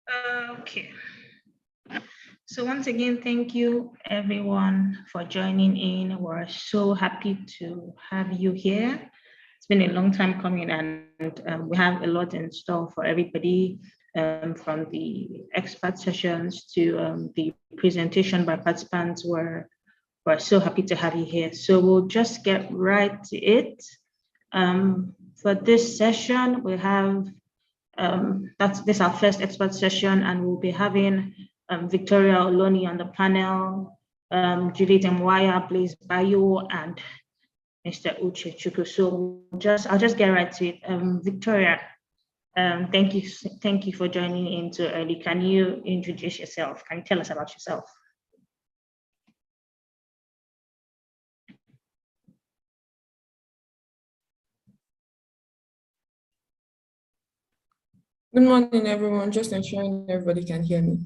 Okay. So once again, thank you everyone for joining in. We're so happy to have you here. It's been a long time coming, and we have a lot in store for everybody, from the expert sessions to the presentation by participants. We're so happy to have you here. So we'll just get right to it. For this session, we have this is our first expert session, and we'll be having Victoria Oloni on the panel, Judith Mwaya, Blaise Bayo, and Mr. Uche Chukwu. So I'll just get right to it. Victoria, thank you for joining in so early. Can you introduce yourself? Can you tell us about yourself? Good morning, everyone. Just ensuring everybody can hear me.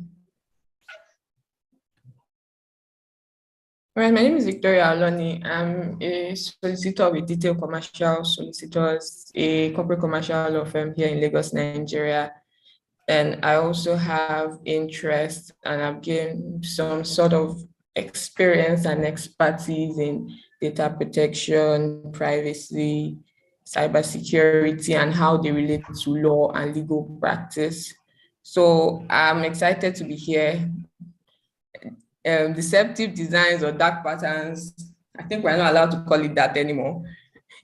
All right, my name is Victoria Oloni. I'm a solicitor with Detail Commercial Solicitors, a corporate commercial law firm here in Lagos, Nigeria. And I also have interest, and I've gained some sort of experience and expertise in data protection, privacy, cybersecurity, and how they relate to law and legal practice. So I'm excited to be here. Deceptive designs or dark patterns, I think we're not allowed to call it that anymore,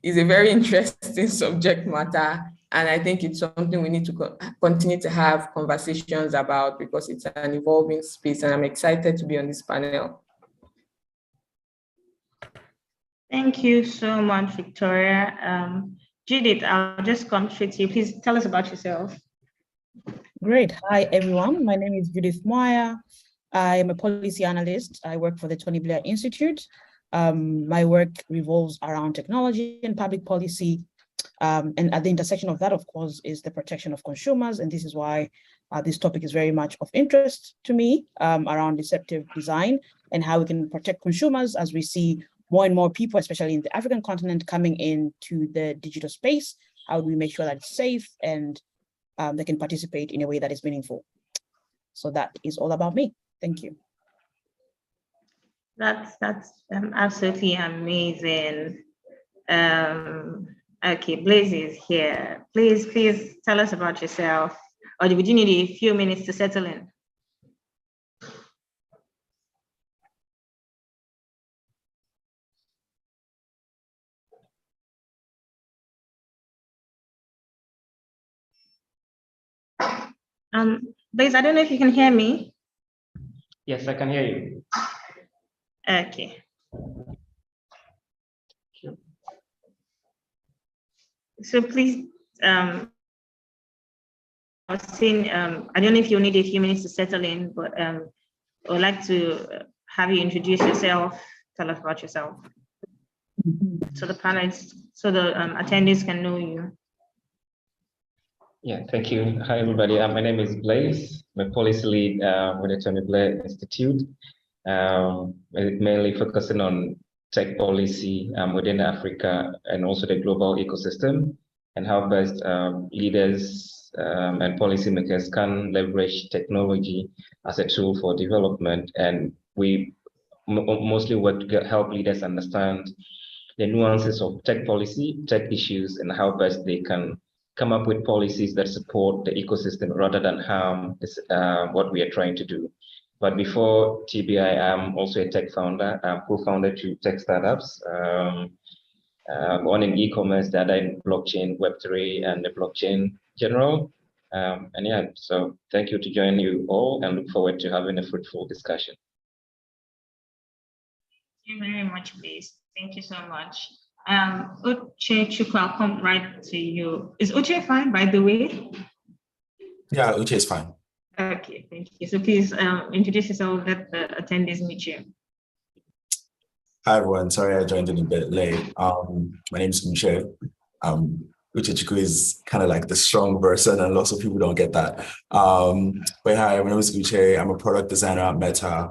is a very interesting subject matter. And I think it's something we need to continue to have conversations about because it's an evolving space, and I'm excited to be on this panel. Thank you so much, Victoria. Judith, I'll just come straight to you. Please tell us about yourself. Great. Hi, everyone. My name is Judith Mwaya. I am a policy analyst. I work for the Tony Blair Institute. My work revolves around technology and public policy. And at the intersection of that, of course, is the protection of consumers. And this is why this topic is very much of interest to me, around deceptive design and how we can protect consumers as we see more and more people, especially in the African continent, coming into the digital space. How do we make sure that it's safe and they can participate in a way that is meaningful? So that is all about me. Thank you. That's absolutely amazing. Okay, Blaise is here. Please tell us about yourself. Or would you need a few minutes to settle in? Blaise, I don't know if you can hear me. Yes, I can hear you. Okay. So please, I was saying, I don't know if you need a few minutes to settle in, but I would like to have you introduce yourself, tell us about yourself. So the panelists, so the attendees can know you. Yeah, thank you. Hi, everybody. My name is Blaise. I'm a policy lead with the Tony Blair Institute, mainly focusing on tech policy within Africa and also the global ecosystem, and how best leaders and policymakers can leverage technology as a tool for development. And we mostly work to help leaders understand the nuances of tech policy, tech issues, and how best they can come up with policies that support the ecosystem rather than harm what we are trying to do. But before TBI, I'm also a tech founder. I'm co-founder to tech startups, one in e-commerce, the other in blockchain, Web3, and the blockchain general. And yeah, so thank you to join you all and look forward to having a fruitful discussion. Thank you very much, Blaise. Thank you so much. Uche Chukwu, I'll come right to you. Is Uche fine, by the way? Yeah, Uche is fine. Okay, thank you. So please introduce yourself, let the attendees meet you. Hi, everyone. Sorry I joined in a bit late. My name is Uche. Uche Chukwu is kind of like the strong person, and lots of people don't get that. But hi, my name is Uche. I'm a product designer at Meta.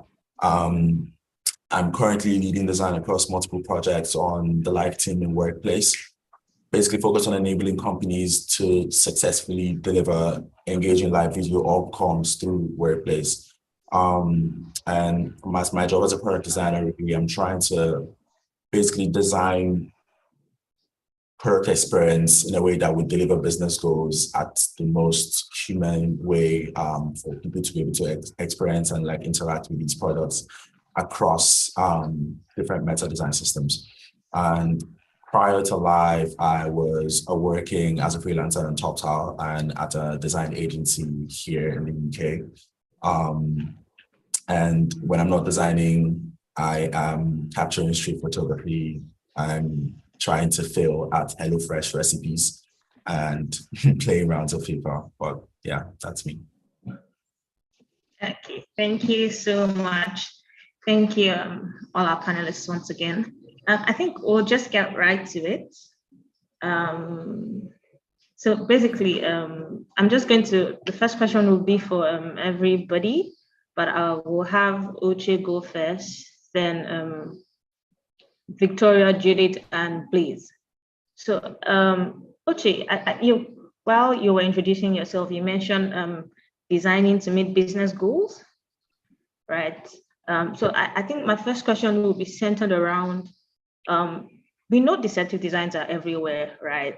I'm currently leading design across multiple projects on the live team in Workplace. basically focus on enabling companies to successfully deliver engaging live video outcomes through workplace. And my job as a product designer, really, I'm trying to basically design product experience in a way that would deliver business goals at the most human way, for people to be able to experience and like interact with these products across different meta design systems. And prior to Live, I was working as a freelancer in TopTal and at a design agency here in the UK. And when I'm not designing, I am capturing street photography. I'm trying to fill at HelloFresh recipes and playing rounds of FIFA. But yeah, that's me. Okay, thank you so much. Thank you, all our panelists once again. I think we'll just get right to it. So basically, I'm just going to, the first question will be for everybody, but I will have Uche go first, then Victoria, Judith, and Blaze. So Uche, while you were introducing yourself, you mentioned designing to meet business goals, right? So I think my first question will be centered around, we know deceptive designs are everywhere, right?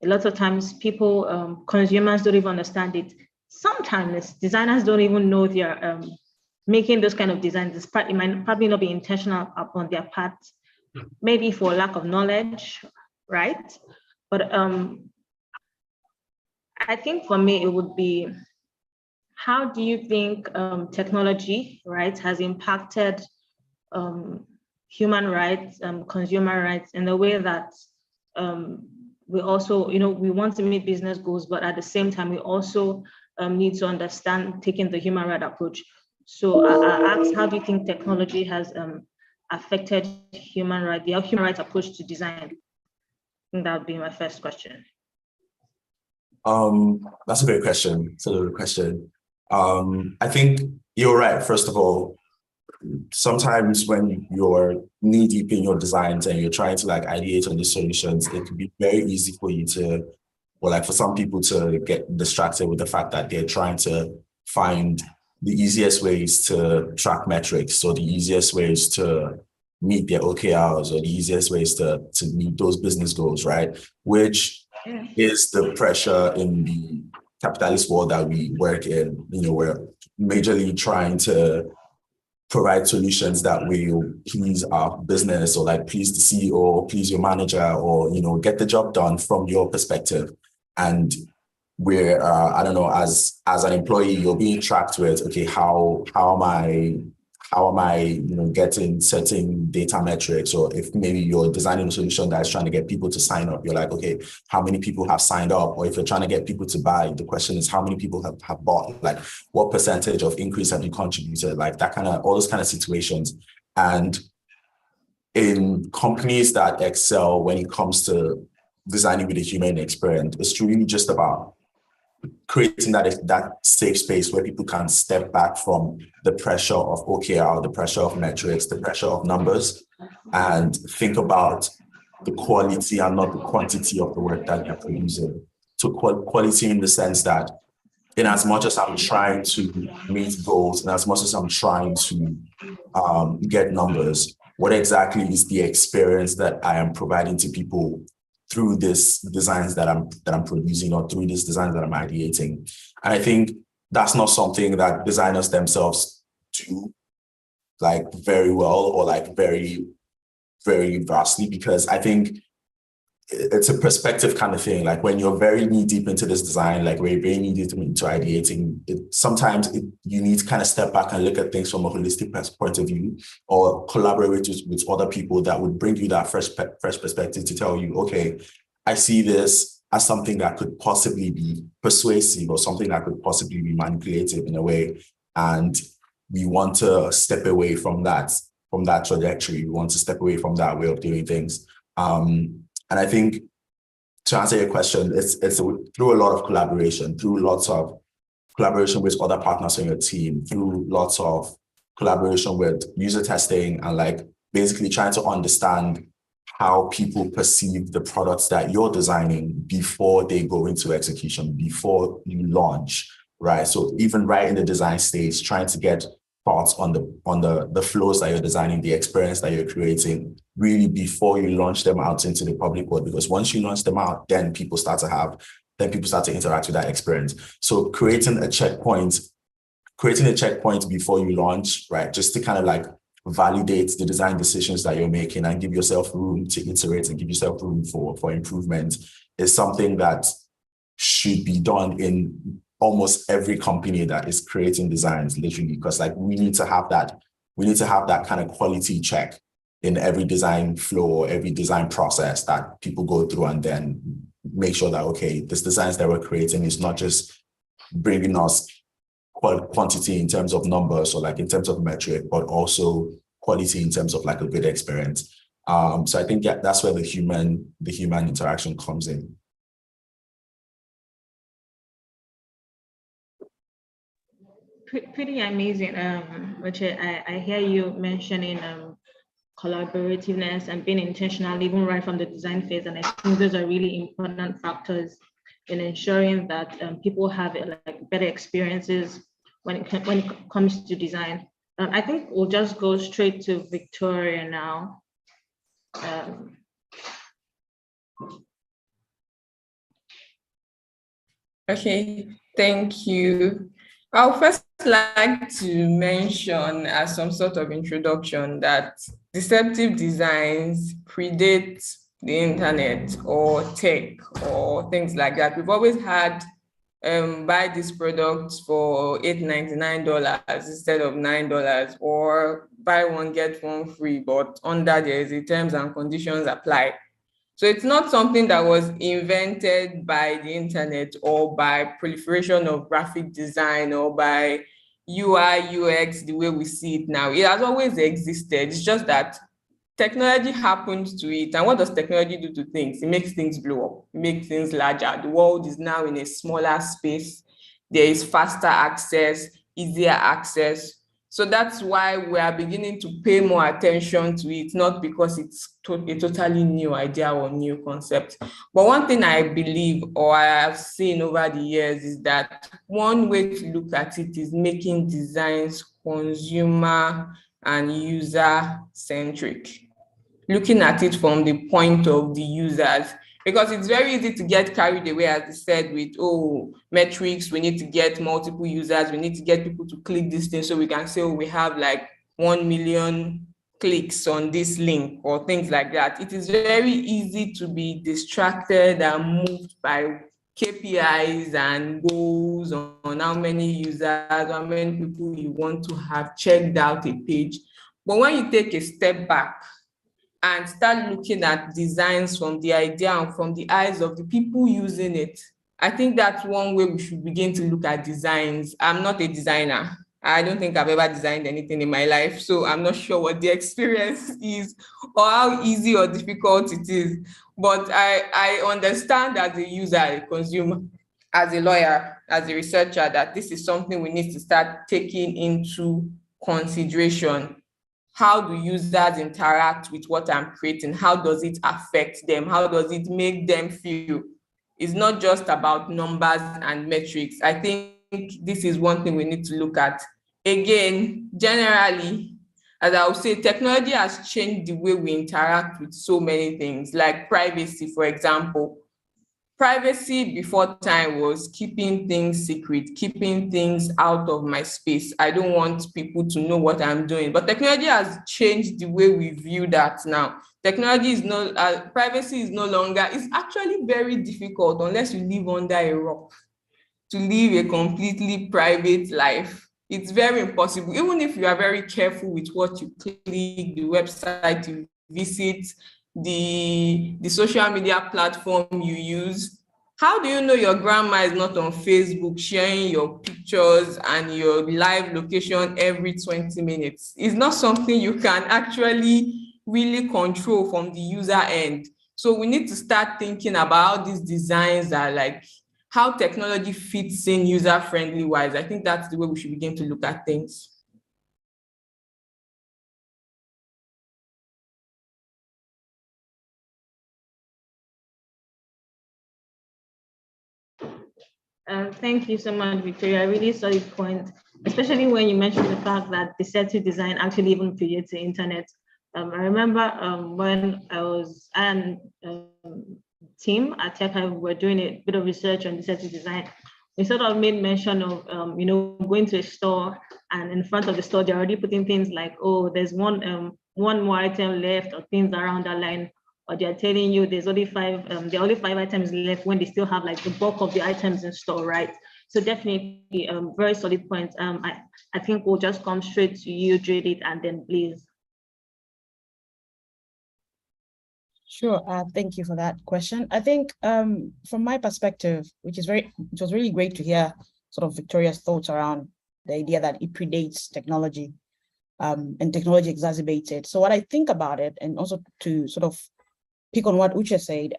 A lot of times people, consumers don't even understand it. Sometimes designers don't even know they're making those kind of designs. It might probably not be intentional upon their part, maybe for lack of knowledge, right? But I think for me, it would be, how do you think technology, right, has impacted human rights, consumer rights, in the way that we also, we want to meet business goals, but at the same time, we also need to understand taking the human right approach. So I asked, how do you think technology has affected the human rights approach to design? I think that would be my first question. That's a great question. It's a good question. I think you're right. First of all, sometimes when you're knee deep in your designs and you're trying to like ideate on these solutions, it can be very easy for you to, or like for some people to get distracted with the fact that they're trying to find the easiest ways to track metrics, or the easiest ways to meet their OKRs, or the easiest ways to meet those business goals, right? Which is the pressure in the capitalist world that we work in. We're majorly trying to provide solutions that will please our business, or like please the CEO, please your manager, or get the job done from your perspective. And we're I don't know, as an employee, you're being tracked with, okay, how am I getting certain data metrics? Or if maybe you're designing a solution that is trying to get people to sign up, you're like, okay, how many people have signed up? Or if you're trying to get people to buy, the question is how many people have bought? Like, what percentage of increase have you contributed? Like that kind of, all those kind of situations. And in companies that excel when it comes to designing with a human experience, it's really just about creating that safe space where people can step back from the pressure of OKR, the pressure of metrics, the pressure of numbers, and think about the quality and not the quantity of the work that they're producing. So quality in the sense that, in as much as I'm trying to meet goals, and as much as I'm trying to get numbers, what exactly is the experience that I am providing to people through these designs that I'm producing, or through these designs that I'm ideating? And I think that's not something that designers themselves do like very well, or like very, very vastly, because I think it's a perspective kind of thing. Like when you're very knee deep into this design, like when you're very knee deep into ideating, sometimes you need to kind of step back and look at things from a holistic point of view, or collaborate with other people that would bring you that fresh perspective to tell you, okay, I see this as something that could possibly be persuasive, or something that could possibly be manipulative in a way. And we want to step away from that trajectory. We want to step away from that way of doing things. And I think, to answer your question, it's through a lot of collaboration, with other partners on your team, through lots of collaboration with user testing, and like basically trying to understand how people perceive the products that you're designing before they go into execution, before you launch, right? So even right in the design stage, trying to get thoughts on the flows that you're designing, the experience that you're creating, really before you launch them out into the public world. Because once you launch them out, then people start to interact with that experience. So creating a checkpoint before you launch, right? Just to kind of like validate the design decisions that you're making and give yourself room to iterate and give yourself room for improvement is something that should be done in almost every company that is creating designs, literally, because like we need to have that kind of quality check in every design flow, every design process that people go through, and then make sure that, okay, this designs that we're creating is not just bringing us quantity in terms of numbers or like in terms of metric, but also quality in terms of like a good experience. So I think that's where the human interaction comes in. Pretty amazing, Richard. I hear you mentioning collaborativeness and being intentional even right from the design phase, and I think those are really important factors in ensuring that people have like better experiences when it comes to design. I think we'll just go straight to Victoria now. Okay, thank you. I'll first like to mention as some sort of introduction that deceptive designs predate the internet or tech or things like that. We've always had buy this product for $8.99 instead of $9, or buy one, get one free, but under there is the terms and conditions apply. So it's not something that was invented by the internet or by proliferation of graphic design or by UI, UX, the way we see it now. It has always existed. It's just that technology happens to it. And what does technology do to things? It makes things blow up, it makes things larger. The world is now in a smaller space. There is faster access, easier access. So that's why we are beginning to pay more attention to it, not because it's a totally new idea or new concept. But one thing I believe or I have seen over the years is that one way to look at it is making designs consumer and user-centric, looking at it from the point of the users, because it's very easy to get carried away, as I said, with, oh, metrics, we need to get multiple users, we need to get people to click this thing so we can say, oh, we have like 1 million clicks on this link or things like that. It is very easy to be distracted and moved by KPIs and goals on how many users, how many people you want to have checked out a page. But when you take a step back and start looking at designs from the idea and from the eyes of the people using it, I think that's one way we should begin to look at designs. I'm not a designer. I don't think I've ever designed anything in my life, so I'm not sure what the experience is or how easy or difficult it is. But I understand as a user, a consumer, as a lawyer, as a researcher, that this is something we need to start taking into consideration. How do users interact with what I'm creating? How does it affect them? How does it make them feel? It's not just about numbers and metrics. I think this is one thing we need to look at. Again, generally, as I would say, technology has changed the way we interact with so many things, like privacy, for example. Privacy before time was keeping things secret, keeping things out of my space. I don't want people to know what I'm doing. But technology has changed the way we view that now. Technology is privacy is no longer, it's actually very difficult unless you live under a rock to live a completely private life. It's very impossible, even if you are very careful with what you click, the website you visit, the social media platform you use. How do you know your grandma is not on Facebook sharing your pictures and your live location every 20 minutes? It's not something you can actually really control from the user end. So we need to start thinking about these designs are like, how technology fits in user-friendly wise. I think that's the way we should begin to look at things. Thank you so much, Victoria. I really solid point, especially when you mentioned the fact that Deceptive Design actually even creates the internet. I remember when I team at Tech Hive were doing a bit of research on Deceptive Design. We sort of made mention of going to a store, and in front of the store they're already putting things like, oh, there's one more item left, or things around that line, or they're telling you there are only five items left when they still have like the bulk of the items in store, right? So definitely very solid point. I think we'll just come straight to you, Judith, and then please. Sure. Thank you for that question. I think from my perspective, it was really great to hear sort of Victoria's thoughts around the idea that it predates technology, and technology exacerbates it. So what I think about it, and also to sort of pick on what Uche said,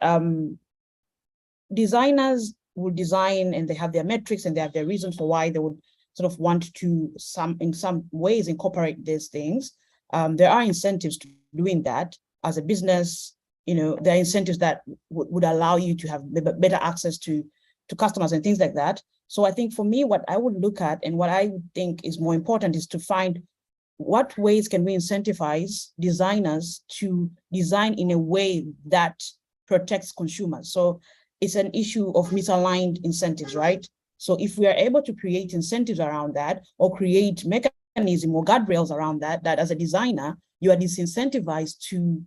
designers will design, and they have their metrics and they have their reasons for why they would sort of want to in some ways incorporate these things. There are incentives to doing that as a business. There are incentives that would allow you to have better access to customers and things like that. So I think for me, what I would look at and what I would think is more important is to find what ways can we incentivize designers to design in a way that protects consumers. So it's an issue of misaligned incentives, right? So if we are able to create incentives around that, or create mechanism or guardrails around that as a designer, you are disincentivized to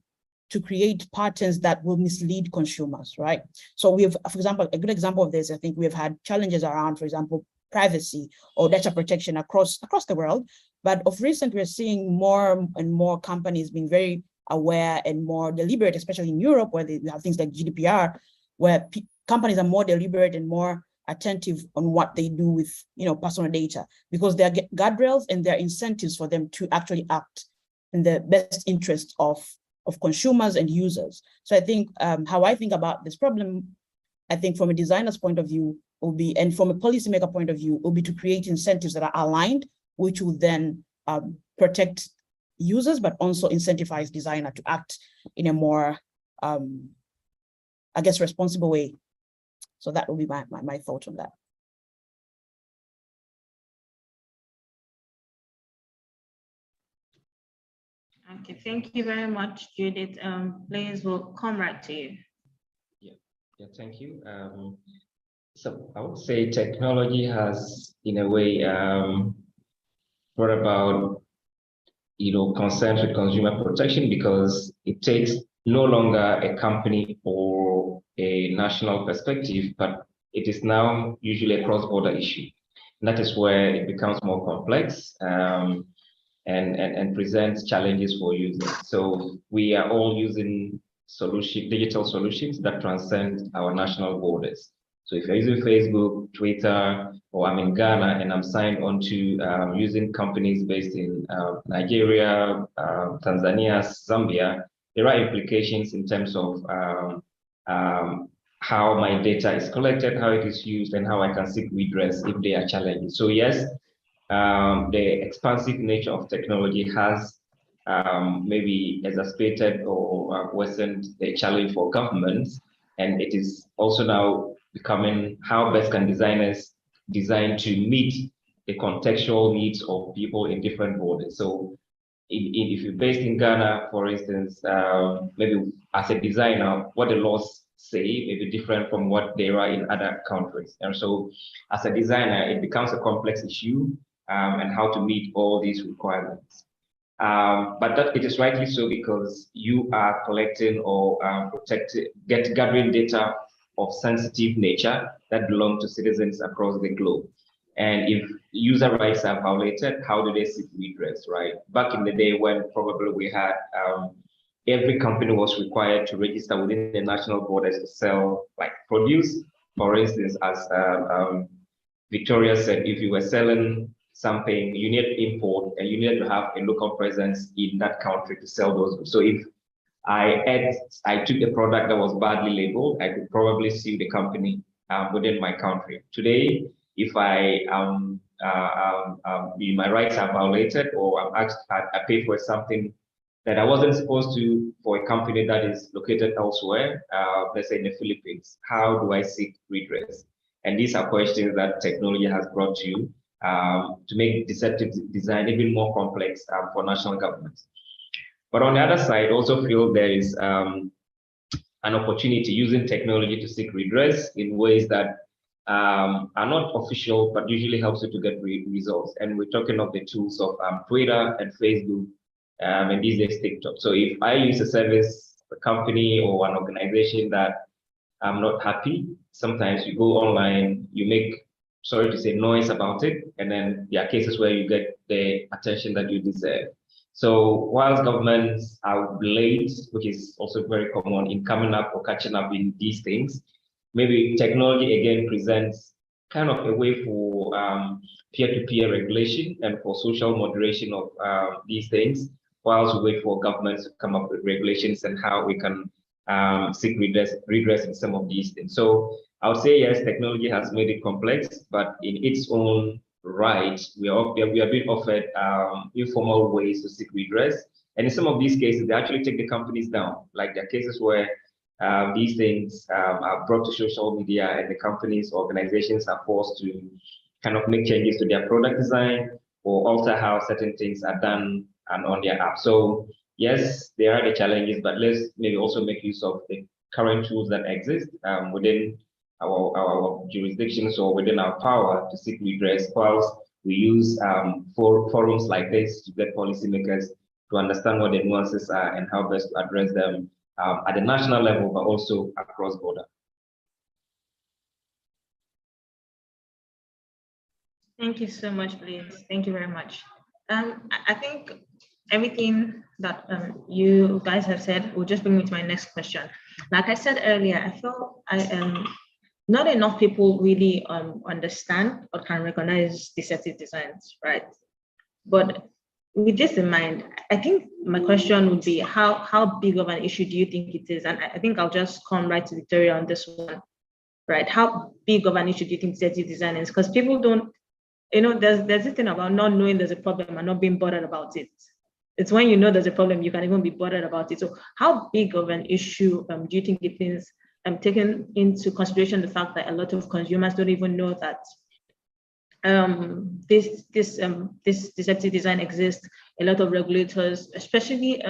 create patterns that will mislead consumers, right? So we have, for example, a good example of this, I think we have had challenges around, for example, privacy or data protection across the world. But of recent, we're seeing more and more companies being very aware and more deliberate, especially in Europe, where they have things like GDPR, where companies are more deliberate and more attentive on what they do with personal data, because there are guardrails and there are incentives for them to actually act in the best interest of consumers and users. So I think how I think about this problem, I think from a designer's point of view will be, and from a policymaker point of view, will be to create incentives that are aligned, which will then protect users, but also incentivize designer to act in a more, I guess, responsible way. So that will be my thought on that. Okay, thank you very much, Judith. Please, we'll come right to you. Yeah, thank you. So I would say technology has, in a way, brought about, concerns with consumer protection, because it takes no longer a company or a national perspective, but it is now usually a cross-border issue. And that is where it becomes more complex. And presents challenges for users. So we are all using digital solutions that transcend our national borders. So if you're using Facebook, Twitter, or I'm in Ghana and I'm signed on to using companies based in Nigeria, Tanzania, Zambia, there are implications in terms of how my data is collected, how it is used, and how I can seek redress if there are challenges. So yes, the expansive nature of technology has maybe exacerbated or worsened the challenge for governments, and it is also now becoming how best can designers design to meet the contextual needs of people in different borders. So if you're based in Ghana, for instance, maybe as a designer, what the laws say may be different from what they are in other countries. And so as a designer, it becomes a complex issue, and how to meet all these requirements. But that it is rightly so, because you are collecting or gathering data of sensitive nature that belong to citizens across the globe. And if user rights are violated, how do they seek redress, right? Back in the day when probably we had every company was required to register within the national borders to sell like produce. For instance, as Victoria said, if you were selling something, you need to import and you need to have a local presence in that country to sell those goods. So if I took a product that was badly labeled, I could probably sue the company within my country. Today, if my rights are violated, or I paid for something that I wasn't supposed to for a company that is located elsewhere, let's say in the Philippines, how do I seek redress? And these are questions that technology has brought to you to make deceptive design even more complex for national governments. But on the other side, also feel there is an opportunity using technology to seek redress in ways that are not official, but usually helps you to get results. And we're talking of the tools of Twitter and Facebook, and these days TikTok. So if I use a service, a company, or an organization that I'm not happy, sometimes you go online, you make, sorry to say, noise about it, and then there are cases where you get the attention that you deserve. So whilst governments are late, which is also very common in coming up or catching up in these things, maybe technology again presents kind of a way for peer-to-peer regulation and for social moderation of these things, whilst we wait for governments to come up with regulations and how we can seek redress in some of these things. So I would say yes, technology has made it complex, but in its own right, we are being offered informal ways to seek redress. And in some of these cases, they actually take the companies down. Like there are cases where these things are brought to social media and the companies, organizations are forced to kind of make changes to their product design or alter how certain things are done and on their app. So yes, there are the challenges, but let's maybe also make use of the current tools that exist within our jurisdictions or within our power to seek redress, whilst we use forums like this to get policymakers to understand what the nuances are and how best to address them at the national level, but also across border. Thank you so much, Blaze. Thank you very much. I think everything that you guys have said will just bring me to my next question. Like I said earlier, I felt not enough people really understand or can recognize deceptive designs, right? But with this in mind, I think my question would be how big of an issue do you think it is? And I think I'll just come right to Victoria on this one, right? How big of an issue do you think deceptive design is? Because people don't, there's this thing about not knowing there's a problem and not being bothered about it. It's when you know there's a problem, you can even be bothered about it. So how big of an issue do you think it is, taking into consideration the fact that a lot of consumers don't even know that this deceptive design exists? A lot of regulators, especially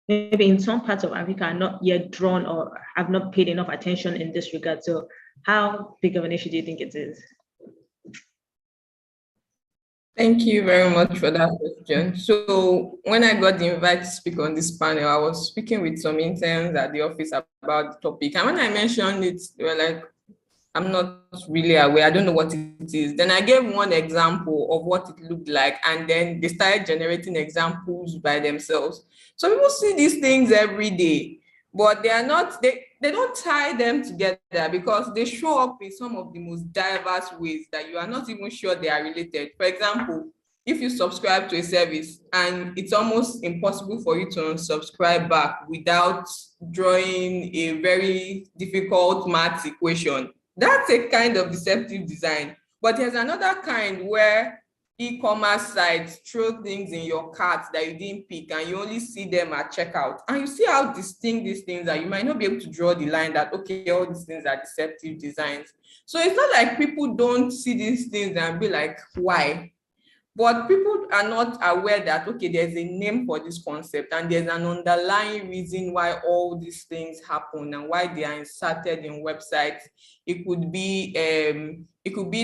maybe in some parts of Africa, are not yet drawn or have not paid enough attention in this regard. So how big of an issue do you think it is? Thank you very much for that question. So when I got the invite to speak on this panel, I was speaking with some interns at the office about the topic. And when I mentioned it, they were like, I'm not really aware. I don't know what it is. Then I gave one example of what it looked like. And then they started generating examples by themselves. So people see these things every day, but they are not, they don't tie them together because they show up in some of the most diverse ways that you are not even sure they are related. For example, if you subscribe to a service and it's almost impossible for you to unsubscribe back without drawing a very difficult math equation, that's a kind of deceptive design. But there's another kind where e-commerce sites throw things in your cart that you didn't pick and you only see them at checkout. And you see how distinct these things are. You might not be able to draw the line that, okay, all these things are deceptive designs. So it's not like people don't see these things and be like, why? But people are not aware that, okay, there's a name for this concept and there's an underlying reason why all these things happen and why they are inserted in websites. It could be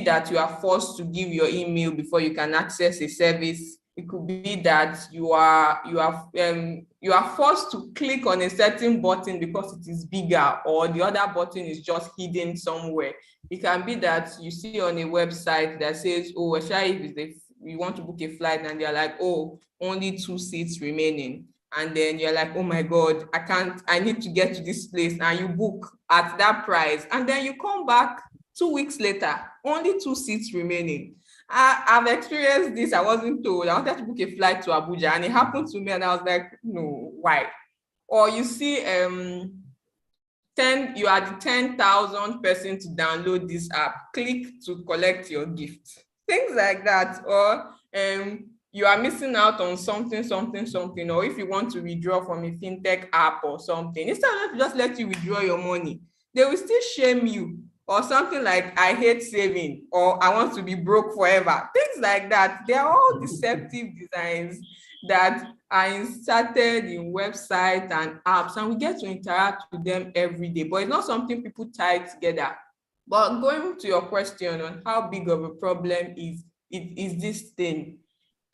that you are forced to give your email before you can access a service. It could be that you are forced to click on a certain button because it is bigger, or the other button is just hidden somewhere. It can be that you see on a website that says, oh, you want to book a flight and they're like, oh, only 2 seats remaining. And then you're like, oh my God, I need to get to this place. And you book at that price. And then you come back 2 weeks later, only 2 seats remaining. I've experienced this. I wasn't told. I wanted to book a flight to Abuja and it happened to me and I was like, no, why? Or you see, you are the 10,000th person to download this app. Click to collect your gift. Things like that. Or you are missing out on something, or if you want to withdraw from a fintech app or something, instead of just let you withdraw your money, they will still shame you. or something like I hate saving, or I want to be broke forever. Things like that. They are all deceptive designs that are inserted in websites and apps, and we get to interact with them every day, but it's not something people tie together. But going to your question on how big of a problem is this thing,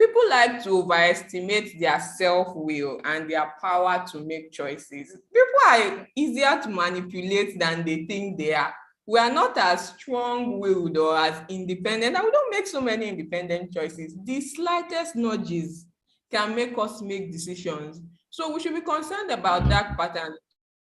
people like to overestimate their self-will and their power to make choices. People are easier to manipulate than they think they are. We are not as strong-willed or as independent, and we don't make so many independent choices. The slightest nudges can make us make decisions. So we should be concerned about that pattern,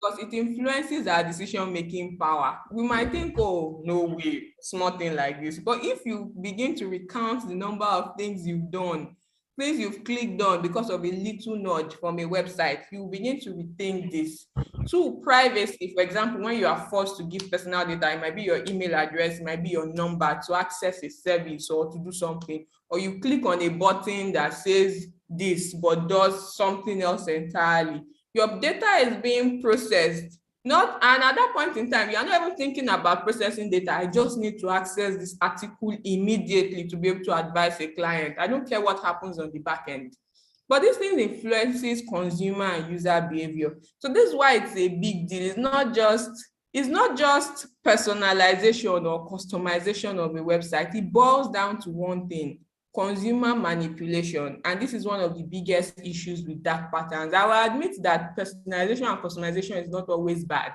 because it influences our decision-making power. We might think, oh, no way, small thing like this. But if you begin to recount the number of things you've done, things you've clicked on because of a little nudge from a website, you begin to rethink this. Two, privacy. For example, when you are forced to give personal data, it might be your email address, it might be your number to access a service or to do something, or you click on a button that says this but does something else entirely. Your data is being processed, and at that point in time, you're not even thinking about processing data. I just need to access this article immediately to be able to advise a client. I don't care what happens on the back end. But this thing influences consumer and user behavior. So this is why it's a big deal. It's not just personalization or customization of a website. It boils down to one thing: consumer manipulation. And this is one of the biggest issues with dark patterns. I will admit that personalization and customization is not always bad,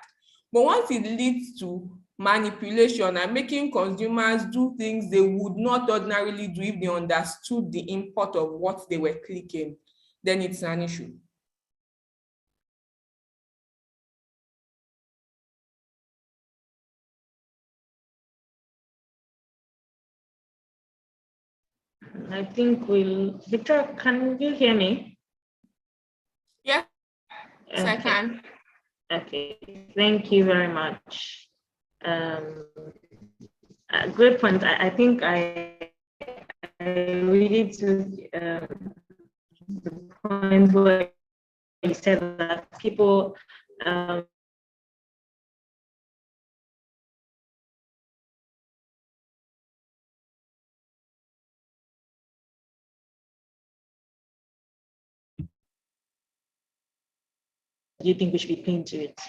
but once it leads to manipulation and making consumers do things they would not ordinarily do if they understood the import of what they were clicking, then it's an issue. I think Victor, can you hear me? Yes, Okay. I can. Okay, thank you very much. Great point. I think I really took the point where you said that people do you think we should be paying to it?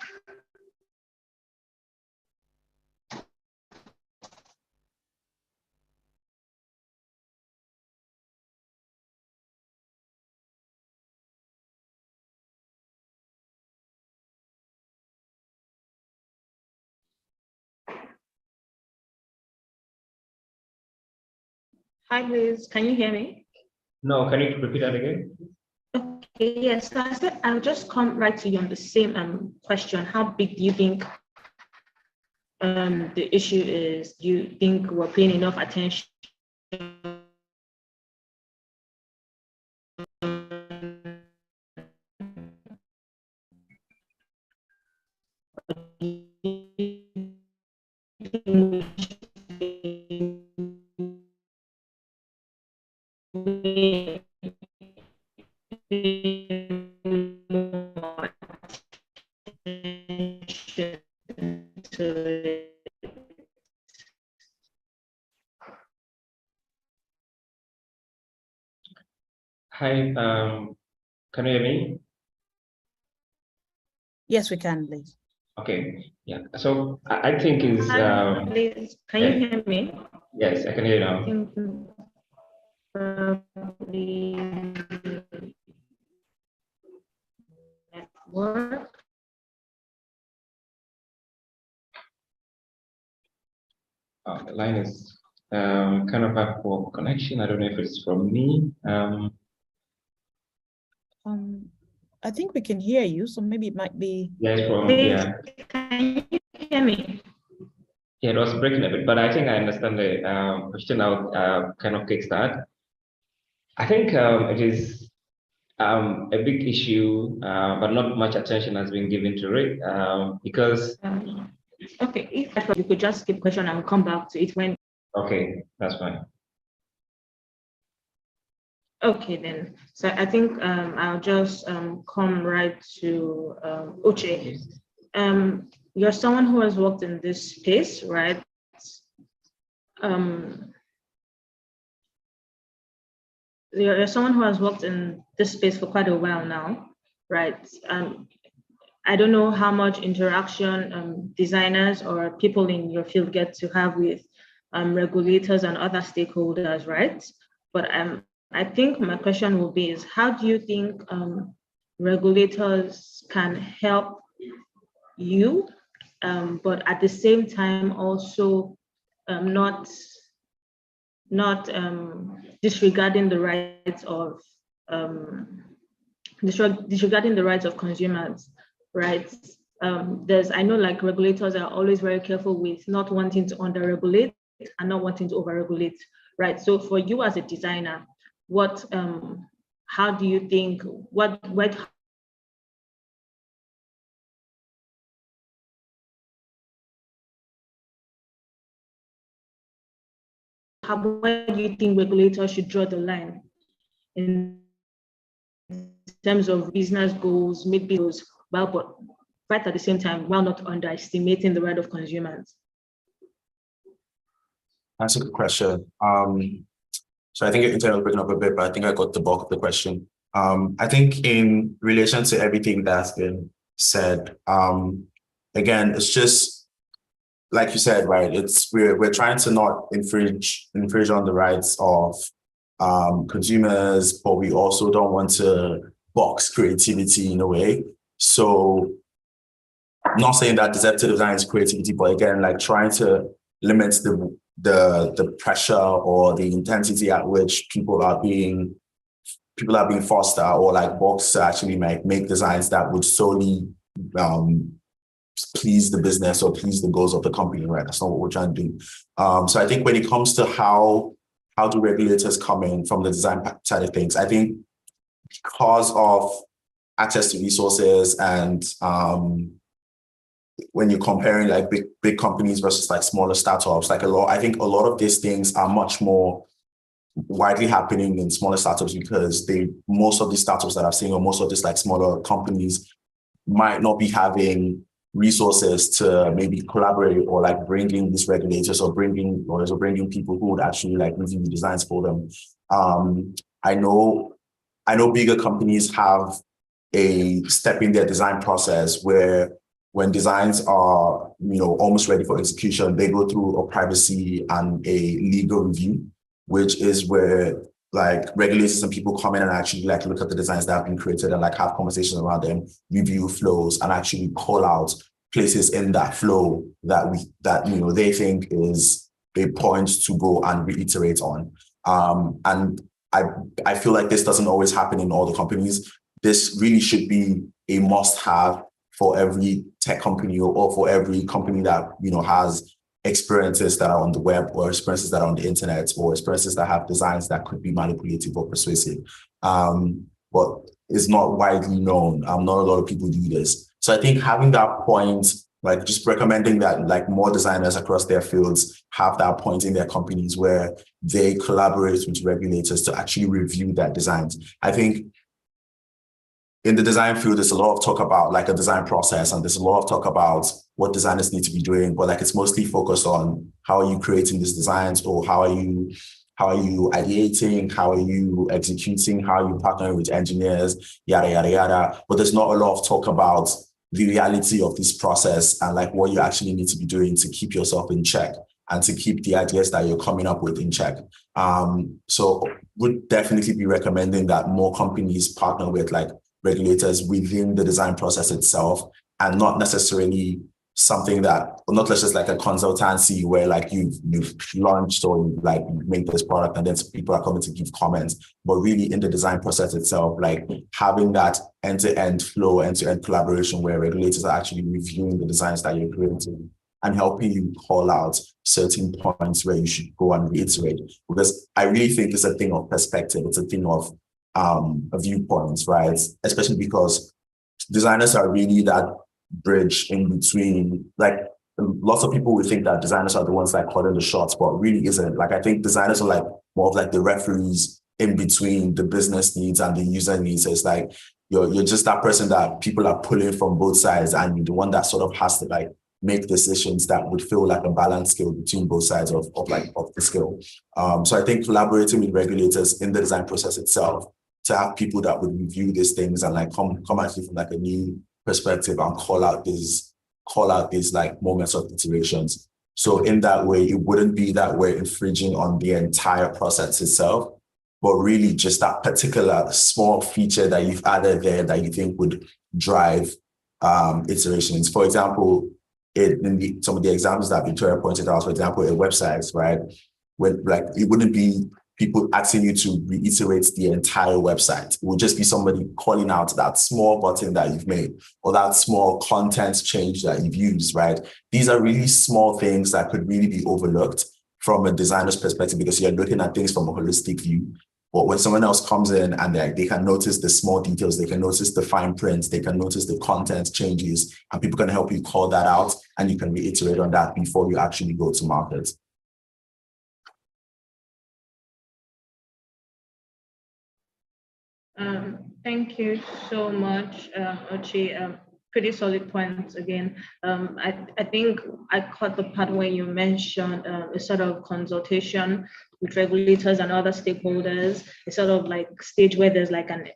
Hi, Liz. Can you hear me? No, can you repeat that again? Okay, yes. So I said I'll just come right to you on the same question. How big do you think the issue is? Do you think we're paying enough attention? Hi, can you hear me? Yes, we can, please. Okay, yeah. So I think is Hi, Liz. Can you hear me? yes, I can hear you now. I think probably network. The line is kind of a poor connection. I don't know if it's from me. I think we can hear you, so maybe it might be. Yes, from Liz, can you hear me? Yeah, it was breaking a bit, but I think I understand the question. I'll kind of kickstart. I think it is a big issue, but not much attention has been given to it because. Okay, if you could just skip question and come back to it when. Okay, that's fine. Okay, then. So I think I'll just come right to Uche. you're someone who has worked in this space, right? You're someone who has worked in this space for quite a while now, right? I don't know how much interaction designers or people in your field get to have with regulators and other stakeholders, right? But I think my question will be is, how do you think regulators can help you, but at the same time also not disregarding the rights of disregarding the rights of consumers, right? I know like regulators are always very careful with not wanting to under-regulate and not wanting to over-regulate, right? So for you as a designer, how do you think, where do you think regulators should draw the line in terms of business goals, meet bills, but right at the same time, while not underestimating the right of consumers? That's a good question. So I think your internet was breaking up a bit, but I think I got the bulk of the question. I think in relation to everything that's been said, again, it's just like you said, right? We're trying to not infringe on the rights of consumers, but we also don't want to box creativity in a way. So I'm not saying that deceptive design is creativity, but again, like trying to limit the pressure or the intensity at which people are being forced or like boxed to actually make designs that would solely please the business or please the goals of the company, right? That's not what we're trying to do. So I think when it comes to how do regulators come in from the design side of things, I think because of access to resources and when you're comparing like big companies versus like smaller startups, I think a lot of these things are much more widely happening in smaller startups because most of these startups that I've seen or most of these like smaller companies might not be having resources to maybe collaborate or like bring in these regulators or bringing people who would actually like review the designs for them. I know bigger companies have a step in their design process where when designs are, almost ready for execution, they go through a privacy and a legal review, which is where like regulators and people come in and actually like look at the designs that have been created and like have conversations around them, review flows, and actually call out places in that flow that they think is a point to go and reiterate on. And I feel like this doesn't always happen in all the companies. This really should be a must-have for every tech company or for every company that has experiences that are on the web or experiences that are on the internet or experiences that have designs that could be manipulative or persuasive. But it's not widely known. Not a lot of people do this. So I think having that point, like just recommending that like more designers across their fields have that point in their companies where they collaborate with regulators to actually review their designs. I think in the design field, there's a lot of talk about like a design process, and there's a lot of talk about what designers need to be doing, but like it's mostly focused on how are you creating these designs, or how are you ideating, how are you executing, how are you partnering with engineers, yada, yada, yada. But there's not a lot of talk about the reality of this process and like what you actually need to be doing to keep yourself in check and to keep the ideas that you're coming up with in check. So would definitely be recommending that more companies partner with like regulators within the design process itself, and not necessarily something that, or not just like a consultancy where like you've launched or like made this product and then people are coming to give comments, but really in the design process itself, like having that end-to-end flow, end-to-end collaboration where regulators are actually reviewing the designs that you're creating and helping you call out certain points where you should go and reiterate. Because I really think it's a thing of perspective. It's a thing of viewpoints, right? Especially because designers are really that bridge in between. Like lots of people would think that designers are the ones like calling the shots, but really isn't. Like I think designers are like more of like the referees in between the business needs and the user needs. So it's like you're just that person that people are pulling from both sides, and you're the one that sort of has to like make decisions that would feel like a balanced scale between both sides of the scale. So I think collaborating with regulators in the design process itself, to have people that would review these things and like come at it from like a new perspective and call out these like moments of iterations. So in that way, it wouldn't be that we're infringing on the entire process itself, but really just that particular small feature that you've added there that you think would drive iterations. For example, some of the examples that Victoria pointed out, for example, in websites, right? When like it wouldn't be people asking you to reiterate the entire website. It would just be somebody calling out that small button that you've made or that small content change that you've used, right? These are really small things that could really be overlooked from a designer's perspective because you're looking at things from a holistic view. But when someone else comes in and they can notice the small details, they can notice the fine prints, they can notice the content changes, and people can help you call that out, and you can reiterate on that before you actually go to market. Thank you so much, Ochi. Pretty solid points again. I think I caught the part where you mentioned a sort of consultation with regulators and other stakeholders, a sort of like stage where there's like an,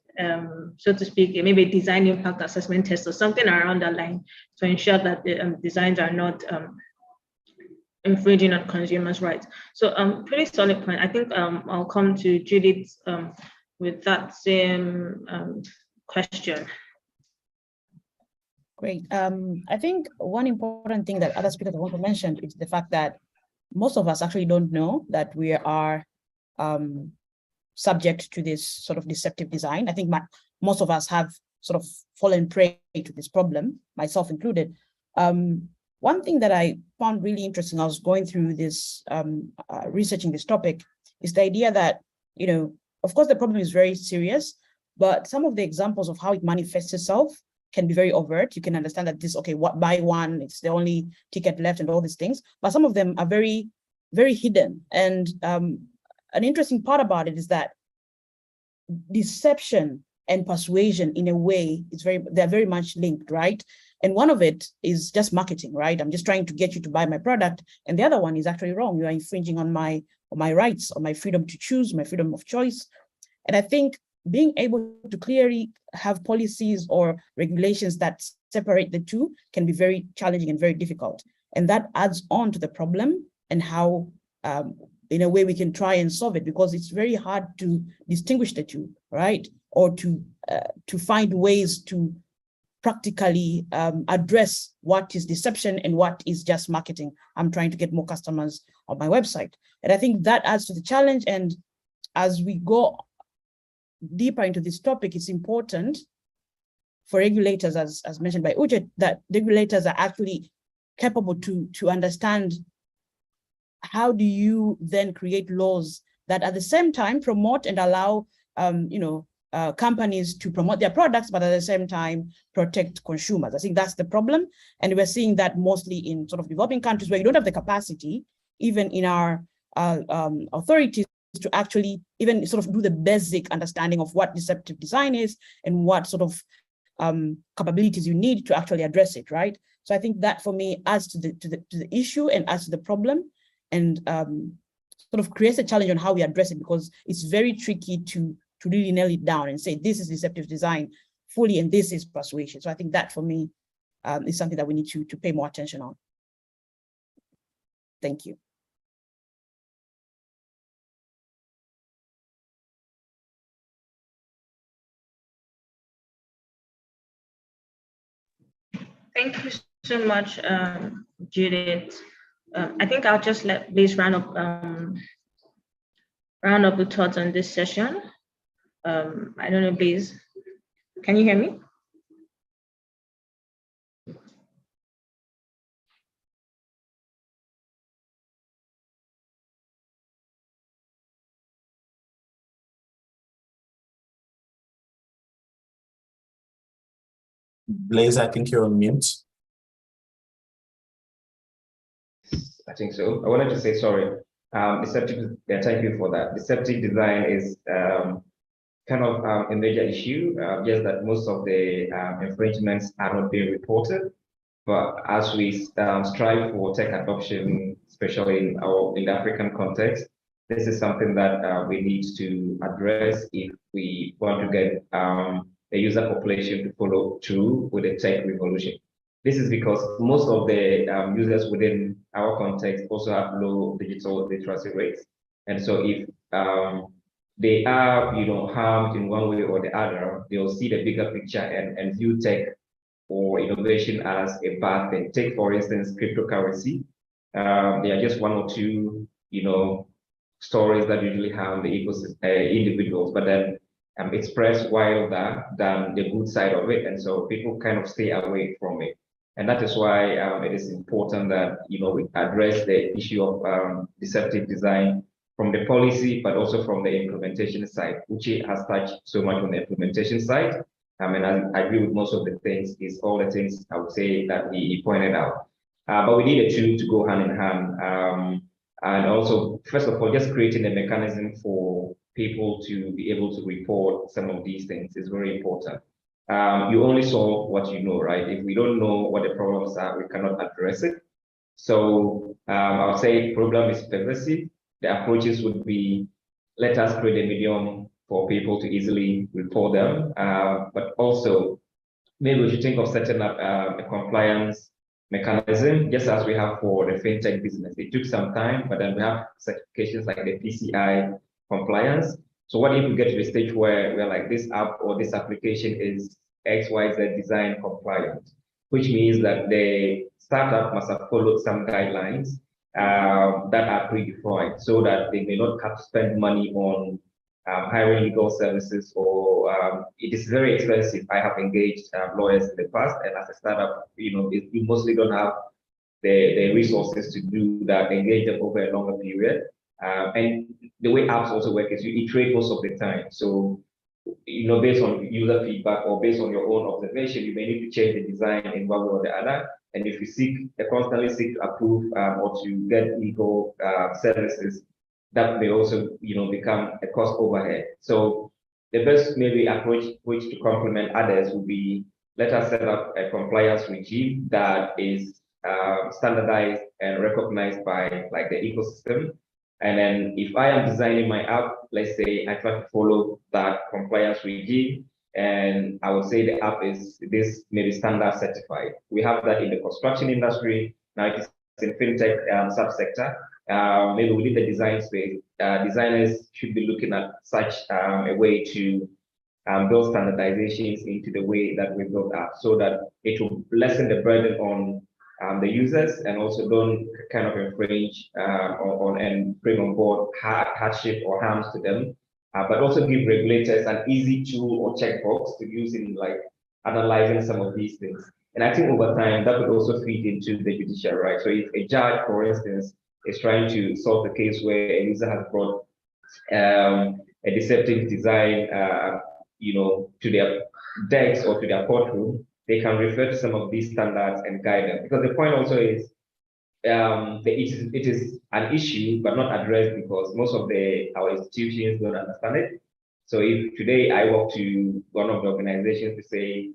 so to speak, maybe a design impact assessment test or something around that line to ensure that the designs are not infringing on consumers' rights. So pretty solid point. I think I'll come to Judith with that same question. Great. I think one important thing that other speakers want to mention is the fact that most of us actually don't know that we are subject to this sort of deceptive design. I think most of us have sort of fallen prey to this problem, myself included. One thing that I found really interesting, I was going through this, researching this topic, is the idea that, you know, of course, the problem is very serious, but some of the examples of how it manifests itself can be very overt. You can understand that this, okay, what buy one, it's the only ticket left and all these things, but some of them are very, very hidden. And an interesting part about it is that deception and persuasion in a way, they're very much linked, right? And one of it is just marketing, right? I'm just trying to get you to buy my product. And the other one is actually wrong. You are infringing on my rights, or my freedom to choose, my freedom of choice. And I think being able to clearly have policies or regulations that separate the two can be very challenging and very difficult. And that adds on to the problem and how, in a way, we can try and solve it, because it's very hard to distinguish the two, right? Or to find ways to practically address what is deception and what is just marketing. I'm trying to get more customers on my website. And I think that adds to the challenge. And as we go deeper into this topic, it's important for regulators, as mentioned by Uche, that regulators are actually capable to understand how do you then create laws that at the same time promote and allow companies to promote their products, but at the same time protect consumers. I think that's the problem. And we're seeing that mostly in sort of developing countries where you don't have the capacity, even in our authorities, to actually even sort of do the basic understanding of what deceptive design is and what sort of capabilities you need to actually address it, right? So I think that for me adds to the issue and adds to the problem, and sort of creates a challenge on how we address it, because it's very tricky to really nail it down and say this is deceptive design fully and this is persuasion. So I think that for me is something that we need to pay more attention on. Thank you. Thank you so much, Judith. I think I'll just let Blaze round up the thoughts on this session. I don't know, Blaze, can you hear me? Blaze, I think you're on mute. I think so. I wanted to say sorry. Deceptive, yeah, thank you for that. Deceptive design is kind of a major issue, just that most of the infringements are not being reported. But as we strive for tech adoption, especially in the African context, this is something that we need to address if we want to get the user population to follow through with the tech revolution. This is because most of the users within our context also have low digital literacy rates. And so if they are, harmed in one way or the other, they'll see the bigger picture and view tech or innovation as a bad thing. Take, for instance, cryptocurrency. There are just one or two, stories that usually harm the ecosystem, individuals, but then it's spreads wilder than the good side of it. And so people kind of stay away from it. And that is why it is important that, we address the issue of deceptive design from the policy, but also from the implementation side. Uche has touched so much on the implementation side. And I agree with most of the things, is all the things I would say that he pointed out. But we need the two to go hand in hand. And also, first of all, just creating a mechanism for people to be able to report some of these things is very important. You only solve what you know, right? If we don't know what the problems are, we cannot address it. So I would say problem is pervasive. The approaches would be, let us create a medium for people to easily report them. But also, maybe we should think of setting up a compliance mechanism, just as we have for the fintech business. It took some time, but then we have certifications like the PCI compliance. So what if we get to the stage where we're like, this app or this application is XYZ design compliant, which means that the startup must have followed some guidelines that are predefined, so that they may not have to spend money on hiring legal services, or it is very expensive. I have engaged lawyers in the past, and as a startup, you mostly don't have the resources to do that, engage them over a longer period. And the way apps also work is you iterate most of the time. So, based on user feedback or based on your own observation, you may need to change the design in one way or the other. And if you constantly seek to approve or to get legal services, that may also, become a cost overhead. So the best maybe approach which to complement others would be, let us set up a compliance regime that is standardized and recognized by like the ecosystem. And then if I am designing my app, let's say I try to follow that compliance regime, and I would say the app is this maybe standard certified. We have that in the construction industry. Now it is in fintech subsector. Maybe within the design space, designers should be looking at such a way to build standardizations into the way that we build apps, so that it will lessen the burden on the users, and also don't kind of infringe on and bring on board hardship or harms to them, but also give regulators an easy tool or checkbox to use in like analyzing some of these things. And I think over time that would also feed into the judiciary, right? So if a judge, for instance, is trying to solve a case where a user has brought a deceptive design, to their decks or to their courtroom, they can refer to some of these standards and guide them. Because the point also is, it is an issue, but not addressed because most of our institutions don't understand it. So if today I walk to one of the organizations to say,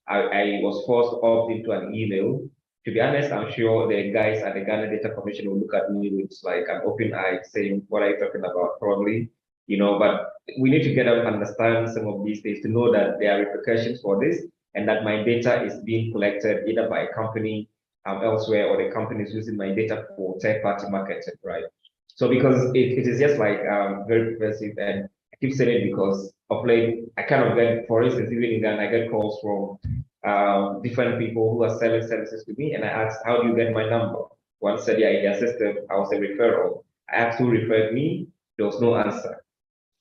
I was forced to opt into an email, to be honest, I'm sure the guys at the Ghana Data Commission will look at me with like an open eye saying, what are you talking about? Probably, but we need to get them to understand some of these things to know that there are repercussions for this, and that my data is being collected either by a company elsewhere, or the company is using my data for third-party marketing, right? So because it is just like very pervasive, and I keep saying it because of late, I kind of get, for instance, even in Ghana, I get calls from different people who are selling services to me, and I asked, how do you get my number? One said, yeah, in their system, I was a referral. I asked who referred me, there was no answer.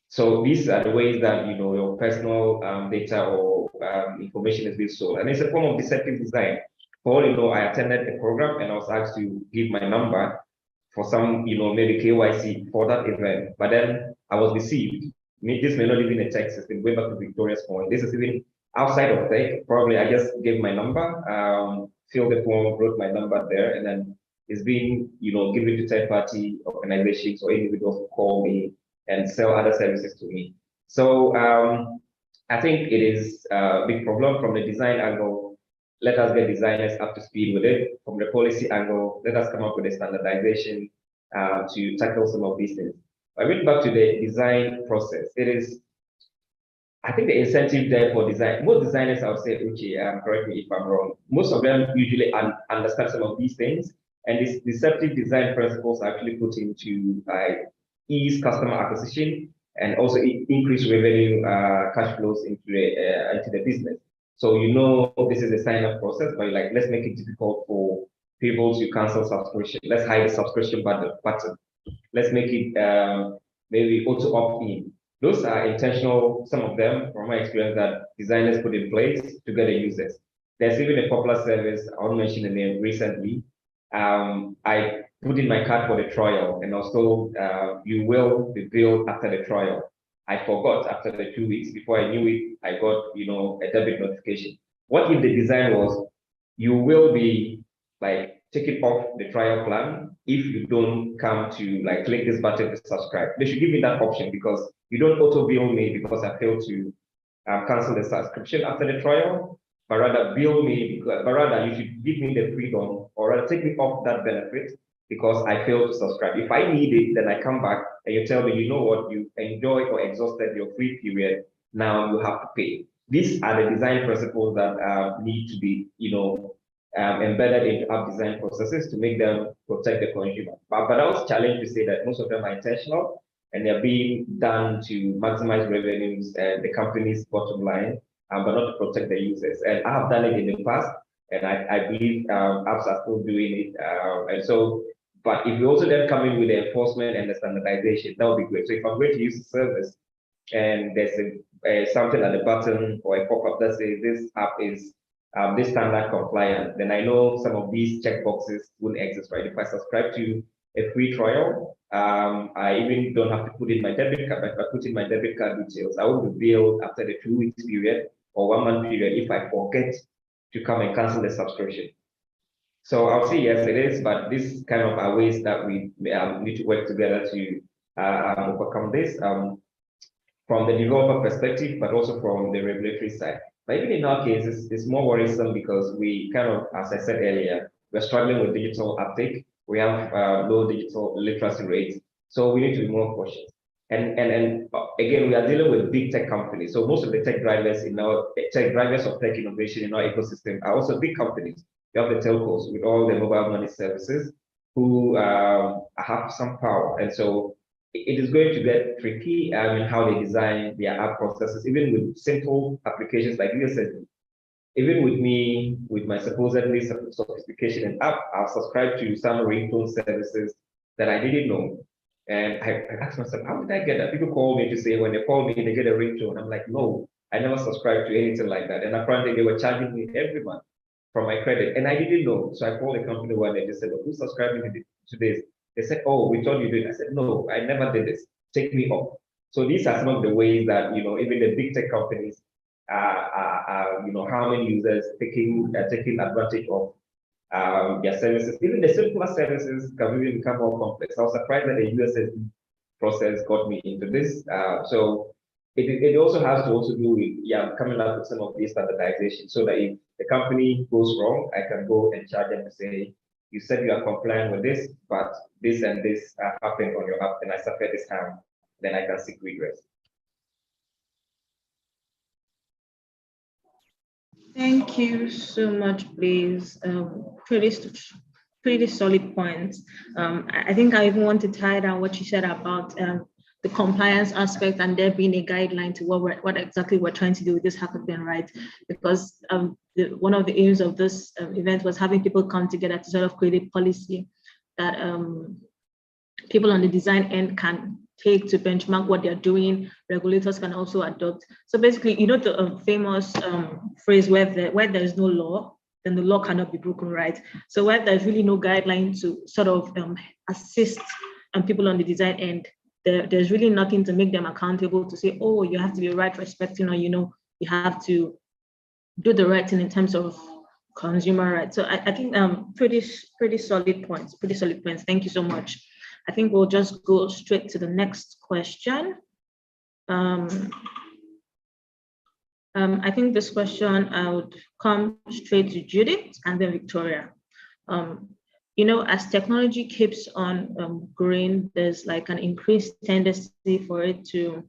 So these are the ways that your personal data or information is being sold, and it's a form of deceptive design. For all you know, I attended a program and I was asked to give my number for some, maybe KYC for that event, but then I was deceived. This may not even a tech system. Going back to Victoria's point, this is even outside of tech. Probably I just gave my number, filled the form, wrote my number there, and then it's being, given to third-party organizations or individuals who call me and sell other services to me. So I think it is a big problem from the design angle. let us get designers up to speed with it. From the policy angle, let us come up with a standardization to tackle some of these things. I went back to the design process. It is, I think, the incentive there for design. Most designers, I would say, Uchi, correct me if I'm wrong, most of them usually understand some of these things. And these deceptive design principles are actually put into ease customer acquisition and also increase revenue cash flows into the business. So you know this is a sign-up process, but like, let's make it difficult for people to cancel subscription. Let's hide the subscription button. Let's make it maybe auto opt-in. Those are intentional, some of them, from my experience, that designers put in place to get the users. There's even a popular service, I won't mention the name, recently. I put in my card for the trial, and also you will be billed after the trial. I forgot after the 2 weeks. Before I knew it, I got, a debit notification. What if the design was, you will be like taking off the trial plan if you don't come to like click this button to subscribe? They should give me that option, because you don't auto bill me because I failed to cancel the subscription after the trial, but rather bill me, but rather you should give me the freedom, or rather take me off that benefit because I failed to subscribe. If I need it, then I come back and you tell me, you know what, you enjoyed or exhausted your free period, now you have to pay. These are the design principles that need to be, embedded into app design processes to make them protect the consumer. But I was challenged to say that most of them are intentional and they're being done to maximize revenues and the company's bottom line, but not to protect the users. And I have done it in the past, and I believe apps are still doing it. But if you also then come in with the enforcement and the standardization, that would be great. So if I'm going to use the service and there's something at the bottom or a pop-up that says this app is this standard compliant, then I know some of these checkboxes wouldn't exist, right? If I subscribe to a free trial, I even don't have to put in my debit card. If I put in my debit card details, I will be billed after the 2 weeks period or 1 month period if I forget to come and cancel the subscription. So I'll say yes, it is, but this kind of are ways that we need to work together to overcome this from the developer perspective, but also from the regulatory side. But even in our case, it's more worrisome because we kind of, as I said earlier, we're struggling with digital uptake. We have low digital literacy rates, so we need to be more cautious. And again, we are dealing with big tech companies. So most of the tech drivers of tech innovation in our ecosystem are also big companies. You have the telcos with all the mobile money services who have some power. And so it is going to get tricky in how they design their app processes, even with simple applications like USSD. Even with me, with my supposedly sophistication in app, I've subscribed to some ringtone services that I didn't know. And I asked myself, how did I get that? People call me to say when they call me, they get a ringtone. I'm like, no, I never subscribed to anything like that. And apparently they were charging me every month from my credit. And I didn't know. So I called the company one day and they said, well, who's subscribing to this? They said, oh, we told you to do it. I said, no, I never did this. Take me off. So these are some of the ways that, even the big tech companies how many users taking advantage of their services. Even the simpler services can really become more complex. I was surprised that the USSD process got me into this. So it also has to also do with coming up with some of these standardization, so that if the company goes wrong, I can go and charge them to say, you said you are compliant with this, but this and this happened on your app, and I suffered this harm, then I can seek redress. Thank you so much, Blaze. Pretty solid points. I think I even want to tie down what you said about the compliance aspect and there being a guideline to what exactly we're trying to do with this hackathon, right? Because one of the aims of this event was having people come together to sort of create a policy that people on the design end can take to benchmark what they're doing. Regulators can also adopt. So basically, the famous phrase where there is no law, then the law cannot be broken, right? So where there's really no guideline to sort of assist people on the design end, there's really nothing to make them accountable to say, oh, you have to be right respecting, or you have to do the right thing in terms of consumer rights. So I think pretty solid points. Thank you so much. I think we'll just go straight to the next question. I think this question I would come straight to Judith and then Victoria. As technology keeps on growing, there's like an increased tendency for it to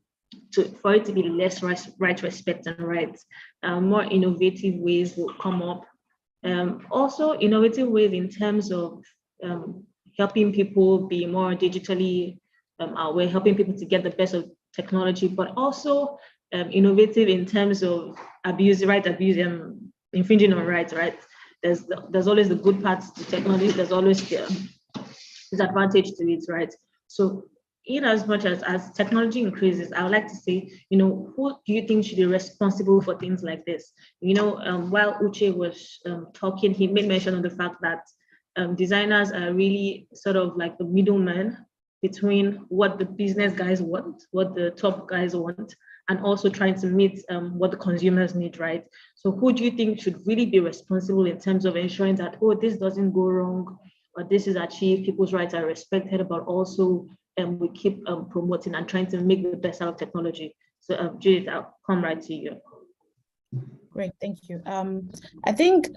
be less right, respect, and rights. More innovative ways will come up. Also, innovative ways in terms of helping people be more digitally aware, helping people to get the best of technology, but also innovative in terms of abuse, infringing on rights, right? There's always the good parts to technology, there's always the disadvantage to it, right? So in as much as technology increases, I would like to say, who do you think should be responsible for things like this? While Uche was talking, he made mention of the fact that designers are really sort of like the middleman between what the business guys want, what the top guys want, and also trying to meet what the consumers need, right? So who do you think should really be responsible in terms of ensuring that, oh, this doesn't go wrong, or this is achieved, people's rights are respected, but also we keep promoting and trying to make the best out of technology? So Judith, I'll come right to you. Great, thank you. I think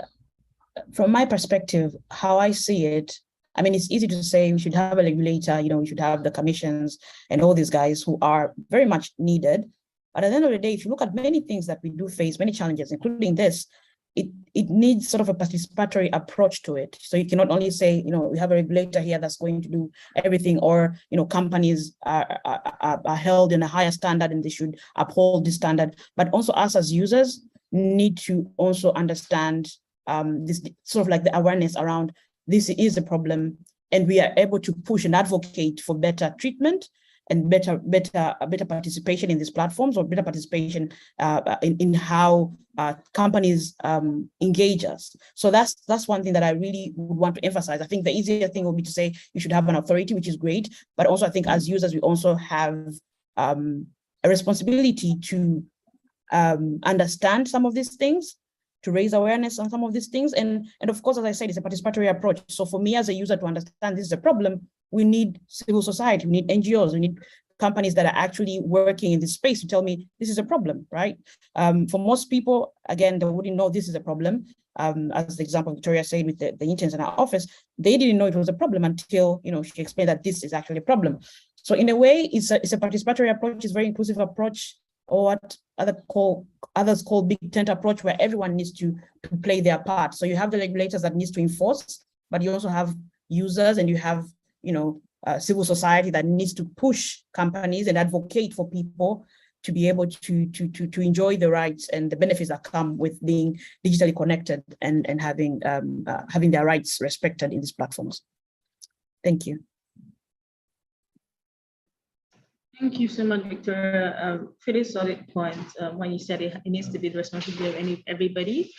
from my perspective, how I see it, I mean, it's easy to say we should have a regulator, we should have the commissions and all these guys who are very much needed. But at the end of the day, if you look at many things that we do face, many challenges, including this, it needs sort of a participatory approach to it. So you cannot only say, we have a regulator here that's going to do everything, or, companies are held in a higher standard and they should uphold this standard. But also us as users need to also understand this sort of like the awareness around this is a problem, and we are able to push and advocate for better treatment and better participation in these platforms, or better participation in how companies engage us. So that's one thing that I really would want to emphasize. I think the easier thing would be to say you should have an authority, which is great, but also I think as users we also have a responsibility to understand some of these things, to raise awareness on some of these things. And of course, as I said, it's a participatory approach. So for me as a user to understand this is a problem, we need civil society, we need NGOs, we need companies that are actually working in this space to tell me this is a problem, right? For most people, again, they wouldn't know this is a problem. As the example Victoria said with the interns in our office, they didn't know it was a problem until she explained that this is actually a problem. So in a way, it's a participatory approach, it's a very inclusive approach, or what others call big tent approach, where everyone needs to play their part. So you have the regulators that needs to enforce, but you also have users, and you have civil society that needs to push companies and advocate for people to be able to enjoy the rights and the benefits that come with being digitally connected and having their rights respected in these platforms. Thank you. Thank you so much, Victoria. Pretty solid point when you said it needs to be the responsibility of everybody.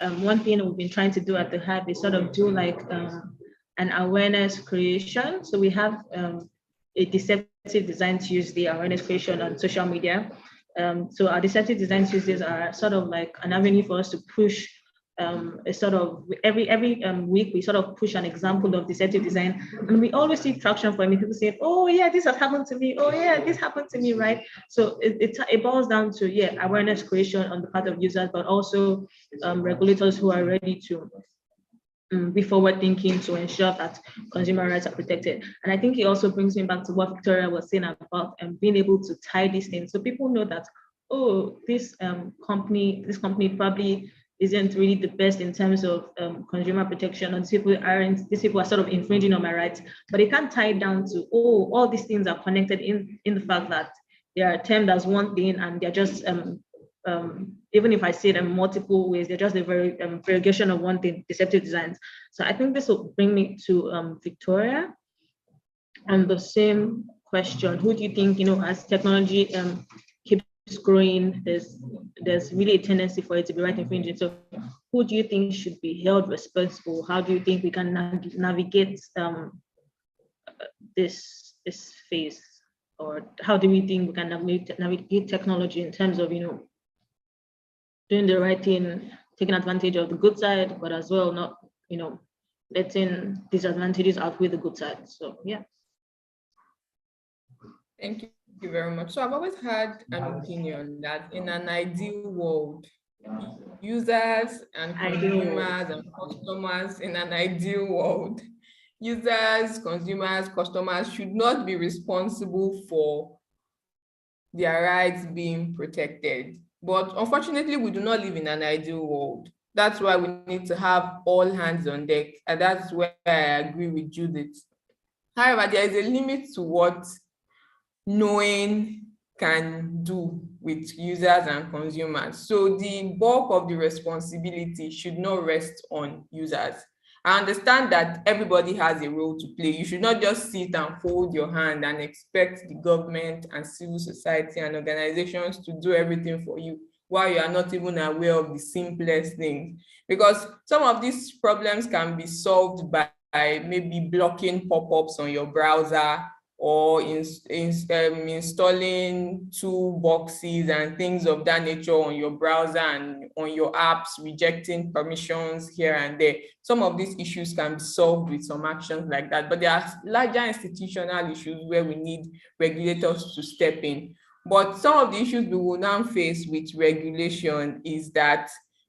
One thing we've been trying to do at the Hub is sort of do like an awareness creation. So we have a Deceptive Design Tuesday awareness creation on social media. So our Deceptive Design Tuesdays are sort of like an avenue for us to push a sort of every week we sort of push an example of deceptive design, and we always see traction for me. People say, oh yeah, this has happened to me, oh yeah, this happened to me, right? So it boils down to awareness creation on the part of users, but also regulators who are ready to be forward thinking to ensure that consumer rights are protected. And I think it also brings me back to what Victoria was saying about being able to tie these things, so people know that, oh, this company probably isn't really the best in terms of consumer protection, and these people are sort of infringing on my rights, but they can't tie it down to, oh, all these things are connected in the fact that they are termed as one thing, and they're just even if I see it in multiple ways, they're just a variegation of one thing, deceptive designs. So I think this will bring me to Victoria, and the same question: who do you think, as technology keeps growing, there's really a tendency for it to be right infringing? So who do you think should be held responsible? How do you think we can navigate this phase, or how do we think we can navigate technology in terms of doing the right thing, taking advantage of the good side, but as well not letting disadvantages outweigh the good side? So yeah. Thank you Thank you very much. So I've always had an opinion that in an ideal world, users and consumers and customers in an ideal world, users, consumers, customers should not be responsible for their rights being protected. But unfortunately, we do not live in an ideal world. That's why we need to have all hands on deck. And that's where I agree with Judith. However, there is a limit to what knowing can do with users and consumers. So the bulk of the responsibility should not rest on users. I understand that everybody has a role to play. You should not just sit and fold your hand and expect the government and civil society and organizations to do everything for you while you are not even aware of the simplest things. Because some of these problems can be solved by maybe blocking pop-ups on your browser, or installing toolboxes and things of that nature on your browser and on your apps, rejecting permissions here and there. Some of these issues can be solved with some actions like that, but there are larger institutional issues where we need regulators to step in. But some of the issues we will now face with regulation is that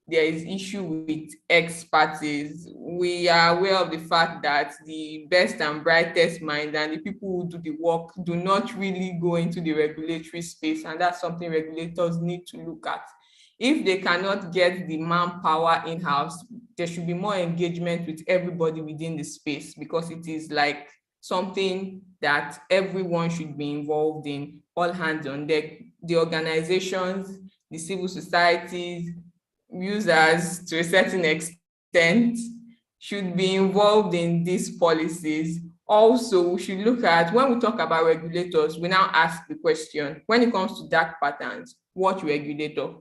there is issue with expertise. We are aware of the fact that the best and brightest minds and the people who do the work do not really go into the regulatory space, and that's something regulators need to look at. If they cannot get the manpower in-house, there should be more engagement with everybody within the space, because it is like something that everyone should be involved in, all hands on deck. The organizations, the civil societies, users to a certain extent should be involved in these policies. Also, we should look at, when we talk about regulators, we now ask the question, when it comes to dark patterns, what regulator?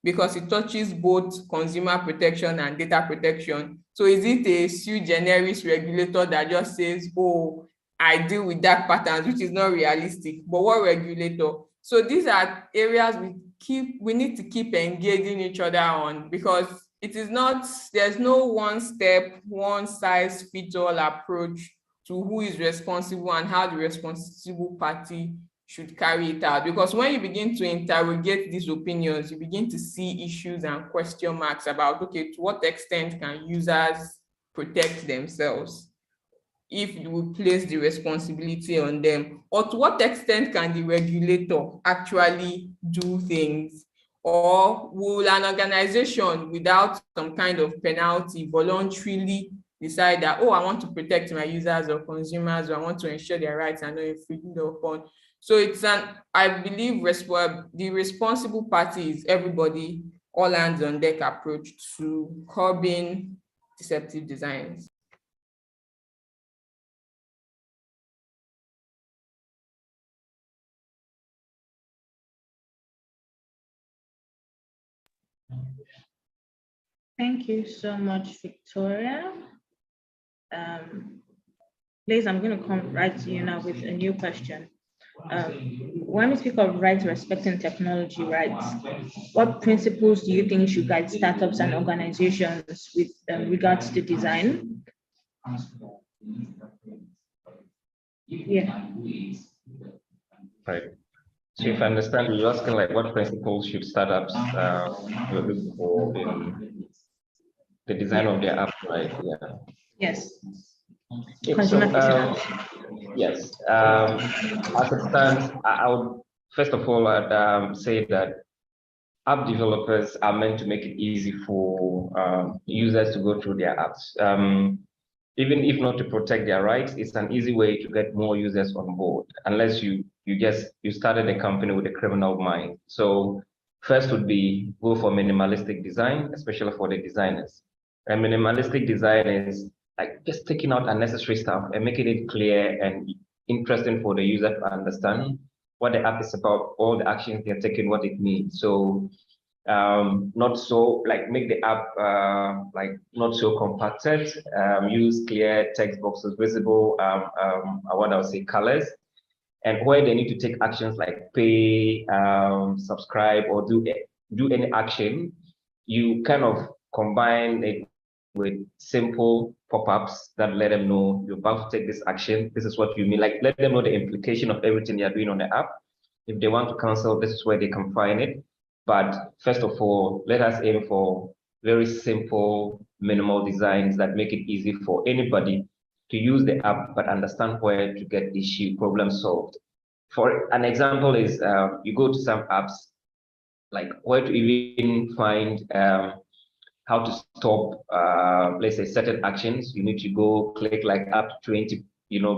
Because it touches both consumer protection and data protection. So is it a sui generis regulator that just says, oh, I deal with dark patterns, which is not realistic, but what regulator? So these are areas we need to keep engaging each other on, because it is not, there's no one step, one size fits all approach to who is responsible and how the responsible party should carry it out. Because when you begin to interrogate these opinions, you begin to see issues and question marks about, okay, to what extent can users protect themselves if we place the responsibility on them, or to what extent can the regulator actually do things, or will an organization without some kind of penalty voluntarily decide that, oh, I want to protect my users or consumers, or I want to ensure their rights are not infringed upon. So it's I believe the responsible party is everybody, all hands on deck approach to curbing deceptive designs. Thank you so much, Victoria. Liz, I'm going to come right to you now with a new question. When we speak of rights respecting technology rights, what principles do you think should guide startups and organizations with regards to design? Yeah. Right. So if I understand, you're asking like what principles should startups look for in the design of their app, right? Yeah. Yes. Okay, so, yes. As it stands, I would first of all I'd say that app developers are meant to make it easy for users to go through their apps. Even if not to protect their rights, it's an easy way to get more users on board, unless you started a company with a criminal mind. So first would be go for minimalistic design, especially for the designers. And minimalistic design is like just taking out unnecessary stuff and making it clear and interesting for the user to understand what the app is about, all the actions they're taking, what it means. So not so like make the app like not so compacted, use clear text boxes, visible what I would say colors, and where they need to take actions like pay, subscribe, or do any action, you kind of combine it with simple pop-ups that let them know you're about to take this action. This is what you mean. Like let them know the implication of everything you're doing on the app. If they want to cancel, this is where they can find it. But first of all, let us aim for very simple, minimal designs that make it easy for anybody to use the app, but understand where to get issue problem solved. For an example is you go to some apps, like where to even find how to stop, let's say, certain actions. You need to go click like up to 20,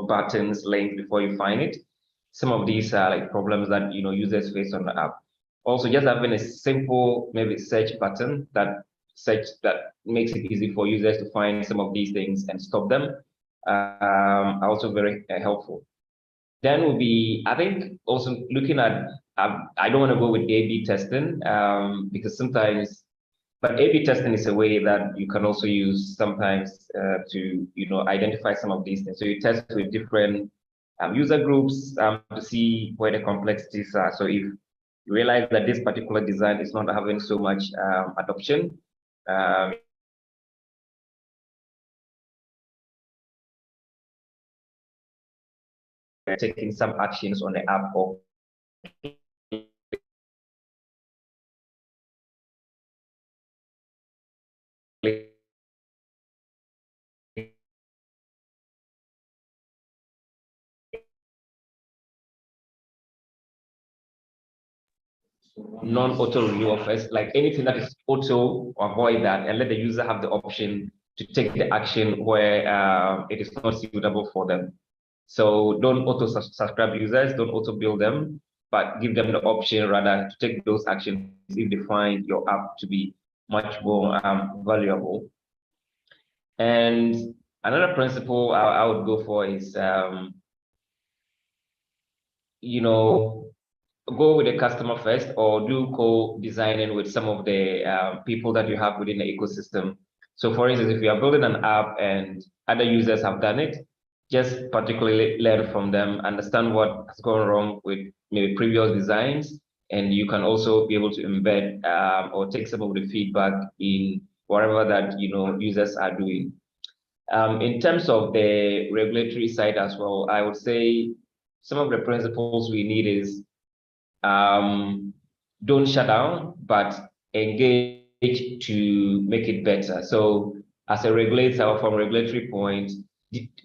buttons, links before you find it. Some of these are like problems that, users face on the app. Also, just having a simple, maybe search button that makes it easy for users to find some of these things and stop them, are also very helpful. Then will be, I think, also looking at, I don't want to go with A/B testing because sometimes, but A/B testing is a way that you can also use sometimes to, identify some of these things. So you test with different user groups to see where the complexities are. So if you realize that this particular design is not having so much adoption, taking some actions on the app or non-auto renewal first, like anything that is auto, avoid that and let the user have the option to take the action where it is not suitable for them. So don't auto subscribe users, don't auto build them, but give them the option rather to take those actions if they find your app to be much more valuable. And another principle I would go for is, go with the customer first, or do co-designing with some of the people that you have within the ecosystem. So for instance, if you are building an app and other users have done it, just particularly learn from them, understand what has gone wrong with maybe previous designs, and you can also be able to embed or take some of the feedback in whatever that users are doing. In terms of the regulatory side as well, I would say some of the principles we need is don't shut down, but engage to make it better. So as a regulator, from a regulatory point,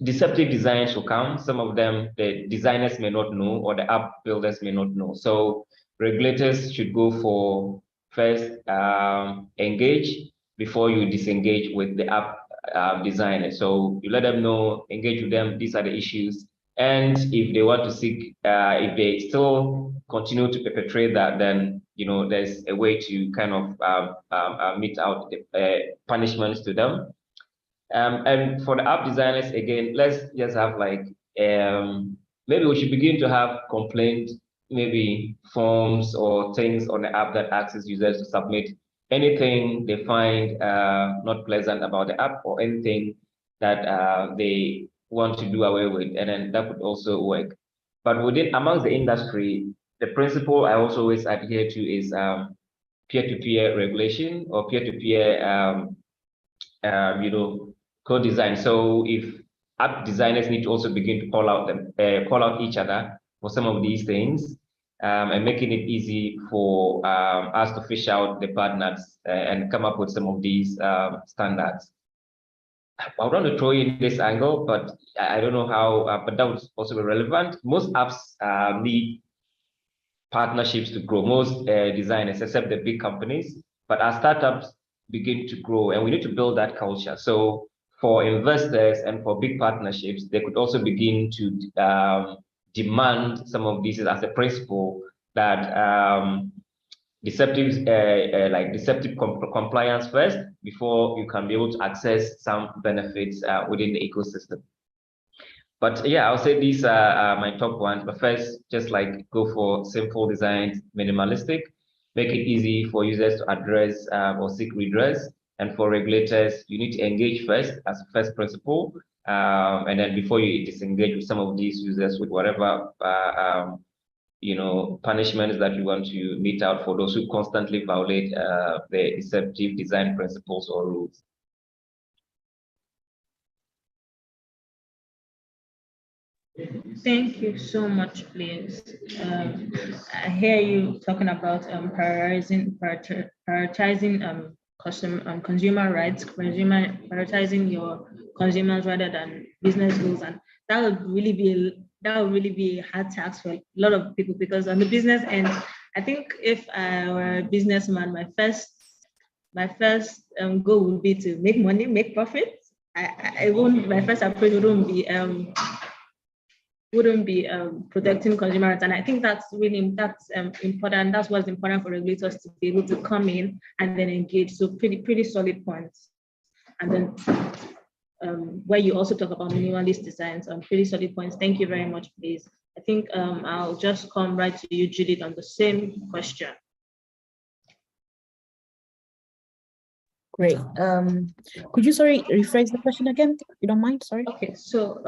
deceptive designs will come. Some of them, the designers may not know, or the app builders may not know. So regulators should go for first engage before you disengage with the app designers. So you let them know, engage with them, these are the issues. And if they want to seek, if they still continue to perpetrate that, then there's a way to kind of mete out the punishments to them. And for the app designers, again, let's just have like maybe we should begin to have complaint, maybe forms or things on the app that asks users to submit anything they find not pleasant about the app, or anything that they want to do away with, and then that could also work. But amongst the industry, the principle I also always adhere to is peer-to-peer regulation, or peer-to-peer co-design. So if app designers need to also begin to call out each other for some of these things, and making it easy for us to fish out the bad nuts and come up with some of these standards. I want to throw in this angle, but I don't know how, but that would also be relevant. Most apps need partnerships to grow, most designers, except the big companies, but our startups begin to grow, and we need to build that culture. So for investors and for big partnerships, they could also begin to demand some of these as a principle that deceptive compliance first before you can be able to access some benefits within the ecosystem. But yeah, I'll say these are my top ones. But first, just like go for simple designs, minimalistic, make it easy for users to address or seek redress. And for regulators, you need to engage first as a first principle. And then before you disengage with some of these users with whatever punishments that you want to mete out for those who constantly violate the deceptive design principles or rules. Thank you so much, please. I hear you talking about prioritizing consumer rights, prioritizing your consumers rather than business goals, and that would really be a hard task for a lot of people, because on the business end, I think if I were a businessman, my first goal would be to make money, make profit. I won't. My first approach wouldn't be protecting consumer rights. And I think that's important. That's what's important for regulators to be able to come in and then engage. So pretty solid points. And then where you also talk about minimalist designs, pretty solid points. Thank you very much, please. I think I'll just come right to you, Judith, on the same question. Great. Could you, sorry, rephrase the question again, if you don't mind? Sorry. Okay, so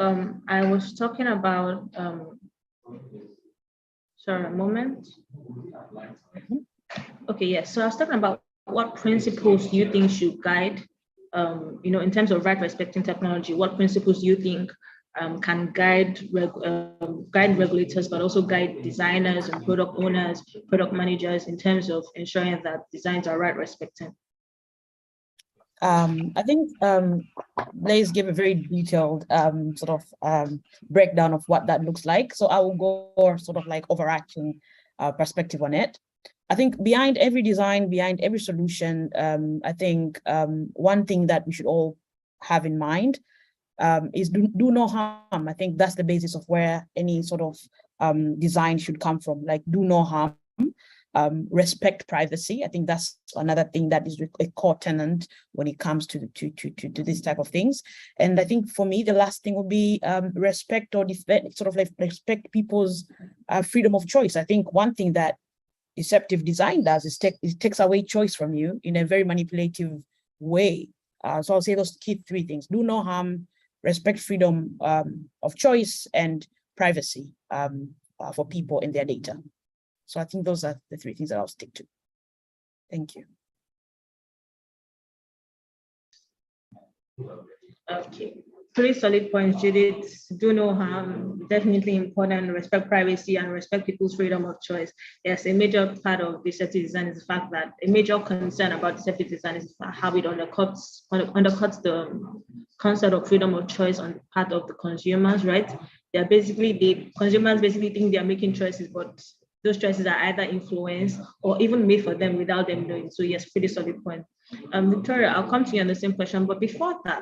I was talking about, sorry, a moment. Okay, yes. So I was talking about what principles do you think should guide, in terms of right respecting technology, what principles do you think can guide regulators, but also guide designers and product owners, product managers in terms of ensuring that designs are right respecting? I think Blaise gave a very detailed breakdown of what that looks like. So I will go sort of like overarching perspective on it. I think behind every design, behind every solution, I think one thing that we should all have in mind is do no harm. I think that's the basis of where any sort of design should come from, like do no harm. Respect privacy. I think that's another thing that is a core tenet when it comes to this type of things. And I think for me, the last thing would be respect or respect people's freedom of choice. I think one thing that deceptive design does is it takes away choice from you in a very manipulative way. So I'll say those key three things: do no harm, respect freedom of choice, and privacy for people and their data. So I think those are the three things that I'll stick to. Thank you. Okay, pretty solid points, Judith. Do no harm, definitely important. Respect privacy and respect people's freedom of choice. Yes, a major part of deceptive design is the fact that a major concern about deceptive design is how it undercuts the concept of freedom of choice on the part of the consumers, right? The consumers basically think they're making choices, but those choices are either influenced or even made for them without them knowing. So yes, pretty solid point. Victoria, I'll come to you on the same question, but before that,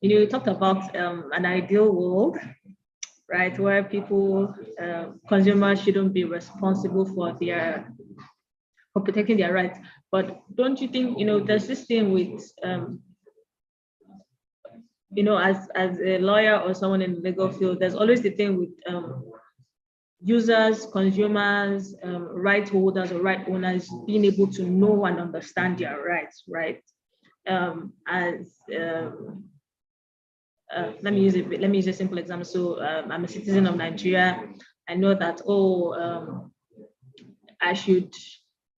you talked about an ideal world, right, where consumers shouldn't be responsible for protecting their rights. But don't you think, there's this thing with, as a lawyer or someone in the legal field, there's always the thing with users, consumers, right holders or right owners being able to know and understand their rights, right? Let me use a simple example. So I'm a citizen of Nigeria. I know that,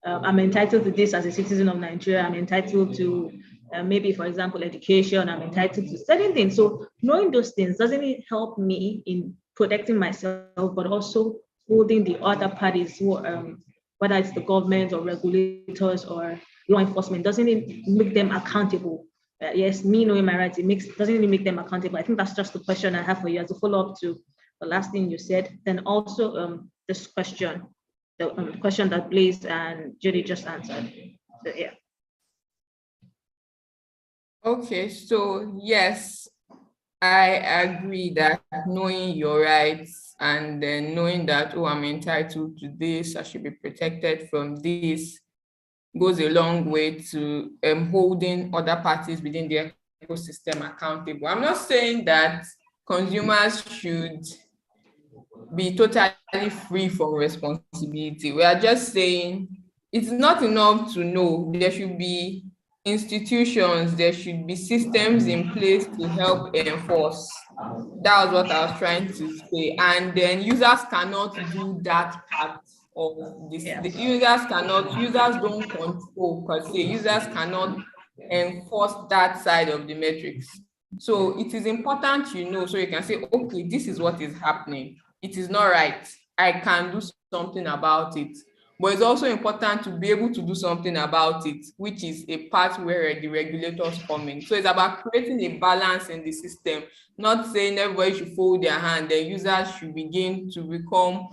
I'm entitled to this as a citizen of Nigeria. I'm entitled to maybe, for example, education. I'm entitled to certain things. So knowing those things, doesn't it help me in protecting myself, but also holding the other parties, who, whether it's the government or regulators or law enforcement, doesn't it make them accountable? Yes, me knowing my rights, doesn't it make them accountable? I think that's just the question I have for you as a follow-up to the last thing you said. Then also this question, the question that Blaise and Judy just answered. So yeah. Okay, so yes, I agree that knowing your rights and then knowing that, I'm entitled to this, I should be protected from this, goes a long way to holding other parties within the ecosystem accountable. I'm not saying that consumers should be totally free from responsibility. We are just saying it's not enough to know. There should be institutions, there should be systems in place to help enforce. That was what I was trying to say. And then users cannot do that part of this. Yeah. The users don't control per se. Users cannot enforce that side of the metrics. So it is important, so you can say, okay, this is what is happening. It is not right. I can do something about it. But it's also important to be able to do something about it, which is a part where the regulators come in. So it's about creating a balance in the system, not saying everybody should fold their hand. The users should begin to become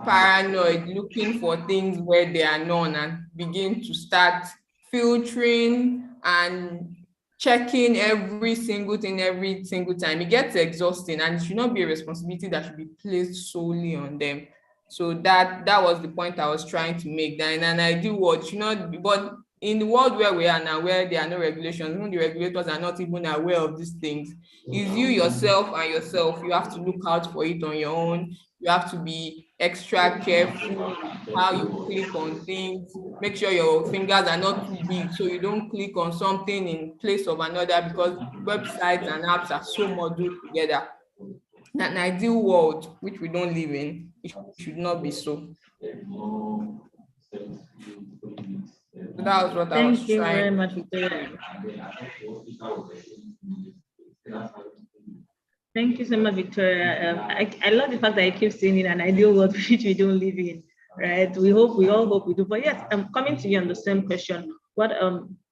paranoid, looking for things where they are none, and begin to start filtering and checking every single thing every single time. It gets exhausting, and it should not be a responsibility that should be placed solely on them. So that was the point I was trying to make. That in an ideal world, should not be, but in the world where we are now, where there are no regulations, even the regulators are not even aware of these things, is you yourself you have to look out for it on your own. You have to be extra careful with how you click on things. Make sure your fingers are not too big so you don't click on something in place of another, because websites and apps are so modeled together. In an ideal world, which we don't live in, it should not be so. So that was what I was Thank you very trying. much, Victoria. Thank you so much, Victoria. I love the fact that I keep saying in an ideal world which we don't live in, right? We all hope we do. But yes, I'm coming to you on the same question. What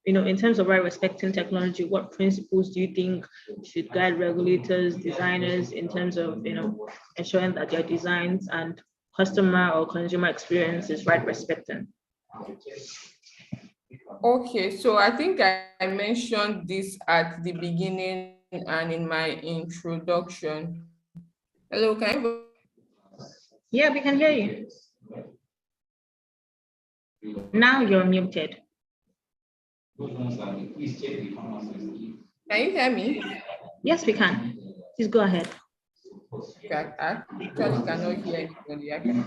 in terms of right respecting technology, what principles do you think should guide regulators, designers in terms of ensuring that their designs and customer or consumer experience is right respecting? Okay, so I think I mentioned this at the beginning and in my introduction. Hello, can you? Yeah, we can hear you. Now you're muted. Can you hear me? Yes, we can. Please go ahead. Okay, I actually cannot hear anybody. I can.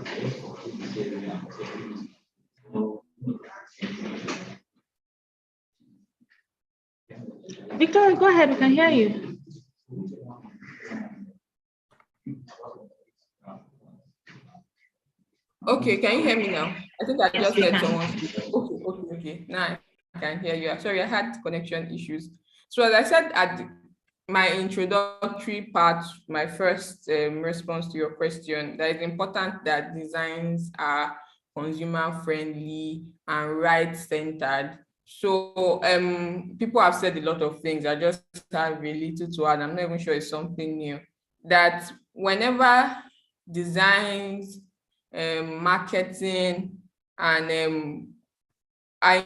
Victoria, go ahead. We can hear you. Okay, can you hear me now? I think I Yes, just we heard can. someone speak. Okay. Now I can hear you. Sorry, I had connection issues. So as I said at my introductory part, my first response to your question, that it's important that designs are consumer friendly and right centered. So people have said a lot of things. I just have a little to add. I'm not even sure it's something new. That whenever designs, marketing, and are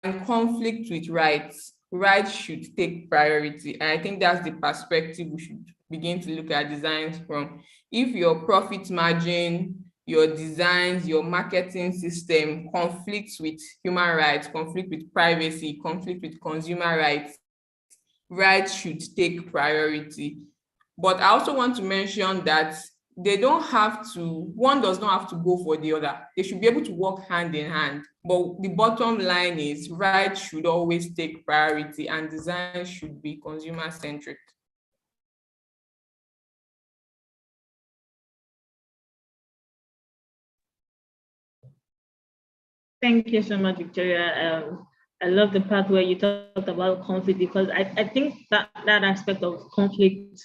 in conflict with rights, rights should take priority. And I think that's the perspective we should begin to look at designs from. If your profit margin, your designs, your marketing system conflicts with human rights, conflict with privacy, conflict with consumer rights, rights should take priority. But I also want to mention that one does not have to go for the other. They should be able to work hand in hand. But the bottom line is rights should always take priority and design should be consumer centric. Thank you so much, Victoria. I love the part where you talked about conflict, because I think that aspect of conflict,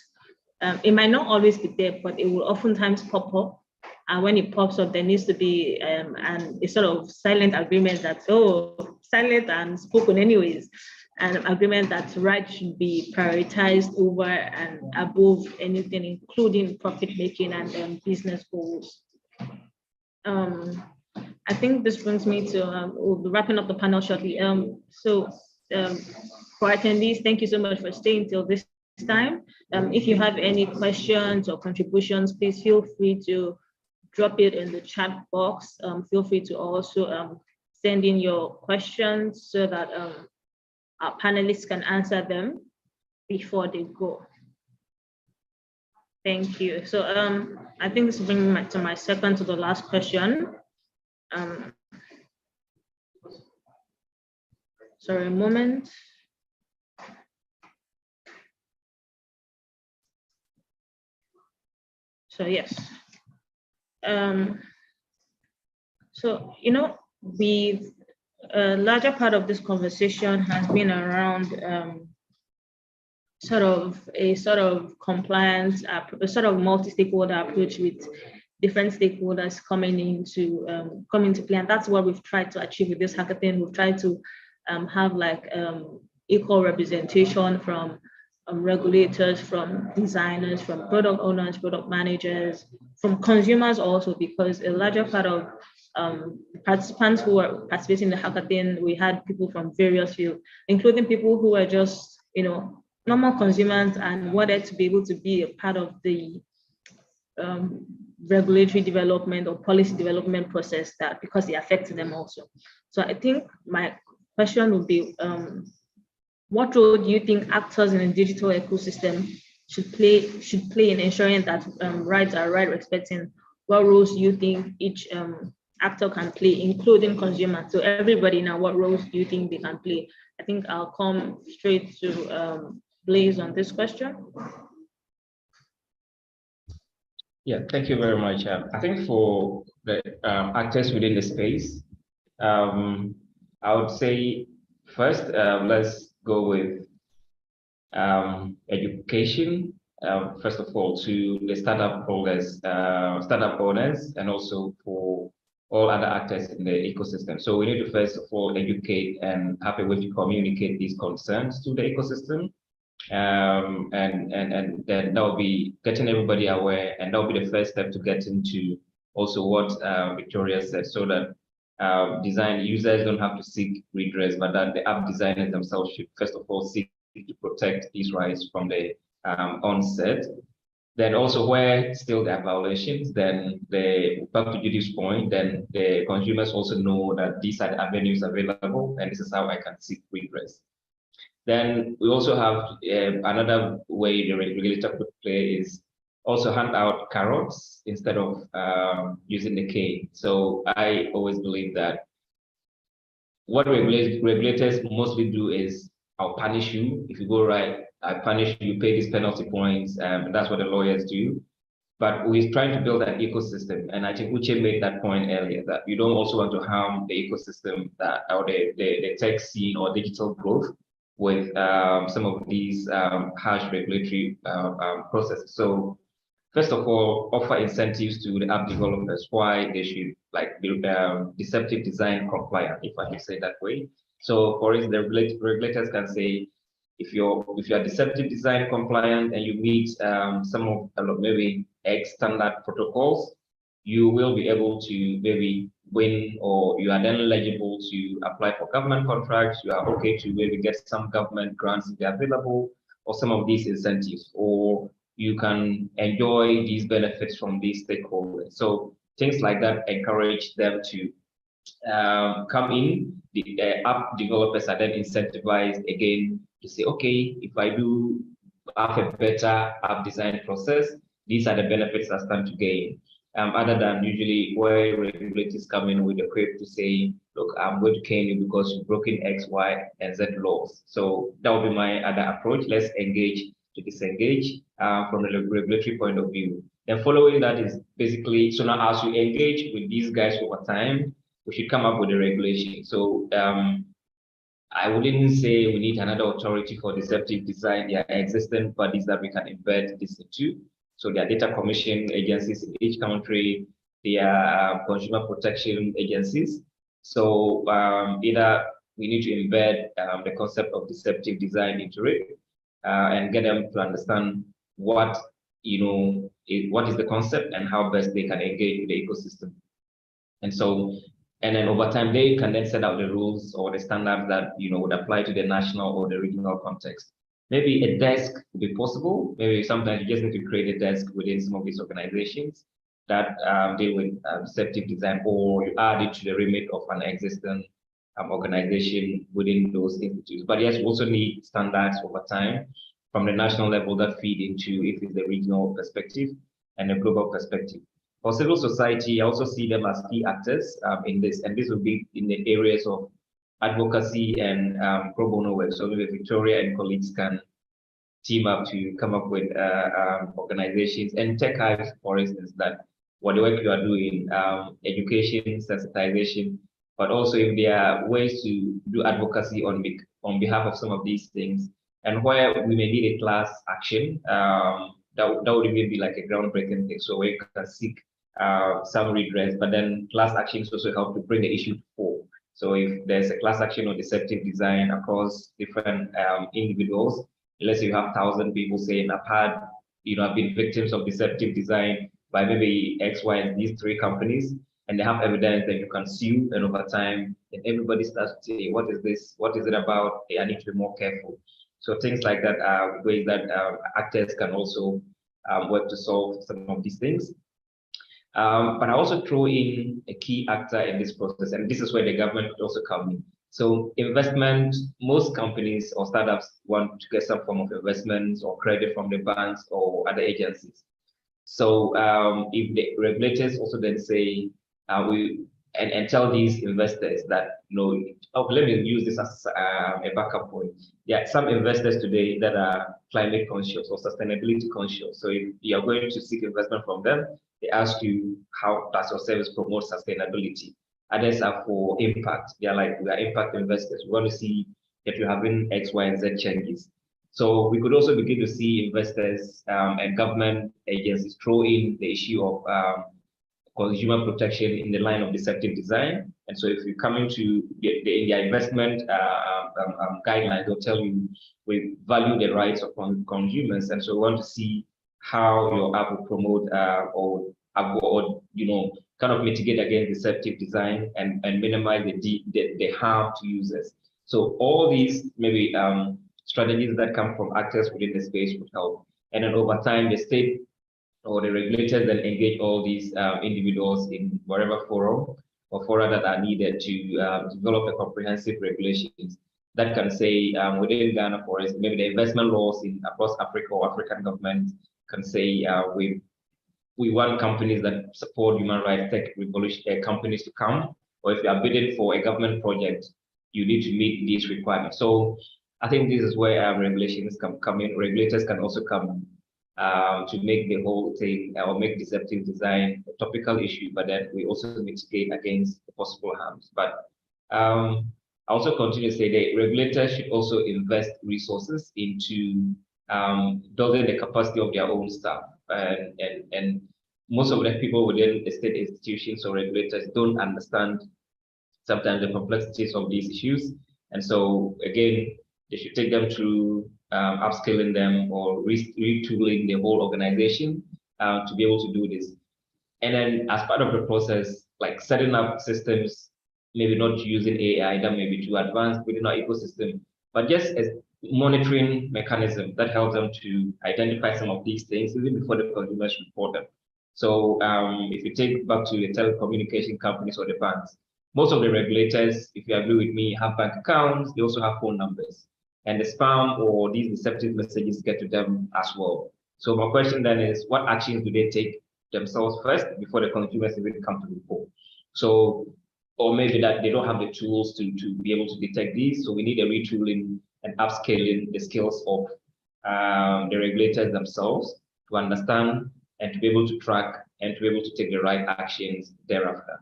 it might not always be there, but it will oftentimes pop up. And when it pops up, there needs to be a sort of silent agreement that, silent and spoken anyways, an agreement that rights should be prioritized over and above anything, including profit making and business goals. I think this brings me to we'll be wrapping up the panel shortly. For attendees, thank you so much for staying till this time. If you have any questions or contributions, please feel free to drop it in the chat box. Feel free to also send in your questions so that our panelists can answer them before they go. Thank you. So I think this brings me to my second to the last question. Sorry, a moment. So yes. So a larger part of this conversation has been around sort of compliance, a sort of multi-stakeholder approach with different stakeholders coming into play, and that's what we've tried to achieve with this hackathon. We've tried to have like equal representation from regulators, from designers, from product owners, product managers, from consumers also, because a larger part of participants who were participating in the hackathon, we had people from various fields, including people who were just, normal consumers and wanted to be able to be a part of the regulatory development or policy development process, that because it affected them also. So I think my question would be, what role do you think actors in a digital ecosystem should play in ensuring that rights are right, respecting? What roles do you think each actor can play, including consumers? So everybody now, what roles do you think they can play? I think I'll come straight to Blaze on this question. Yeah, thank you very much. I think for the actors within the space, I would say first, let's go with education. First of all, to the startup owners, and also for all other actors in the ecosystem. So we need to first of all educate and have a way to communicate these concerns to the ecosystem. And then that will be getting everybody aware, and that will be the first step to get into also what Victoria said, so that design users don't have to seek redress, but that the app designers themselves should first of all seek to protect these rights from the onset. Then also where still there are violations, then back to Judy's point, then the consumers also know that these are the avenues available, and this is how I can seek redress. Then we also have another way the regulator could play is also hand out carrots instead of using the cane. So I always believe that what regulators mostly do is, I'll punish you. If you go right, I punish you, pay these penalty points, and that's what the lawyers do. But we're trying to build an ecosystem, and I think Uche made that point earlier, that you don't also want to harm the ecosystem or the tech scene or digital growth with some of these harsh regulatory processes. So first of all, offer incentives to the app developers why they should be deceptive design compliant, if I can say that way. So for instance, the regulators can say, if you're deceptive design compliant and you meet some of maybe X standard protocols, you will be able to maybe win, or you are then eligible to apply for government contracts. You are okay to maybe get some government grants if they're available, or some of these incentives, or you can enjoy these benefits from these stakeholders. So things like that encourage them to come in. The app developers are then incentivized again to say, okay, if I do have a better app design process, these are the benefits I stand to gain. Other than usually where regulators come in with a quip to say, look, I'm going to cane you because you've broken X, Y, and Z laws. So that would be my other approach. Let's engage to disengage from the regulatory point of view. Then following that is basically, so now as you engage with these guys over time, we should come up with a regulation. So I wouldn't say we need another authority for deceptive design. There are existing bodies that we can embed this into. So there are data commission agencies in each country. There are consumer protection agencies. So either we need to embed the concept of deceptive design into it and get them to understand what is the concept and how best they can engage with the ecosystem. And then over time, they can then set out the rules or the standards that would apply to the national or the regional context. Maybe a desk would be possible. Maybe sometimes you just need to create a desk within some of these organizations that deal with deceptive design, or you add it to the remit of an existing organization within those institutes. But yes, we also need standards over time from the national level that feed into, if it's the regional perspective and the global perspective. For civil society, I also see them as key actors in this, and this will be in the areas of advocacy and pro bono work. So maybe Victoria and colleagues can team up to come up with organizations and tech hives, for instance, that what the work you are doing, education, sensitization, but also if there are ways to do advocacy on behalf of some of these things, and where we may need a class action, that would even be like a groundbreaking thing. So we can seek some redress, but then class actions also help to bring the issue to fore. So if there's a class action on deceptive design across different individuals, let's say you have 1,000 people saying, I've been victims of deceptive design by maybe X, Y, and these 3 companies, and they have evidence that you can sue, and over time, and everybody starts to say, what is this? What is it about? I need to be more careful. So things like that are ways that actors can also work to solve some of these things. But I also throw in a key actor in this process, and this is where the government would also come in. So investment, most companies or startups want to get some form of investments or credit from the banks or other agencies. So if the regulators also then say, and tell these investors that, let me use this as a backup point. Yeah, some investors today that are climate conscious or sustainability conscious. So if you are going to seek investment from them, they ask you, how does your service promote sustainability? Others are for impact. They are like, we are impact investors. We want to see if you're having X, Y, and Z changes. So we could also begin to see investors and government agencies throw in the issue of consumer protection in the line of deceptive design. And so if you come into their investment guidelines, they'll tell you, we value the rights of consumers. And so we want to see how your app will promote or kind of mitigate against deceptive design and minimize the harm to users. So all these maybe strategies that come from actors within the space would help. And then over time, the state or the regulators then engage all these individuals in whatever forum or fora that are needed to develop a comprehensive regulations that can say within Ghana, for instance, maybe the investment laws across Africa or African governments can say we want companies that support human rights tech revolution companies to come, or if you are bidding for a government project, you need to meet these requirements. So I think this is where regulations can come in. Regulators can also come to make the whole thing or make deceptive design a topical issue, but then we also mitigate against the possible harms. But I also continue to say that regulators should also invest resources into building the capacity of their own staff. And most of the people within the state institutions or regulators don't understand sometimes the complexities of these issues. And so again, they should take them through upskilling them or retooling the whole organization to be able to do this. And then as part of the process, like setting up systems, maybe not using AI, that may be too advanced within our ecosystem, but just as monitoring mechanism that helps them to identify some of these things even before the consumers report them. So if you take back to the telecommunication companies or the banks, most of the regulators, if you agree with me, have bank accounts, they also have phone numbers. And the spam or these deceptive messages get to them as well. So my question then is, what actions do they take themselves first before the consumers even come to report? So, or maybe that they don't have the tools to be able to detect these. So we need a retooling and upscaling the skills of the regulators themselves to understand and to be able to track and to be able to take the right actions thereafter.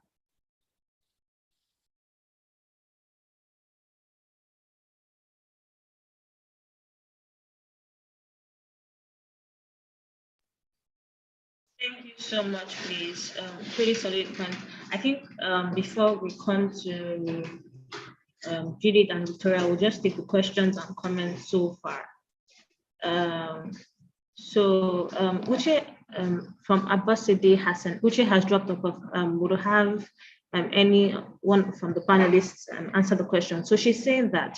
Thank you so much, please. Pretty solid point. I think before we come to Judith and Victoria, we'll just take the questions and comments so far. Uche from Abbaside Hassan, Uche has dropped off. Would have anyone from the panelists answer the question? So she said that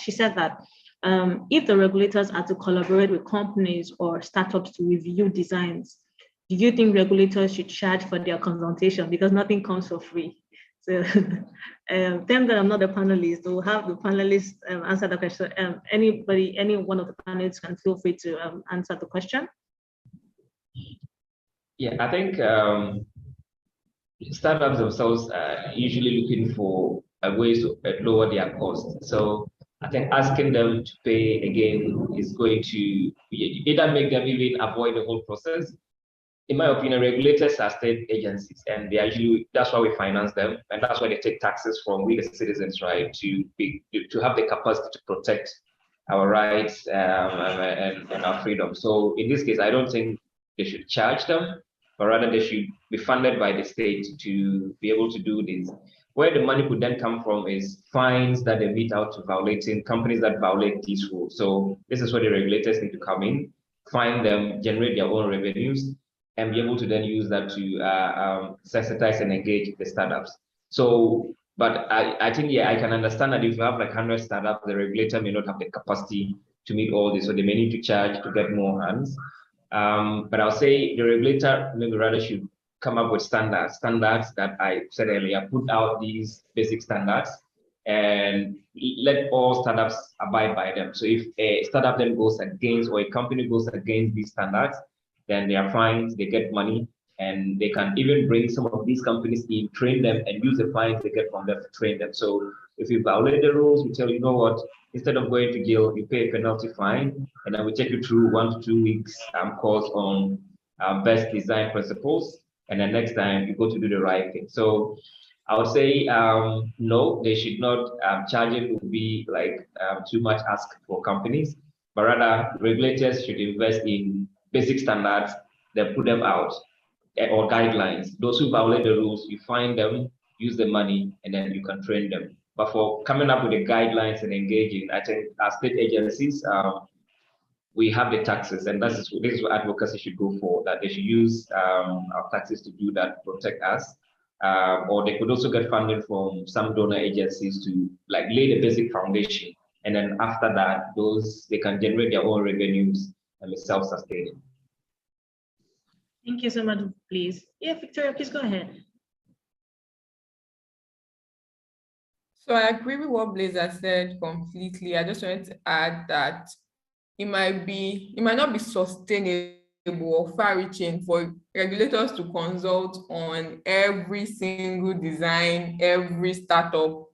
if the regulators are to collaborate with companies or startups to review designs, do you think regulators should charge for their consultation, because nothing comes for free? So them that I'm not a panelist, we'll have the panelists answer the question. Any one of the panelists can feel free to answer the question. Yeah, I think startups themselves are usually looking for ways to lower their costs. So I think asking them to pay again is going to either make them even avoid the whole process. In my opinion, regulators are state agencies, and they are usually, that's why we finance them, and that's why they take taxes from we the citizens, right? To have the capacity to protect our rights and our freedom. So in this case, I don't think they should charge them, but rather they should be funded by the state to be able to do this. Where the money could then come from is fines that they mete out to violating companies that violate these rules. So this is where the regulators need to come in, fine them, generate their own revenues, and be able to then use that to sensitize and engage the startups. So, but I think, yeah, I can understand that if you have like 100 startups, the regulator may not have the capacity to meet all this, so they may need to charge to get more hands. But I'll say the regulator maybe rather should come up with standards that I said earlier, put out these basic standards and let all startups abide by them. So if a startup then goes against, or a company goes against these standards, then they are fined, they get money, and they can even bring some of these companies in, train them, and use the fines they get from them to train them. So if you violate the rules, we tell you know what, instead of going to jail, you pay a penalty fine, and then we take you through 1 to 2 weeks course on best design principles, and then next time you go to do the right thing. So I would say no, they should not charge it would be like too much ask for companies, but rather regulators should invest in basic standards, then put them out, or guidelines. Those who violate the rules, you find them, use the money, and then you can train them. But for coming up with the guidelines and engaging, I think our state agencies, we have the taxes, and this is what advocacy should go for, that they should use our taxes to do that, protect us. Or they could also get funding from some donor agencies to like lay the basic foundation. And then after that, they can generate their own revenues and be self-sustaining. Thank you so much, please. Yeah, Victoria, please go ahead. So I agree with what Blazer said completely. I just wanted to add that it might not be sustainable or far-reaching for regulators to consult on every single design every startup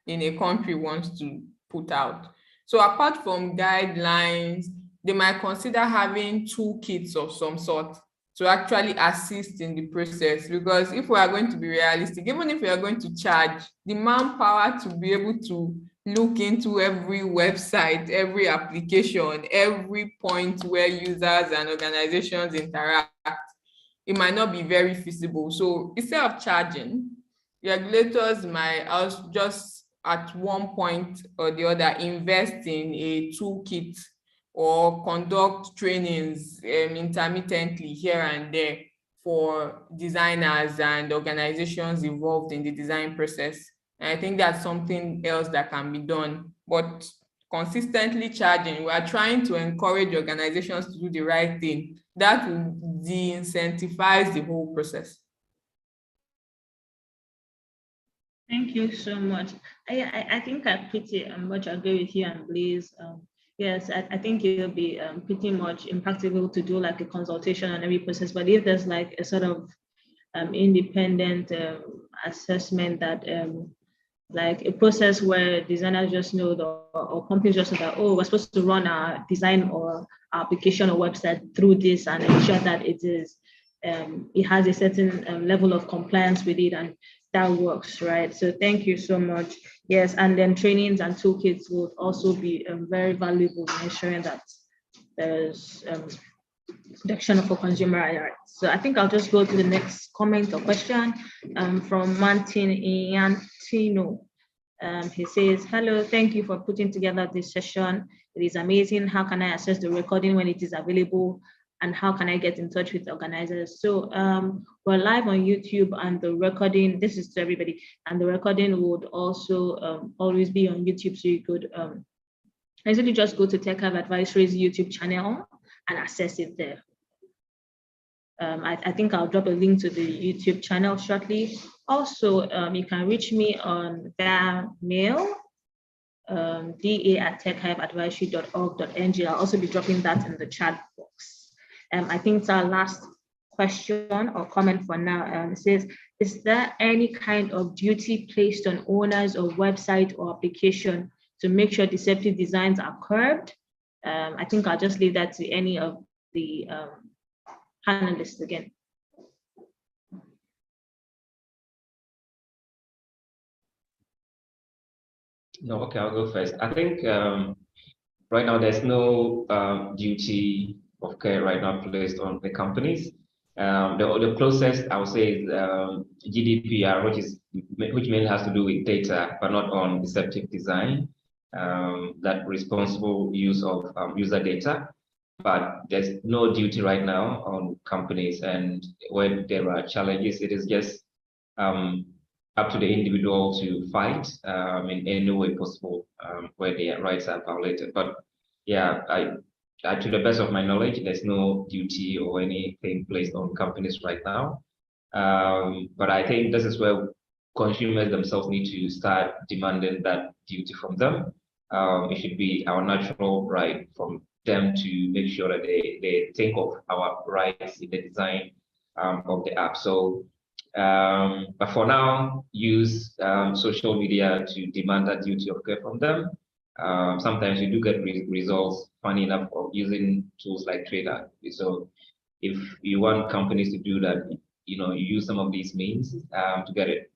in a country wants to put out. So apart from guidelines, they might consider having toolkits of some sort to actually assist in the process, because if we are going to be realistic, even if we are going to charge, the manpower to be able to look into every website, every application, every point where users and organizations interact, it might not be very feasible. So instead of charging, regulators might also just at one point or the other invest in a toolkit or conduct trainings intermittently here and there for designers and organizations involved in the design process. And I think that's something else that can be done. But consistently charging, we are trying to encourage organizations to do the right thing. That will de-incentivize the whole process. Thank you so much. I think I pretty much agree with you and Blaze. Yes, I think it'll be pretty much impractical to do like a consultation on every process, but if there's like a sort of independent assessment that like a process where designers just know or companies just know that, oh, we're supposed to run our design or our application or website through this and ensure that it has a certain level of compliance with it, and that works, right? So thank you so much. Yes, and then trainings and toolkits will also be very valuable in ensuring that there's protection for consumer rights. So I think I'll just go to the next comment or question from Martin Iantino. He says, hello, thank you for putting together this session. It is amazing. How can I access the recording when it is available? And how can I get in touch with organizers? So we're live on YouTube, and the recording, this is to everybody, and the recording would also always be on YouTube. So you could easily just go to Tech Hub Advisory's YouTube channel and access it there. I think I'll drop a link to the YouTube channel shortly. Also, you can reach me on via mail, da@techhiveadvisory.org.ng. I'll also be dropping that in the chat box. I think it's our last question or comment for now. It says, is there any kind of duty placed on owners of website or application to make sure deceptive designs are curbed? I think I'll just leave that to any of the panelists again. No, okay, I'll go first. I think right now there's no duty of care right now placed on the companies. The closest I would say is GDPR, which mainly has to do with data, but not on deceptive design. That responsible use of user data, but there's no duty right now on companies. And when there are challenges, it is just up to the individual to fight in any way possible where their rights are violated. But yeah, to the best of my knowledge, there's no duty or anything placed on companies right now. But I think this is where consumers themselves need to start demanding that duty from them. It should be our natural right from them to make sure that they think of our rights in the design of the app. So, but for now, use social media to demand that duty of care from them. Sometimes you do get results, funny enough, of using tools like Trader. So if you want companies to do that, you use some of these means to get it.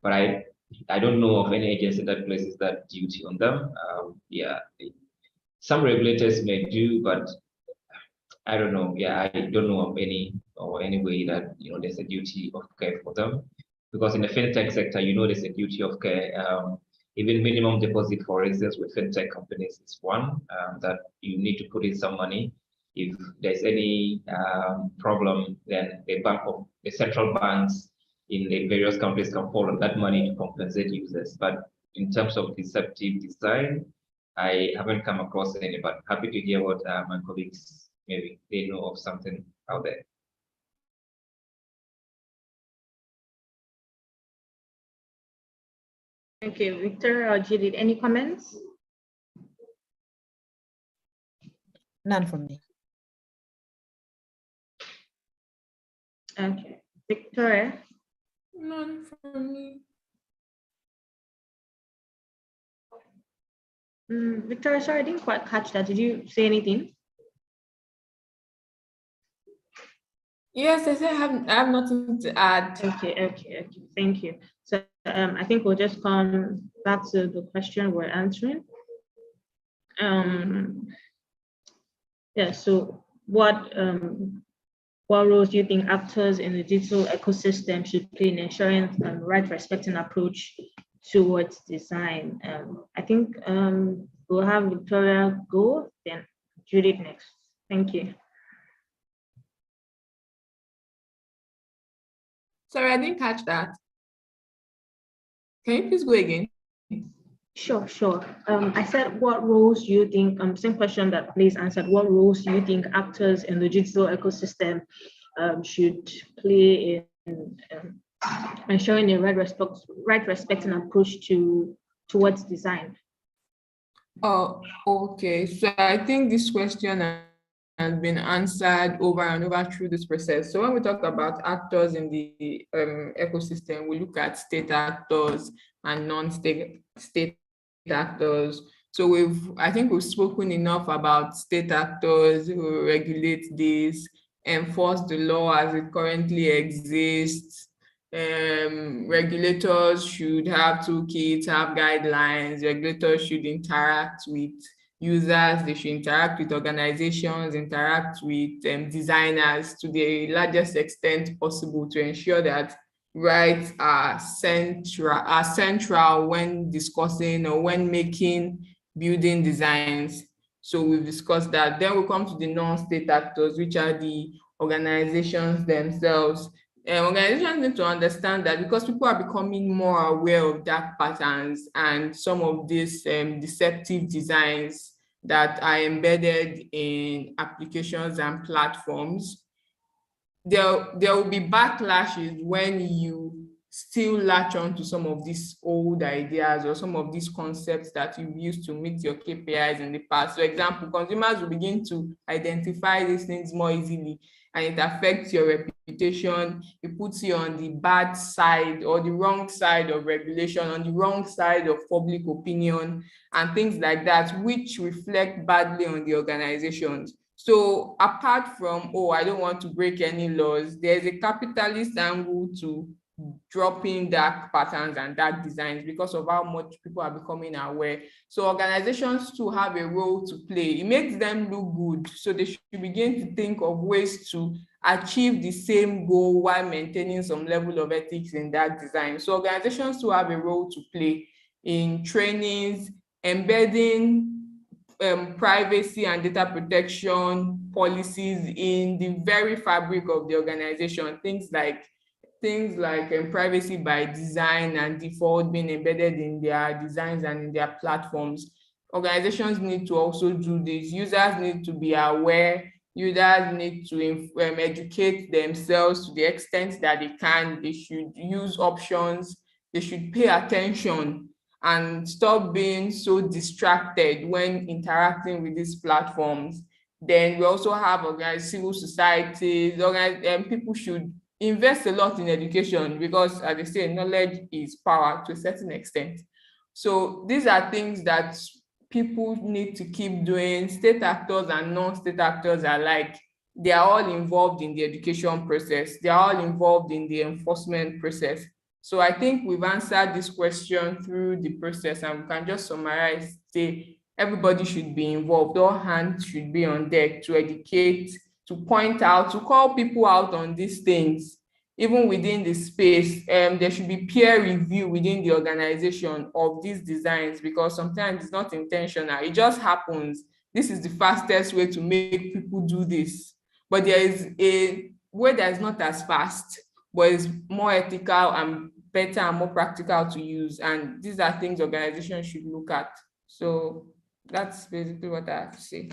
But I don't know of any agency that places that duty on them. Yeah, some regulators may do, but I don't know. Yeah, I don't know of any way that there's a duty of care for them, because in the fintech sector, there's a duty of care. Even minimum deposit, for instance, with fintech companies is one that you need to put in some money. If there's any problem, then the central banks in the various countries can fall on that money to compensate users. But in terms of deceptive design, I haven't come across any, but happy to hear what my colleagues, maybe they know of something out there. Okay, Victor or Judith, any comments? None from me. Okay, Victoria. None from me. Victoria, sorry, I didn't quite catch that. Did you say anything? Yes, I said I have nothing to add. Okay, thank you. So I think we'll just come back to the question we're answering. Yeah, so what roles do you think actors in the digital ecosystem should play in ensuring right respecting approach towards design? I think we'll have Victoria go, then Judith next. Thank you. Sorry, I didn't catch that. Can you please go again? Sure. I said, what roles do you think, same question that Blaze answered, what roles do you think actors in the digital ecosystem should play in ensuring a right respecting approach towards design? Oh, okay. So I think this question has been answered over and over through this process. So when we talk about actors in the ecosystem, we look at state actors and non-state actors. So I think we've spoken enough about state actors who regulate this, enforce the law as it currently exists. Regulators should have toolkits, have guidelines. Regulators should interact with users, they should interact with organizations, interact with designers to the largest extent possible to ensure that rights are central when discussing or when making building designs. So we've discussed that. Then we come to the non-state actors, which are the organizations themselves. Organizations need to understand that because people are becoming more aware of dark patterns and some of these deceptive designs that are embedded in applications and platforms, there will be backlashes when you still latch on to some of these old ideas or some of these concepts that you've used to meet your KPIs in the past. For example, consumers will begin to identify these things more easily, and it affects your reputation. It puts you on the bad side or the wrong side of regulation, on the wrong side of public opinion, and things like that, which reflect badly on the organizations. So apart from, I don't want to break any laws, there's a capitalist angle to dropping dark patterns and dark designs because of how much people are becoming aware. So organizations too have a role to play. It makes them look good. So they should begin to think of ways to achieve the same goal while maintaining some level of ethics in that design. So organizations too have a role to play in trainings, embedding privacy and data protection policies in the very fabric of the organization. Things like privacy by design and default being embedded in their designs and in their platforms. Organizations need to also do this. Users need to be aware. Users need to educate themselves to the extent that they can. They should use options. They should pay attention and stop being so distracted when interacting with these platforms. Then we also have organized civil societies. People should invest a lot in education because, as they say, knowledge is power to a certain extent. So these are things that people need to keep doing. State actors and non-state actors alike, they are all involved in the education process. They are all involved in the enforcement process. So I think we've answered this question through the process, and we can just summarize, say everybody should be involved. All hands should be on deck to educate, to point out, to call people out on these things. Even within the space, there should be peer review within the organization of these designs, because sometimes it's not intentional, it just happens. This is the fastest way to make people do this, but there is a way that is not as fast, but is more ethical and better and more practical to use. And these are things organizations should look at. So that's basically what I have to say.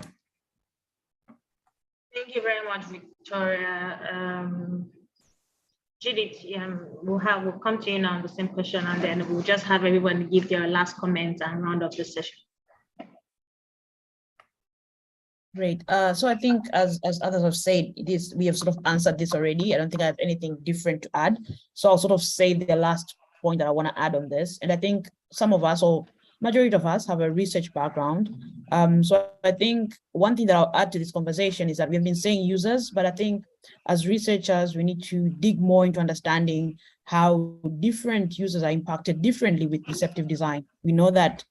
Thank you very much, Victoria. Judith, we'll come to you now on the same question, and then we'll just have everyone give their last comment and round up the session. Great. So I think as others have said, we have sort of answered this already. I don't think I have anything different to add. So I'll sort of say the last point that I want to add on this. And I think some of us, or majority of us, have a research background. So I think one thing that I'll add to this conversation is that we've been saying users, but I think as researchers, we need to dig more into understanding how different users are impacted differently with deceptive design. We know that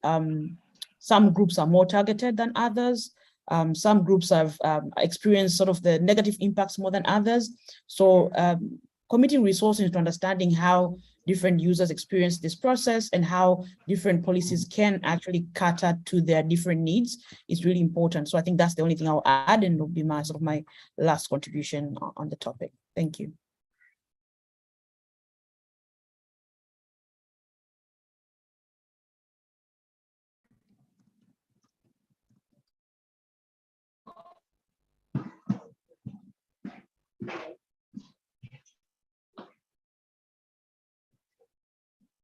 some groups are more targeted than others. Some groups have experienced sort of the negative impacts more than others. So committing resources to understanding how different users experience this process and how different policies can actually cater to their different needs is really important. So I think that's the only thing I'll add, and it'll be my sort of my last contribution on the topic. Thank you.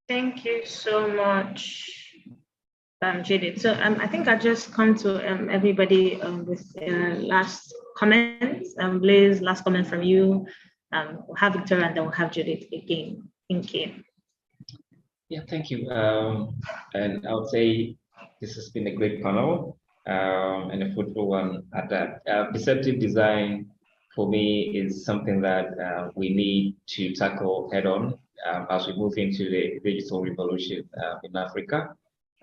Thank you so much, Judith. So I think I'll just come to everybody with last comments. Blaze, last comment from you. We'll have Victoria, and then we'll have Judith again. Thank you. Yeah, thank you. And I would say this has been a great panel and a fruitful one at that. Deceptive design, for me, is something that we need to tackle head on as we move into the digital revolution in Africa.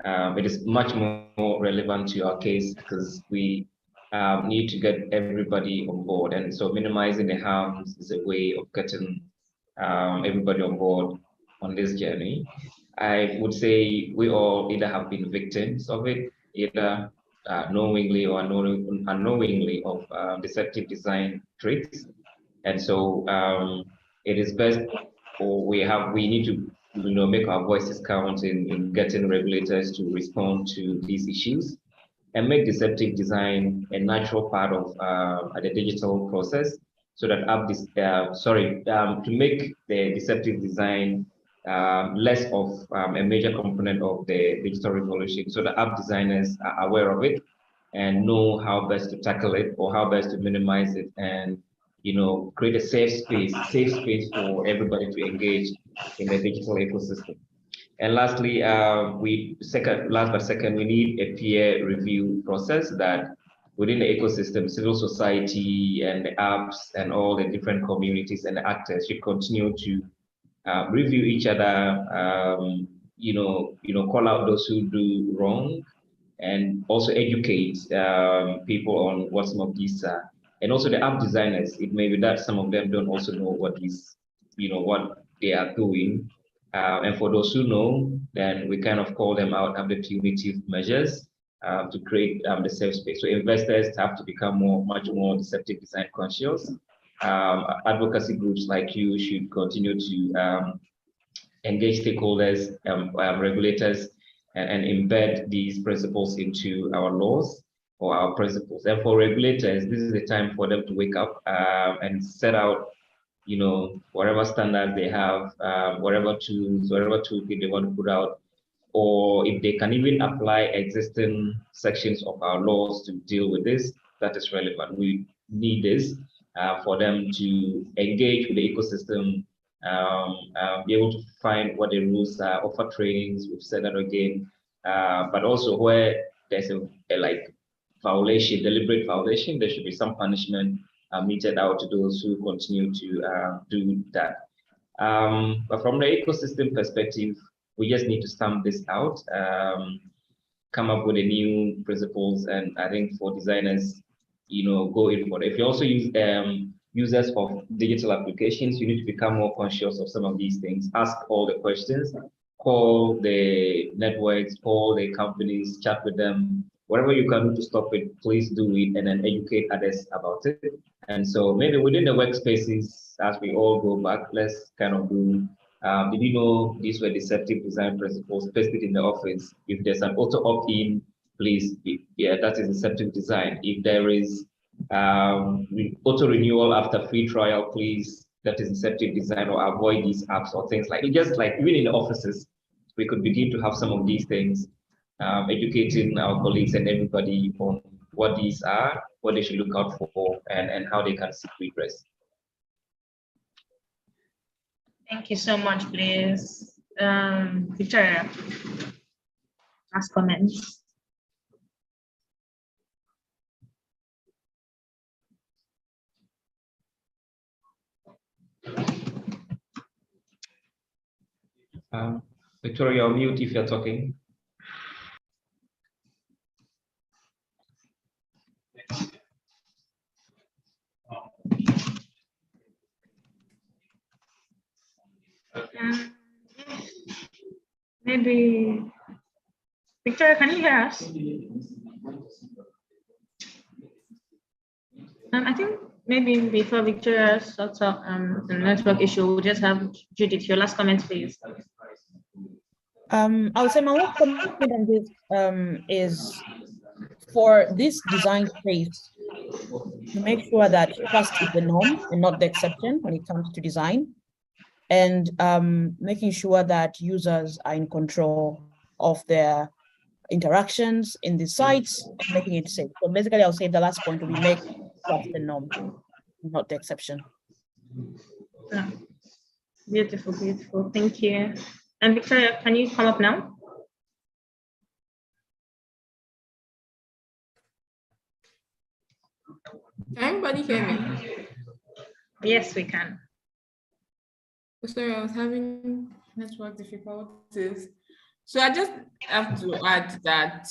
It is much more relevant to our case because we need to get everybody on board. And so minimizing the harms is a way of getting everybody on board on this journey. I would say we all either have been victims of it, either knowingly or unknowingly of deceptive design tricks. And so it is best, or we need to make our voices count in getting regulators to respond to these issues and make deceptive design a natural part of the digital process, so that to make the deceptive design less of a major component of the digital revolution, so the app designers are aware of it and know how best to tackle it or how best to minimize it, and create a safe space for everybody to engage in the digital ecosystem. And lastly, we need a peer review process that within the ecosystem, civil society and the apps and all the different communities and actors should continue to review each other, call out those who do wrong, and also educate people on what some of these are. And also the app designers, it may be that some of them don't also know what what they are doing. And for those who know, then we kind of call them out, have the punitive measures to create the safe space. So investors have to become much more deceptive design conscious. Advocacy groups like you should continue to engage stakeholders, regulators, and embed these principles into our laws or our principles. And for regulators, this is the time for them to wake up and set out, whatever standards they have, whatever toolkit they want to put out, or if they can even apply existing sections of our laws to deal with this, that is relevant. We need this for them to engage with the ecosystem, be able to find what the rules are, offer trainings, we've said that again, but also where there's a violation, deliberate violation, there should be some punishment meted out to those who continue to do that. But from the ecosystem perspective, we just need to stamp this out, come up with a new principles, and I think for designers, go in for it. If you also use users of digital applications, you need to become more conscious of some of these things. Ask all the questions, call the networks, call the companies, chat with them. Whatever you can do to stop it, please do it, and then educate others about it. And so maybe within the workspaces, as we all go back, let's kind of do, did you know these were deceptive design principles pasted in the office? If there's an auto opt-in, please, that is deceptive design. If there is auto renewal after free trial, please, that is deceptive design, or avoid these apps or things like it. Just like even in the offices, we could begin to have some of these things, educating our colleagues and everybody on what these are, what they should look out for, and how they can seek redress. Thank you so much, Blaise. Victoria, last comments. Victoria, you're mute if you're talking. Maybe Victoria, can you hear us? I think maybe before Victoria sorts out the network issue, we'll just have Judith. Your last comment, please. I would say my last comment on this is for this design space to make sure that trust is the norm and not the exception when it comes to design, and making sure that users are in control of their interactions in the sites, making it safe. So basically, I'll say the last point will be make trust the norm, not the exception. Yeah. Beautiful, beautiful. Thank you. And Victoria, can you come up now? Can everybody hear me? Yes, we can. Sorry, I was having network difficulties. So I just have to add that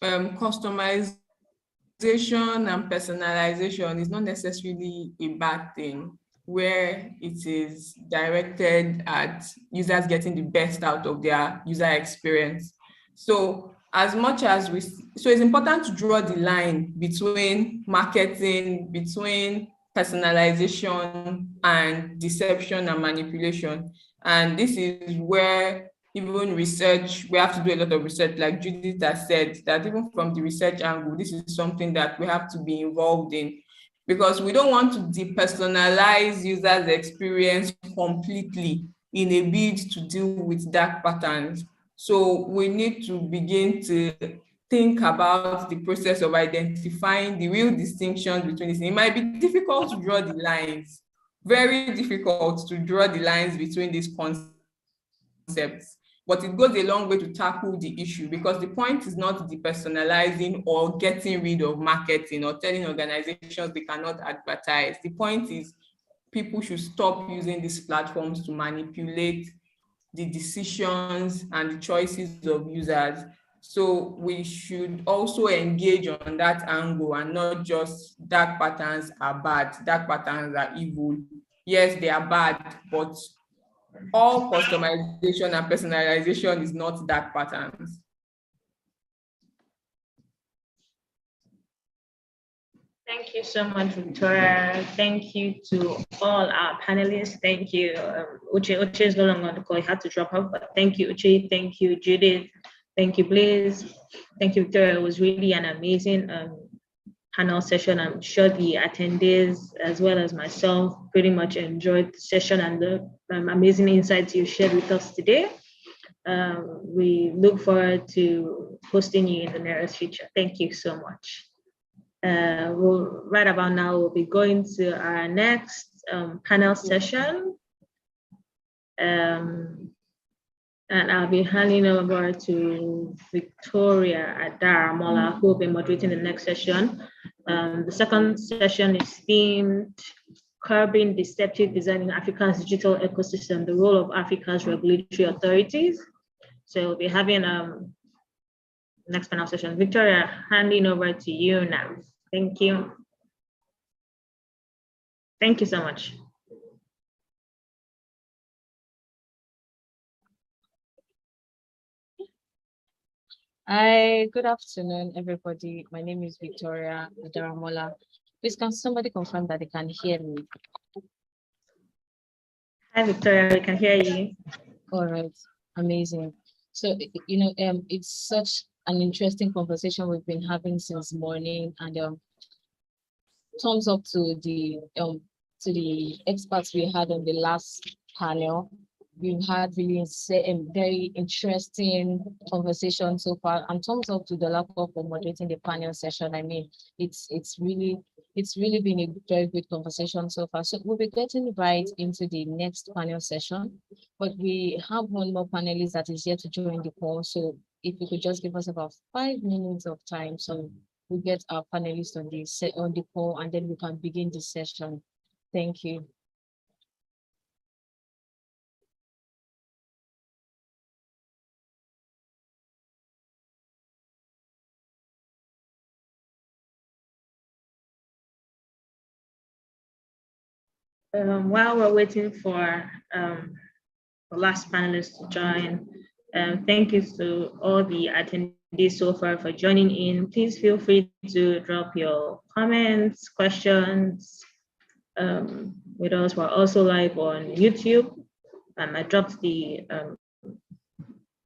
customization and personalization is not necessarily a bad thing where it is directed at users getting the best out of their user experience. So as much as so it's important to draw the line between marketing, between personalization and deception and manipulation. And this is where even research, we have to do a lot of research, like Judith has said, that even from the research angle, this is something that we have to be involved in, because we don't want to depersonalize users' experience completely in a bid to deal with dark patterns. So we need to begin to think about the process of identifying the real distinctions between this. It might be difficult to draw the lines, very difficult to draw the lines between these concepts, but it goes a long way to tackle the issue, because the point is not depersonalizing or getting rid of marketing or telling organizations they cannot advertise. The point is people should stop using these platforms to manipulate the decisions and the choices of users. So we should also engage on that angle and not just dark patterns are bad, dark patterns are evil. Yes, they are bad, but all customization and personalization is not dark patterns. Thank you so much, Victoria. Thank you to all our panelists. Thank you. Uche is no longer on the call. He had to drop off, but thank you, Uche. Thank you, Judith. Thank you, Blaze. Thank you, Victoria. It was really an amazing panel session. I'm sure the attendees, as well as myself, pretty much enjoyed the session and the amazing insights you shared with us today. We look forward to hosting you in the nearest future. Thank you so much. Right about now, we'll be going to our next panel session. And I'll be handing over to Victoria Adaramola, who will be moderating the next session. The second session is themed Curbing Deceptive Design in Africa's Digital Ecosystem, the Role of Africa's Regulatory Authorities. So we'll be having next panel session. Victoria, handing over to you now. Thank you. Thank you so much. Hi, good afternoon, everybody. My name is Victoria Adaramola. Please, can somebody confirm that they can hear me? Hi, Victoria, we can hear you. All right, amazing. So, it's such an interesting conversation we've been having since morning, and thumbs up to the experts we had on the last panel. We've had really very interesting conversation so far, and thumbs up to the laptop for moderating the panel session. I mean, it's really been a very good conversation so far. So we'll be getting right into the next panel session, but we have one more panelist that is yet to join the call. So if you could just give us about 5 minutes of time, so we get our panelists on the call, and then we can begin the session. Thank you. While we're waiting for the last panelist to join, thank you to all the attendees so far for joining in. Please feel free to drop your comments, questions with us. We're also live on YouTube. I dropped the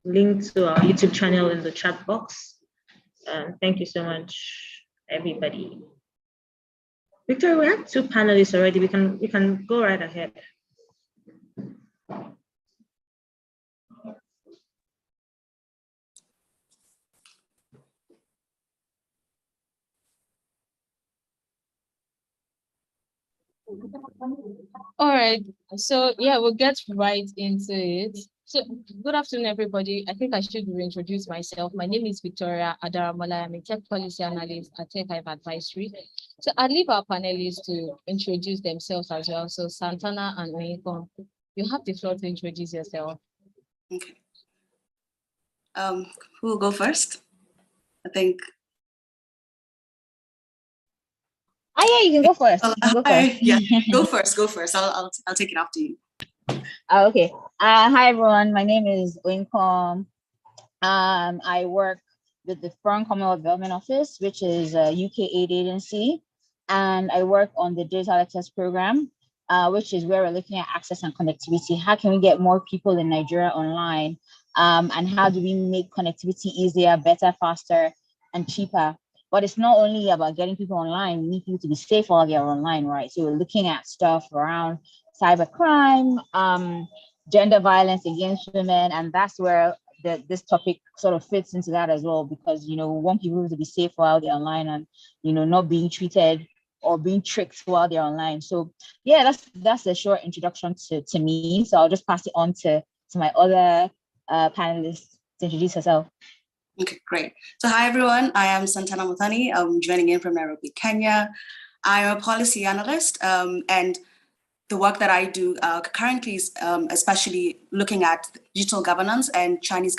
link to our YouTube channel in the chat box. Thank you so much, everybody. Victoria, we have 2 panelists already. We can go right ahead. All right, so yeah, we'll get right into it. So good afternoon, everybody. I think I should reintroduce myself. My name is Victoria Adaramola. I'm a tech policy analyst at Tech Hive Advisory. So I'd leave our panelists to introduce themselves as well. So Santana and Oyinkon, you have the floor to introduce yourself. Okay. Who will go first? I think. Oh yeah, you can go first. You can go first. Yeah, go first. Go first. I'll take it after you. Okay. Hi everyone. My name is Oyinkon. I work with the Foreign Commonwealth Development Office, which is a UK aid agency, and I work on the Digital Access Program, which is where we're looking at access and connectivity. How can we get more people in Nigeria online? And how do we make connectivity easier, better, faster, and cheaper? But it's not only about getting people online. We need people to be safe while they're online, right? So we're looking at stuff around cybercrime, gender violence against women, and that's where this topic sort of fits into that as well, because we want people to be safe while they're online and not being treated or being tricked while they're online. So yeah, that's a short introduction to me. So I'll just pass it on to my other panelists to introduce herself. Okay, great. So hi everyone, I am Santana Muthani. I'm joining in from Nairobi, Kenya. I'm a policy analyst, and the work that I do currently is especially looking at digital governance and Chinese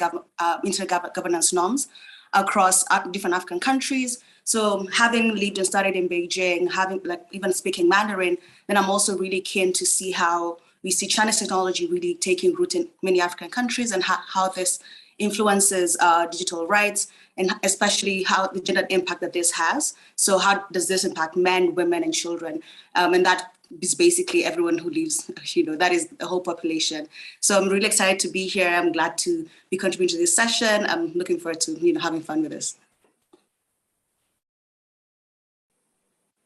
internet governance norms across different African countries. So having lived and studied in Beijing, having even speaking Mandarin, then I'm also really keen to see how we see Chinese technology really taking root in many African countries and how this influences digital rights, and especially how the gender impact that this has. So how does this impact men, women, and children? And that is basically everyone who lives, that is the whole population. So I'm really excited to be here. I'm glad to be contributing to this session. I'm looking forward to, having fun with this.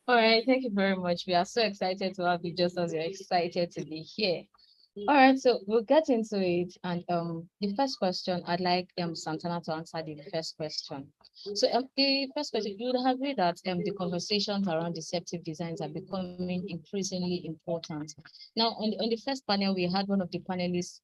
All right, thank you very much. We are so excited to have you, just as you're excited to be here. All right, so we'll get into it. And the first question, I'd like Santana to answer the first question. So the first question, you would agree that the conversations around deceptive designs are becoming increasingly important. Now, on the first panel, we had one of the panelists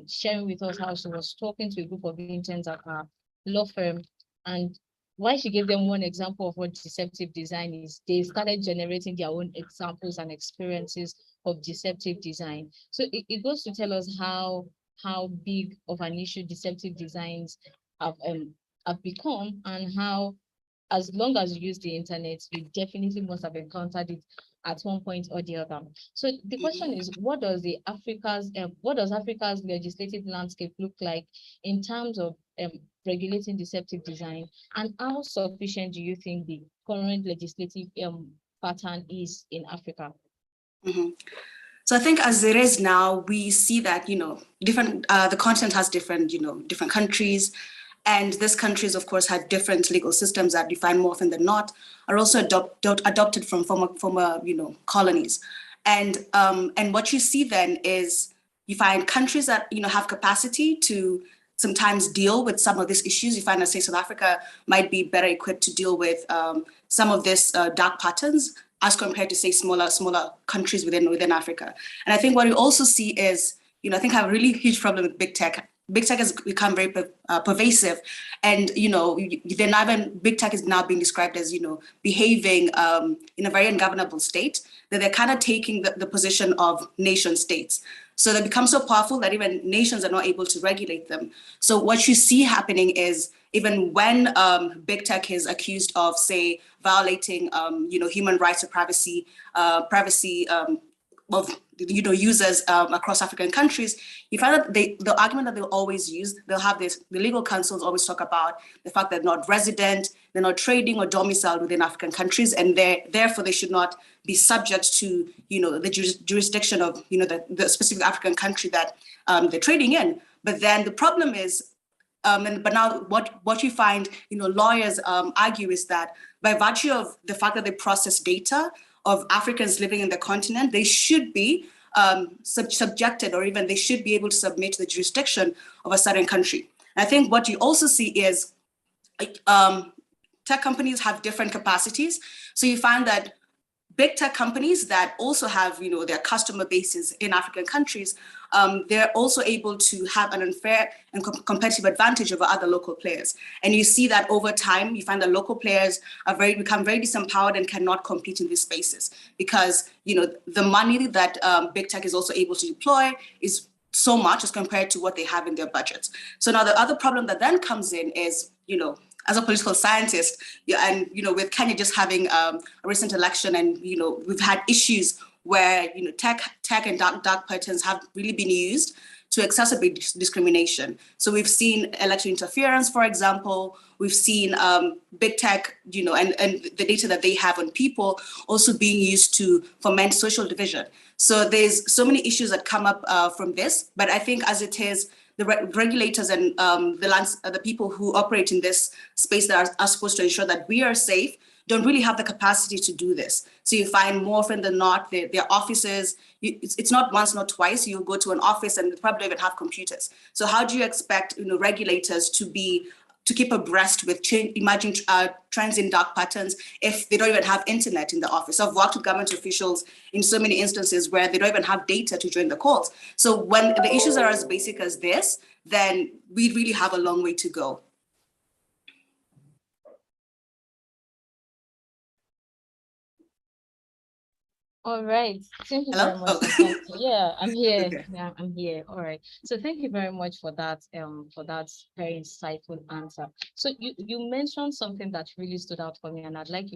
sharing with us how she was talking to a group of interns at her law firm, and why she gave them one example of what deceptive design is, they started generating their own examples and experiences of deceptive design. So it goes to tell us how big of an issue deceptive designs have become, and how, as long as you use the internet, you definitely must have encountered it at one point or the other. So the question is, what does Africa's legislative landscape look like in terms of regulating deceptive design, and how sufficient do you think the current legislative pattern is in Africa? So I think as it is now, we see that, different, the continent has different, different countries. And these countries, of course, had different legal systems that you find more often than not are also adopted from former colonies. And what you see then is you find countries that, have capacity to sometimes deal with some of these issues. You find that, say, South Africa might be better equipped to deal with some of this dark patterns as compared to, say, smaller countries within Africa. And I think what we also see is, I think I have a really huge problem with big tech. Big tech has become very pervasive, and big tech is now being described as behaving in a very ungovernable state, that they're kind of taking the position of nation states. So they become so powerful that even nations are not able to regulate them. So what you see happening is, even when big tech is accused of, say, violating human rights or privacy of users across African countries, you find that the argument that they'll always use, they'll have the legal counsels always talk about the fact that they're not resident, they're not trading or domiciled within African countries, and therefore they should not be subject to the jurisdiction of the specific African country that they're trading in. But then the problem is, but now what you find lawyers argue is that by virtue of the fact that they process data of Africans living in the continent, they should be subjected, or even they should be able to submit to the jurisdiction of a certain country. And I think what you also see is tech companies have different capacities. So you find that big tech companies that also have their customer bases in African countries, they're also able to have an unfair and competitive advantage over other local players. And you see that over time, you find that local players become very disempowered and cannot compete in these spaces, because the money that big tech is also able to deploy is so much as compared to what they have in their budgets. So now the other problem that then comes in is, as a political scientist, and with Kenya just having a recent election, and we've had issues where tech and dark patterns have really been used to exacerbate discrimination. So we've seen election interference, for example. We've seen big tech, and the data that they have on people also being used to foment social division. So there's so many issues that come up from this. But I think as it is, the regulators and the people who operate in this space that are supposed to ensure that we are safe don't really have the capacity to do this. So you find more often than not, their offices, it's not once, not twice, you go to an office and they probably don't even have computers. So how do you expect regulators to keep abreast with emerging trends in dark patterns if they don't even have internet in the office? I've worked with government officials in so many instances where they don't even have data to join the calls. So when the issues are as basic as this, then we really have a long way to go. All right. Thank you Hello? very much, Oh. Santana. Yeah, I'm here. Okay. Yeah, I'm here. All right. So thank you very much for that very insightful answer. So you mentioned something that really stood out for me, and I'd like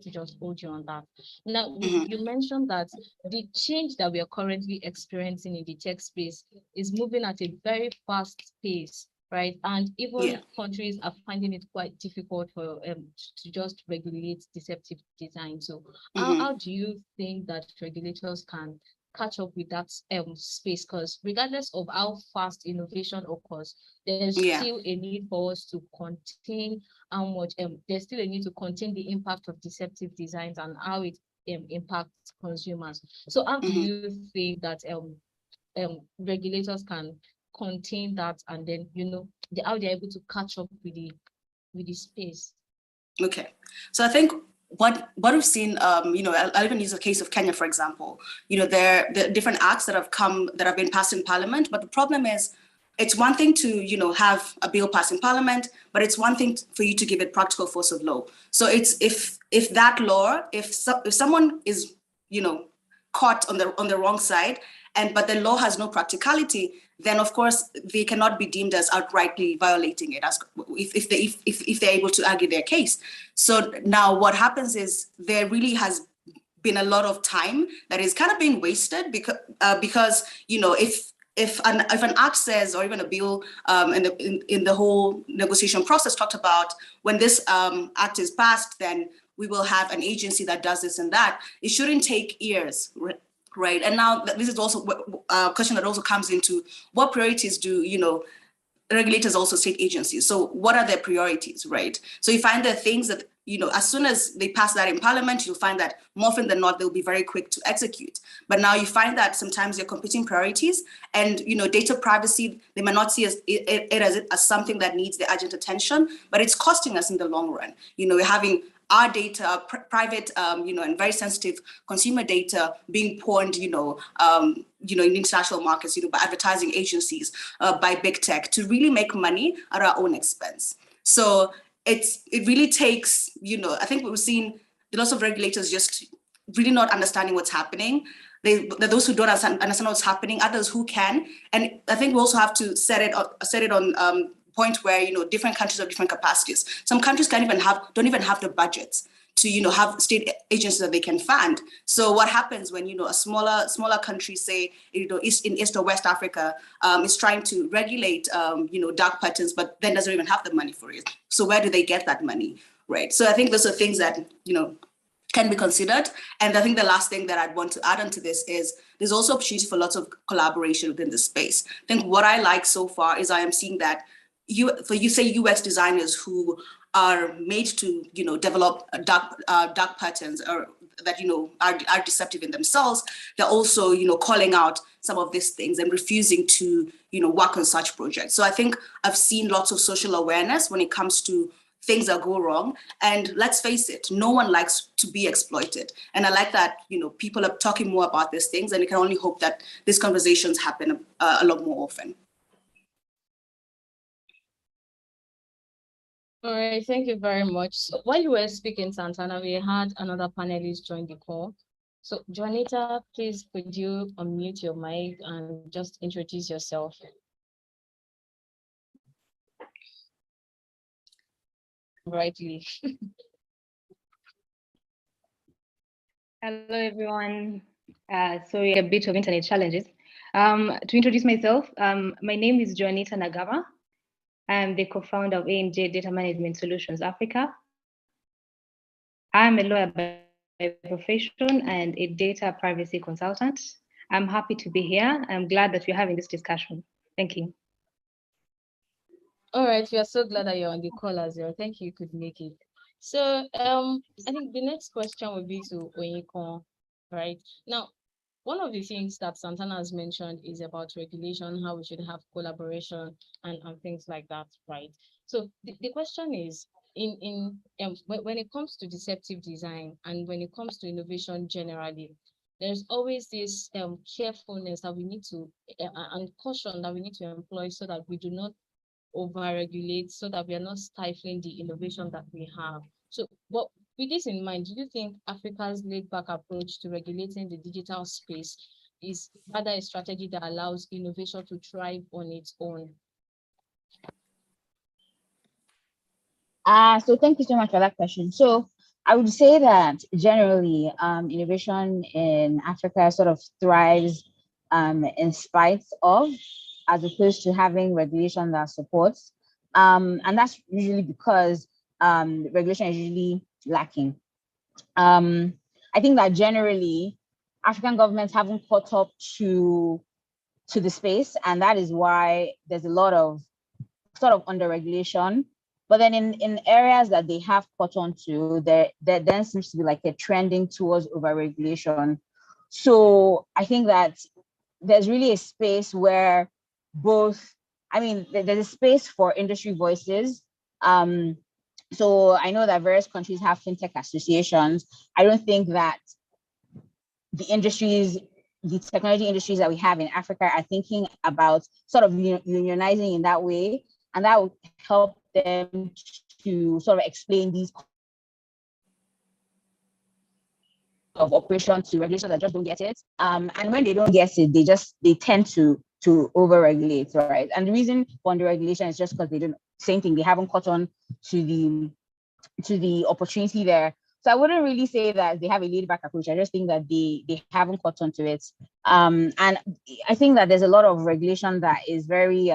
to just hold you on that. Now Mhm. you mentioned that the change that we are currently experiencing in the tech space is moving at a very fast pace, right? And Yeah. even countries are finding it quite difficult for to just regulate deceptive design. So Mhm. how do you think that regulators can catch up with that space? Because regardless of how fast innovation occurs, there's Yeah. still a need for us to contain how much there's still a need to contain the impact of deceptive designs and how it impacts consumers. So how do Mhm. you think that regulators can contain that, and then how they're able to catch up with the space? Okay. So I think what we've seen, I'll even use the case of Kenya, for example. There are different acts that have been passed in Parliament, but the problem is, it's one thing to have a bill passed in Parliament, but it's one thing for you to give it practical force of law. So it's if that law, if someone is caught on the wrong side, but the law has no practicality, then of course they cannot be deemed as outrightly violating it, as if they're able to argue their case. So now what happens is there really has been a lot of time that is kind of being wasted because if an act says, or even a bill in the whole negotiation process talked about, when this act is passed, then we will have an agency that does this and that. It shouldn't take years, right? And now this is also a question that also comes into what priorities do regulators also state agencies. So what are their priorities, right? So you find that things that, as soon as they pass that in Parliament, you'll find that more often than not, they'll be very quick to execute. But now you find that sometimes they're competing priorities, and, data privacy, they might not see it as something that needs the urgent attention, but it's costing us in the long run. We're having our data, private, and very sensitive consumer data being pawned, in international markets, by advertising agencies, by big tech, to really make money at our own expense. So it really takes, I think we've seen lots of regulators just really not understanding what's happening. Those who don't understand what's happening, others who can, and I think we also have to set it on point where different countries have different capacities. Some countries don't even have the budgets to have state agencies that they can fund. So what happens when a smaller country, say in East or West Africa, is trying to regulate dark patterns, but then doesn't even have the money for it? So where do they get that money, right? So I think those are things that can be considered. And I think the last thing that I'd want to add onto this is there's also opportunity for lots of collaboration within the space. I think what I like so far is I am seeing that UX designers who are made to develop dark patterns, or that are deceptive in themselves, they're also calling out some of these things and refusing to work on such projects. So I think I've seen lots of social awareness when it comes to things that go wrong. And let's face it, no one likes to be exploited. And I like that people are talking more about these things, and you can only hope that these conversations happen a lot more often. All right, thank you very much. So while you were speaking, Santana, we had another panelist join the call. So Juanita, please could you unmute your mic and just introduce yourself? Rightly. Hello, everyone. Sorry, a bit of internet challenges. To introduce myself, my name is Juanita Nagama. I'm the co-founder of AMJ Data Management Solutions Africa. I'm a lawyer by profession and a data privacy consultant. I'm happy to be here. I'm glad that we're having this discussion. Thank you. All right, we are so glad that you're on the call as well. Thank you could make it. So I think the next question will be to Onyeko, right? Now, one of the things that Santana has mentioned is about regulation, how we should have collaboration and things like that, right? So the question is, when it comes to deceptive design and when it comes to innovation generally, there's always this carefulness that we need to and caution that we need to employ so that we do not over-regulate, so that we are not stifling the innovation that we have. So what With this in mind, do you think Africa's laid-back approach to regulating the digital space is rather a strategy that allows innovation to thrive on its own? So thank you so much for that question. So I would say that generally, innovation in Africa sort of thrives in spite of, as opposed to having regulation that supports. And that's usually because regulation is usually lacking. I think that generally African governments haven't caught up to the space, and that is why there's a lot of sort of under regulation. But then in areas that they have caught on to, there then seems to be like a trending towards over-regulation. So I think that there's really a space where both, I mean, there's a space for industry voices. So I know that various countries have fintech associations. I don't think that the technology industries that we have in Africa are thinking about sort of unionizing in that way, and that would help them to sort of explain these of operations to regulations that just don't get it. And when they don't get it, they tend to over-regulate, right? And the reason for under-regulation is just because they don't, same thing, they haven't caught on to the opportunity there. So I wouldn't really say that they have a laid-back approach. I just think that they haven't caught on to it. And I think that there's a lot of regulation that is very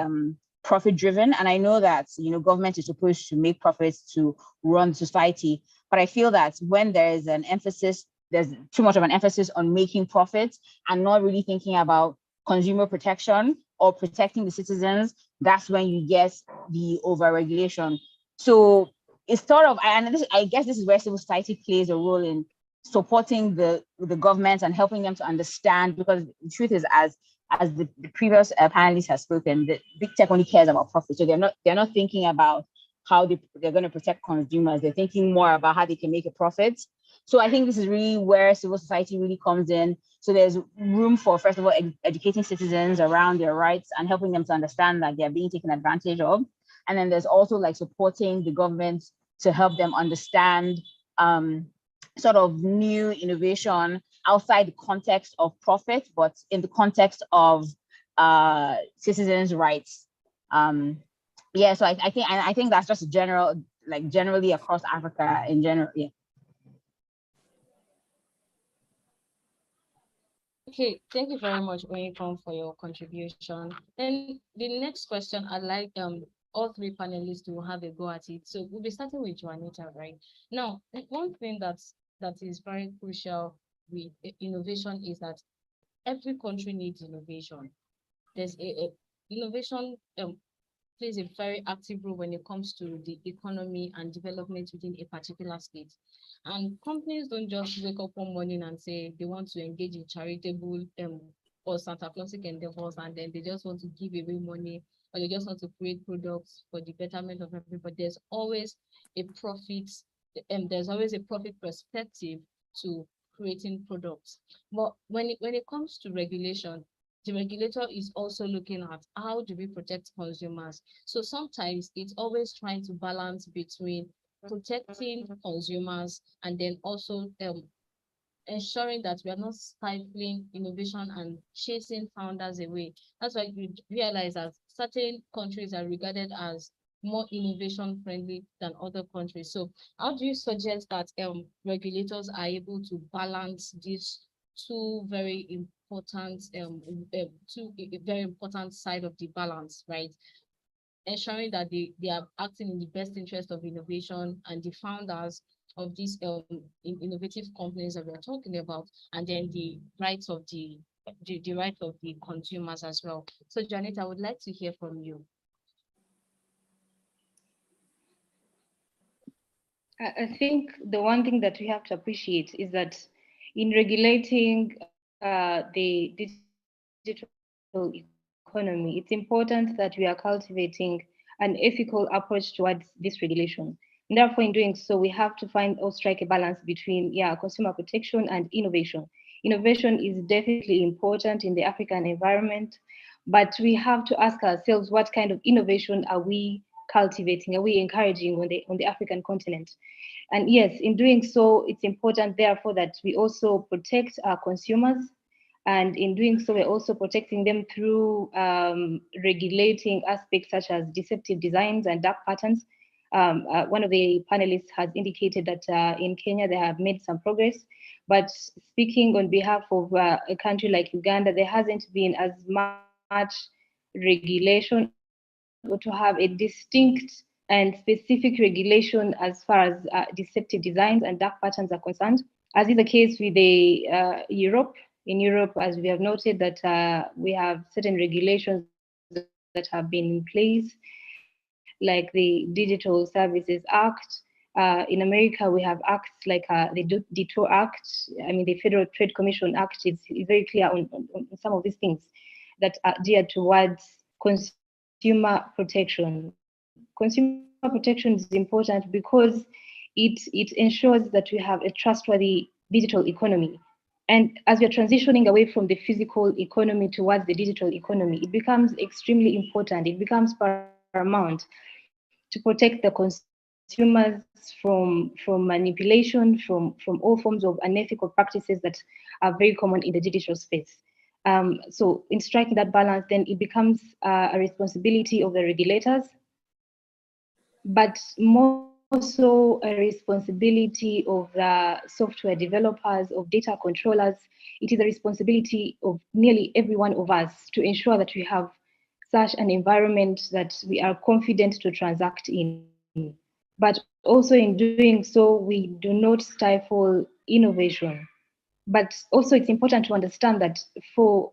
profit-driven. And I know that government is supposed to make profits to run society. But I feel that when there's too much of an emphasis on making profits and not really thinking about consumer protection or protecting the citizens, that's when you get the over-regulation. So it's sort of, and I guess this is where civil society plays a role in supporting the government and helping them to understand, because the truth is, as the previous panelists have spoken, that big tech only cares about profit. So they're not thinking about how they're going to protect consumers. They're thinking more about how they can make a profit. So I think this is really where civil society really comes in. So there's room for, first of all, educating citizens around their rights and helping them to understand that they're being taken advantage of. And then there's also like supporting the government to help them understand sort of new innovation outside the context of profit, but in the context of citizens' rights. Yeah, so I think that's just generally across Africa in general. Yeah. Okay, thank you very much, Oyekom, for your contribution. Then the next question, I'd like all three panelists to have a go at it. So we'll be starting with Juanita, right? Now, one thing that is very crucial with innovation is that every country needs innovation. There's innovation plays a very active role when it comes to the economy and development within a particular state. And companies don't just wake up one morning and say they want to engage in charitable or Santa Clausic endeavors, and then they just want to give away money, or they just want to create products for the betterment of everybody. There's always a profit, there's always a profit perspective to creating products. But when it comes to regulation, the regulator is also looking at how do we protect consumers. So sometimes it's always trying to balance between protecting consumers and then also ensuring that we are not stifling innovation and chasing founders away. That's why we realize that certain countries are regarded as more innovation friendly than other countries. So how do you suggest that regulators are able to balance these two very important very important side of the balance, right? Ensuring that they are acting in the best interest of innovation and the founders of these innovative companies that we're talking about, and then the rights of the rights of the consumers as well. So Janet, I would like to hear from you. I think the one thing that we have to appreciate is that in regulating the digital economy, it's important that we are cultivating an ethical approach towards this regulation. And therefore, in doing so, we have to find or strike a balance between consumer protection and innovation. Innovation is definitely important in the African environment, but we have to ask ourselves what kind of innovation are we cultivating? Are we encouraging on the African continent? And yes, in doing so, it's important, therefore, that we also protect our consumers. And in doing so, we're also protecting them through regulating aspects such as deceptive designs and dark patterns. One of the panelists has indicated that in Kenya, they have made some progress. But speaking on behalf of a country like Uganda, there hasn't been as much regulation or to have a distinct and specific regulation as far as deceptive designs and dark patterns are concerned, as is the case with the Europe. In Europe, as we have noted, that we have certain regulations that have been in place, like the Digital Services Act. In America, we have acts like the Detour Act. I mean, the Federal Trade Commission Act is very clear on some of these things that are geared towards consumer protection. Consumer protection is important because it ensures that we have a trustworthy digital economy. And as we're transitioning away from the physical economy towards the digital economy, it becomes extremely important. It becomes paramount to protect the consumers from manipulation, from all forms of unethical practices that are very common in the digital space. So in striking that balance, then it becomes a responsibility of the regulators, but more so a responsibility of the software developers, of data controllers. It is a responsibility of nearly every one of us to ensure that we have such an environment that we are confident to transact in. But also in doing so, we do not stifle innovation. But also it's important to understand that for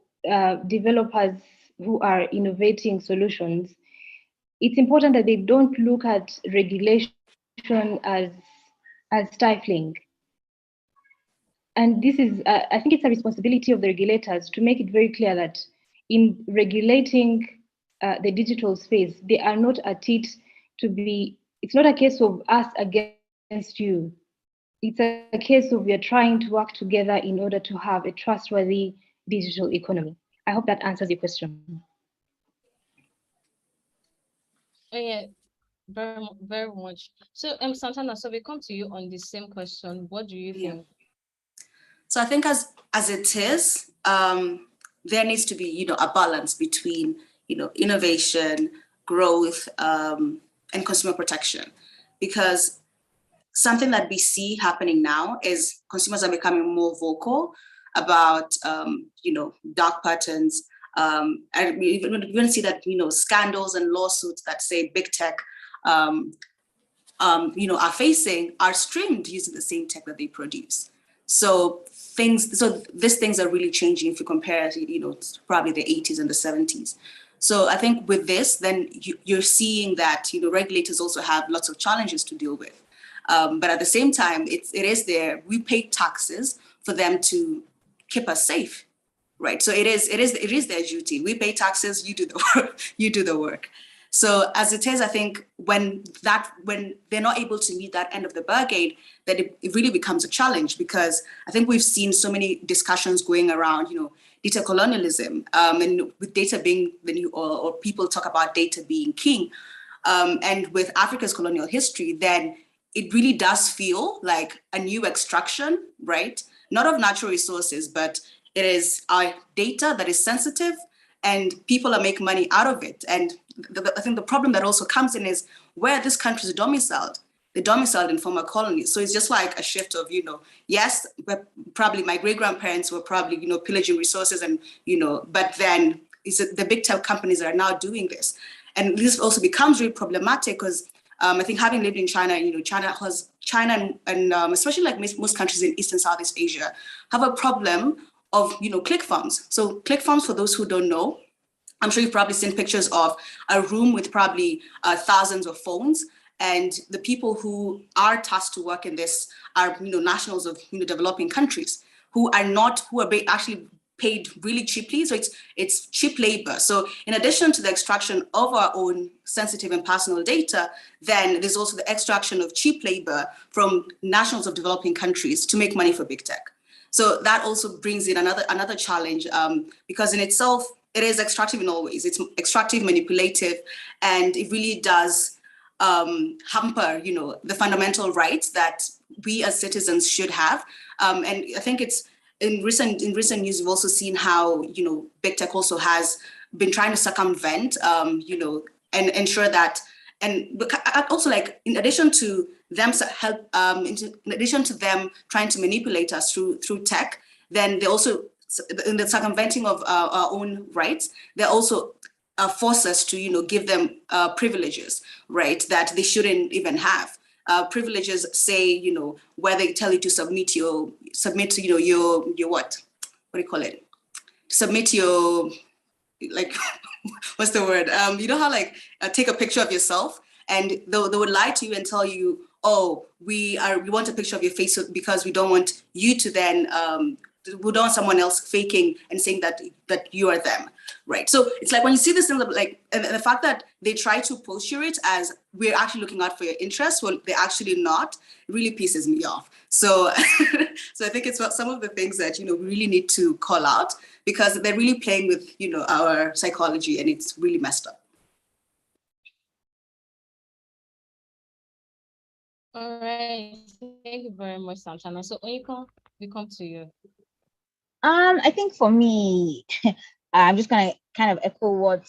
developers who are innovating solutions, it's important that they don't look at regulation as stifling. And this is, I think it's a responsibility of the regulators to make it very clear that in regulating the digital space, they are not at it to be, it's not a case of us against you. It's a case of we are trying to work together in order to have a trustworthy digital economy. I hope that answers your question. Oh, yeah, very much. So, Santana, so we come to you on the same question. What do you think? So I think as it is, there needs to be, a balance between, innovation, growth, and consumer protection, because something that we see happening now is consumers are becoming more vocal about, dark patterns. And we even see that, scandals and lawsuits that say big tech, are facing are streamed using the same tech that they produce. So these things are really changing if you compare to, probably the 80s and the 70s. So I think with this, then you're seeing that, regulators also have lots of challenges to deal with. But at the same time, it is there. We pay taxes for them to keep us safe, right? So it is their duty. We pay taxes, you do the work, you do the work. So as it is, I think when they're not able to meet that end of the bargain, that it really becomes a challenge, because I think we've seen so many discussions going around, data colonialism, and with data being the new, or people talk about data being king. And with Africa's colonial history, then it really does feel like a new extraction, right? Not of natural resources, but it is our data that is sensitive, and people are making money out of it. And I think the problem that also comes in is where this country is domiciled. They're domiciled in former colonies. So it's just like a shift of, yes, but probably my great-grandparents were probably, pillaging resources and, but then it's the big tech companies that are now doing this. And this also becomes really problematic because I think having lived in China, China and especially like most countries in East and Southeast Asia have a problem of, click farms. So click farms, for those who don't know, I'm sure you've probably seen pictures of a room with probably thousands of phones. And the people who are tasked to work in this are, nationals of developing countries who are actually paid really cheaply. So it's cheap labor. So in addition to the extraction of our own sensitive and personal data, then there's also the extraction of cheap labor from nationals of developing countries to make money for big tech. So that also brings in another challenge, because in itself, it is extractive in all ways. It's extractive, manipulative, and it really does hamper, the fundamental rights that we as citizens should have. And I think it's in recent news, we've also seen how, big tech also has been trying to circumvent, and ensure that, and also, like, in addition to them in addition to them trying to manipulate us through tech, then they also, in the circumventing of our own rights, they also force us to, give them privileges, right, that they shouldn't even have. Privileges say, where they tell you to submit to, your what do you call it? Submit your, like, what's the word? You know how, like, take a picture of yourself, and they would lie to you and tell you, oh, we want a picture of your face because we don't want you to then, we don't want someone else faking and saying that you are them, right? So it's like when you see this thing, like, and the fact that they try to posture it as we're actually looking out for your interests when they're actually not, really pisses me off. So, so I think it's some of the things that, we really need to call out, because they're really playing with, our psychology, and it's really messed up. All right, thank you very much, Santana. So Onyeka, we come to you. I think for me, I'm just gonna kind of echo what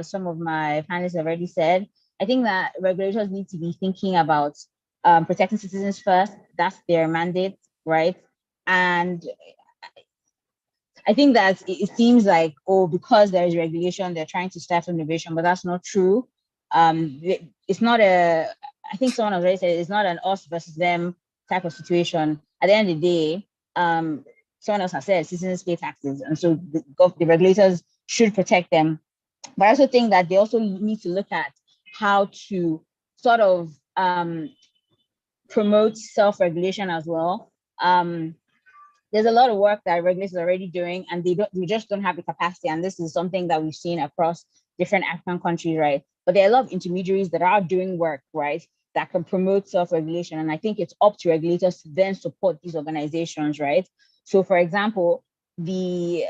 some of my panelists have already said. I think that regulators need to be thinking about protecting citizens first. That's their mandate, right? And I think that it seems like, oh, because there is regulation, they're trying to stifle innovation, but that's not true. It's not I think someone already said, it's not an us versus them type of situation. At the end of the day, someone else has said citizens pay taxes, and so the regulators should protect them. But I also think that they also need to look at how to sort of promote self-regulation as well. There's a lot of work that regulators are already doing, and they just don't have the capacity. And this is something that we've seen across different African countries, right? But there are a lot of intermediaries that are doing work, right, that can promote self-regulation. And I think it's up to regulators to then support these organizations, right? So, for example, maybe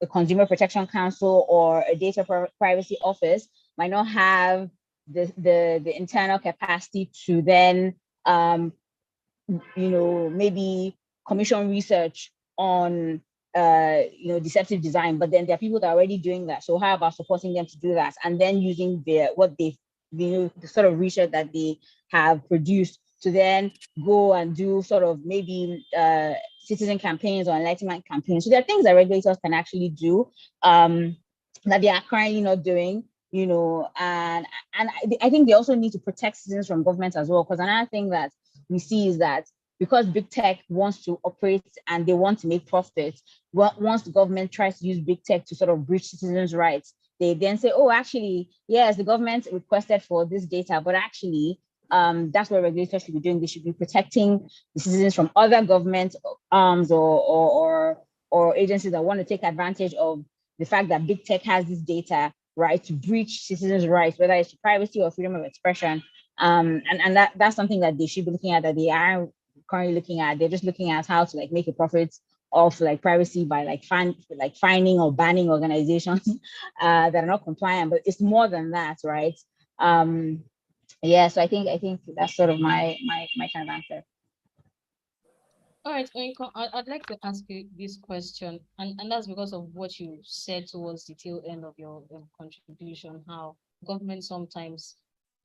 the Consumer Protection Council or a data privacy office might not have the internal capacity to then maybe commission research on deceptive design, but then there are people that are already doing that. So how about supporting them to do that, and then using the sort of research that they have produced to then go and do sort of maybe citizen campaigns or enlightenment campaigns. So there are things that regulators can actually do that they are currently not doing, and I think they also need to protect citizens from government as well. Because another thing that we see is that because big tech wants to operate and they want to make profits, once the government tries to use big tech to sort of breach citizens' rights, they then say, oh, actually, yes, the government requested for this data, but actually, that's what regulators should be doing. They should be protecting the citizens from other government arms or agencies that want to take advantage of the fact that big tech has this data, right, to breach citizens' rights, whether it's privacy or freedom of expression. And that's something that they should be looking at, that they aren't currently looking at. They're just looking at how to like make a profit of like privacy by like finding or banning organizations that are not compliant. But it's more than that, right? Yeah, so I think that's sort of my kind of answer. All right, Onyeka, I'd like to ask you this question, and that's because of what you said towards the tail end of your contribution, how government sometimes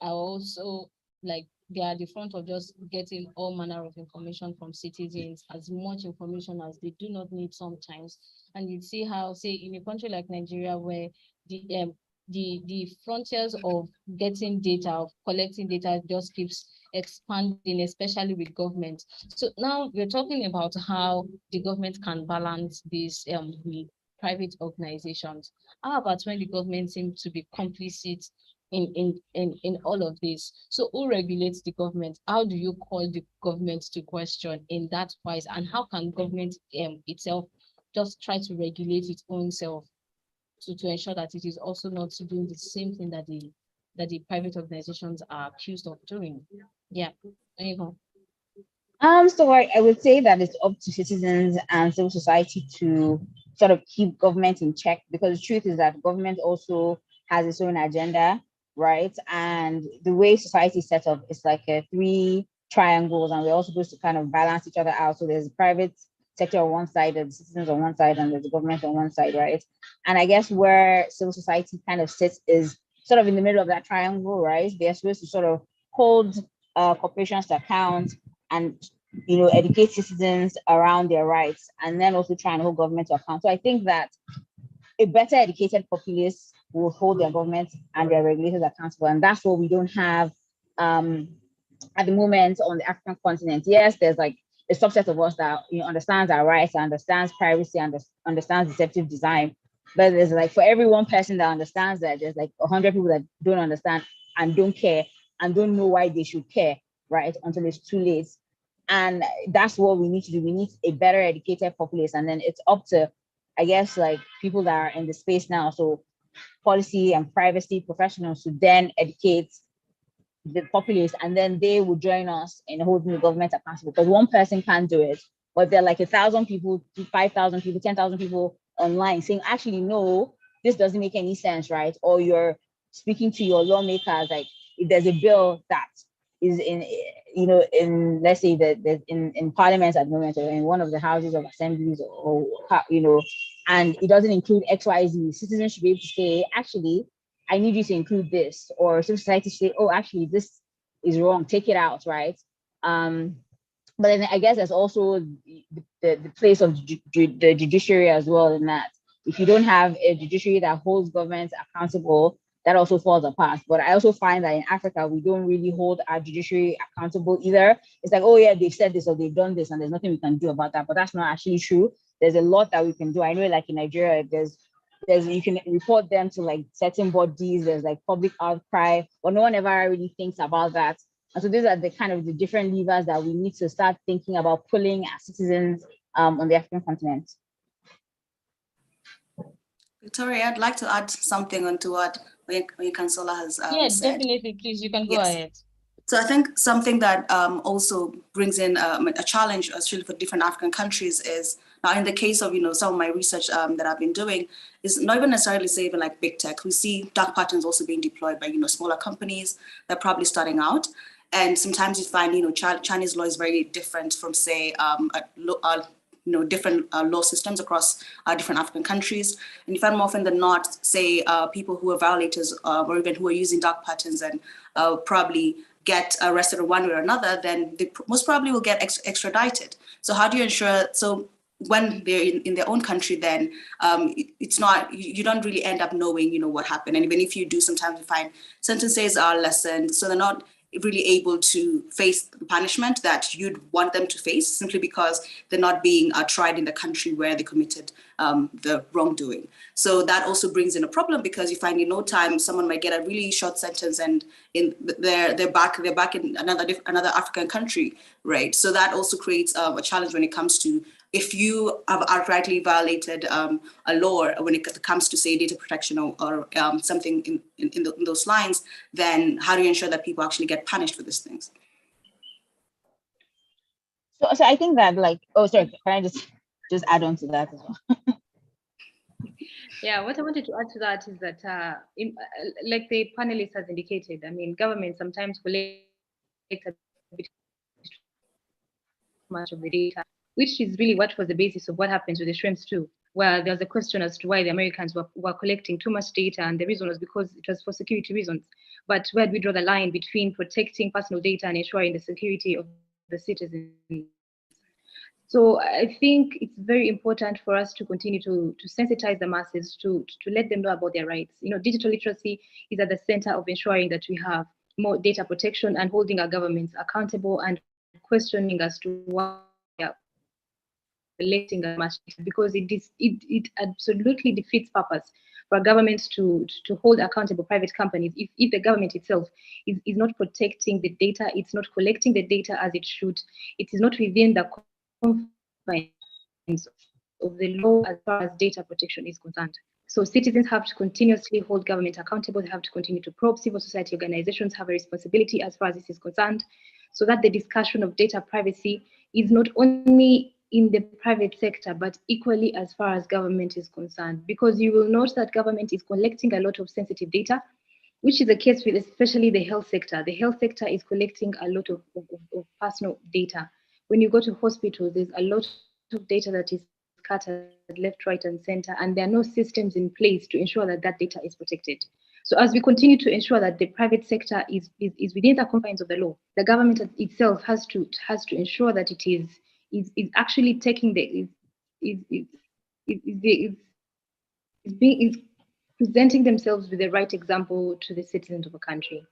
are also like they are at the front of just getting all manner of information from citizens, as much information as they do not need sometimes. And you see how, say, in a country like Nigeria, where the frontiers of getting data, of collecting data just keeps expanding, especially with government. So now we're talking about how the government can balance this with private organizations. How about when the government seems to be complicit in all of this? So who regulates the government? How do you call the government to question in that wise? And how can government itself just try to regulate its own self to ensure that it is also not doing the same thing that the private organizations are accused of doing? Yeah. There you go. So I would say that it's up to citizens and civil society to sort of keep government in check, because the truth is that government also has its own agenda, right? And the way society is set up is like a 3 triangles, and we're all supposed to kind of balance each other out. So there's the private sector on one side, there's the citizens on one side, and there's the government on one side, right? And I guess where civil society kind of sits is sort of in the middle of that triangle, right? They're supposed to sort of hold corporations to account and educate citizens around their rights, and then also try and hold government to account. So I think that a better educated populace will hold their government and their regulators accountable, and that's what we don't have at the moment on the African continent. Yes, there's like a subset of us that understands our rights, understands privacy, and understands deceptive design. But there's like, for every one person that understands that, there's like 100 people that don't understand and don't care and don't know why they should care, right? Until it's too late. And that's what we need to do. We need a better educated populace. And then it's up to, I guess, like people that are in the space now, so policy and privacy professionals, to then educate the populace, and then they will join us in holding the government accountable. Because one person can't do it, but there are like 1,000 people, 5,000 people, 10,000 people online saying, actually, no, this doesn't make any sense, right? Or you're speaking to your lawmakers, like if there's a bill that is in let's say that in parliament at the moment, or in one of the houses of assemblies, or and it doesn't include XYZ, citizens should be able to say, actually, I need you to include this, or civil society should say, oh, actually, this is wrong, take it out, right? But then I guess there's also the place of the judiciary as well, in that if you don't have a judiciary that holds governments accountable, that also falls apart. But I also find that in Africa, we don't really hold our judiciary accountable either. It's like, oh yeah, they've said this or they've done this, and there's nothing we can do about that. But that's not actually true. There's a lot that we can do. I know, like in Nigeria, there's you can report them to like certain bodies. There's like public outcry, but no one ever really thinks about that. And so these are the kind of the different levers that we need to start thinking about pulling as citizens on the African continent. Victoria, I'd like to add something onto what Consola has said. Definitely, please, you can go Yes. ahead. So I think something that also brings in a challenge, especially for different African countries, is now in the case of some of my research that I've been doing, is not even necessarily say even like big tech. We see dark patterns also being deployed by smaller companies that are probably starting out, and sometimes you find Chinese law is very different from say different law systems across different African countries. And you find more often than not, say people who are violators or even who are using dark patterns and probably get arrested in one way or another, then they most probably will get extradited. So how do you ensure, so when they're in their own country, then it's not, you don't really end up knowing, what happened. And even if you do, sometimes you find sentences are lessened. So they're not really able to face the punishment that you'd want them to face, simply because they're not being tried in the country where they committed the wrongdoing. So that also brings in a problem, because you find in no time someone might get a really short sentence and they're back in another African country, right? So that also creates a challenge when it comes to, if you have outrightly violated a law when it comes to say data protection or something in those lines, then how do you ensure that people actually get punished for these things? So I think that can I just add on to that as well? Yeah, what I wanted to add to that is that, like the panelist has indicated, I mean, governments sometimes collect a bit much of the data, which is really what was the basis of what happens with the shrimps too, where there's a question as to why the Americans were collecting too much data, and the reason was because it was for security reasons. But where do we draw the line between protecting personal data and ensuring the security of the citizens? So I think it's very important for us to continue to sensitize the masses, to let them know about their rights. Digital literacy is at the center of ensuring that we have more data protection and holding our governments accountable and questioning as to why they are collecting as much data, because it absolutely defeats purpose for governments to hold accountable private companies if the government itself is not protecting the data, it's not collecting the data as it should, it is not within the confines of the law as far as data protection is concerned. So citizens have to continuously hold government accountable. They have to continue to probe. Civil society organizations have a responsibility as far as this is concerned, so that the discussion of data privacy is not only in the private sector, but equally as far as government is concerned. Because you will note that government is collecting a lot of sensitive data, which is the case with especially the health sector. The health sector is collecting a lot of personal data. When you go to hospitals, there's a lot of data that is scattered left, right, and center, and there are no systems in place to ensure that that data is protected. So as we continue to ensure that the private sector is within the confines of the law, the government itself has to ensure that it is actually taking is presenting themselves with the right example to the citizens of a country.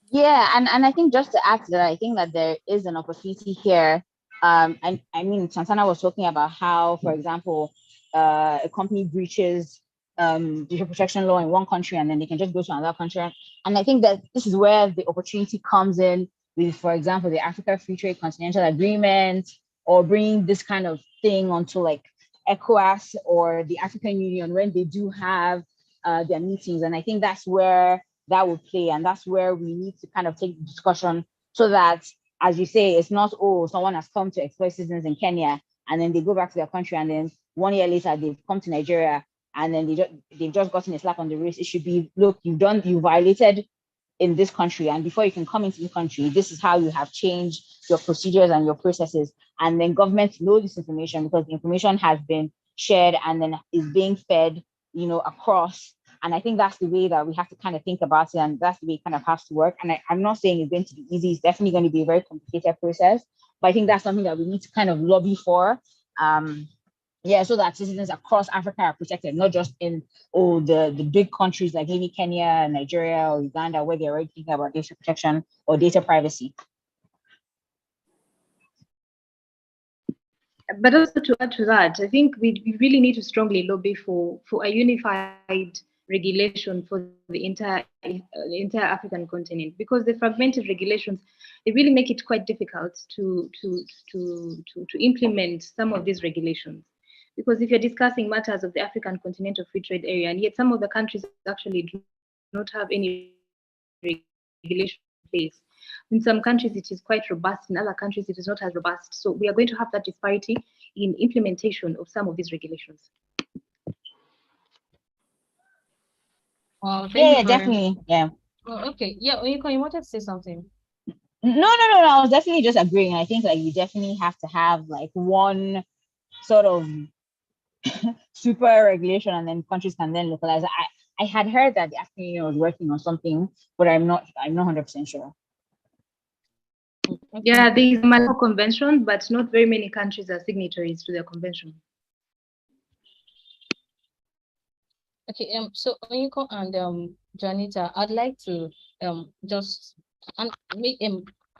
Yeah, and I think just to add to that, I think that there is an opportunity here. And I mean, Santana was talking about how, for example, a company breaches data protection law in one country and then they can just go to another country. And I think that this is where the opportunity comes in with, for example, the Africa Free Trade Continental Agreement, or bringing this kind of thing onto like ECOWAS or the African Union when they do have their meetings. And I think that's where that would play. And that's where we need to kind of take the discussion so that, as you say, it's not, oh, someone has come to exploit citizens in Kenya and then they go back to their country and then 1 year later they've come to Nigeria and then they've just gotten a slap on the wrist. It should be, look, you violated in this country, and before you can come into the country, this is how you have changed your procedures and your processes. And then governments know this information because the information has been shared and then is being fed, across. And I think that's the way that we have to kind of think about it, and that's the way it kind of has to work. And I'm not saying it's going to be easy. It's definitely going to be a very complicated process, but I think that's something that we need to kind of lobby for. So that citizens across Africa are protected, not just in the big countries like maybe Kenya, Nigeria, or Uganda, where they're already thinking about data protection or data privacy. But also to add to that, I think we really need to strongly lobby for a unified regulation for the entire African continent, because the fragmented regulations, they really make it quite difficult to implement some of these regulations. Because if you're discussing matters of the African Continental Free Trade Area, and yet some of the countries actually do not have any regulation in place. In some countries, it is quite robust. In other countries, it is not as robust. So we are going to have that disparity in implementation of some of these regulations. Definitely. Yeah. Oh, okay. Yeah, Oyinkan, you wanted to say something? No. I was definitely just agreeing. I think like you definitely have to have like one sort of super regulation, and then countries can then localize. I had heard that the African Union was working on something, but I'm not 100% sure. Okay. Yeah, there is a Malabo Convention, but not very many countries are signatories to the convention. Okay, so Oyinkan and Janita, I'd like to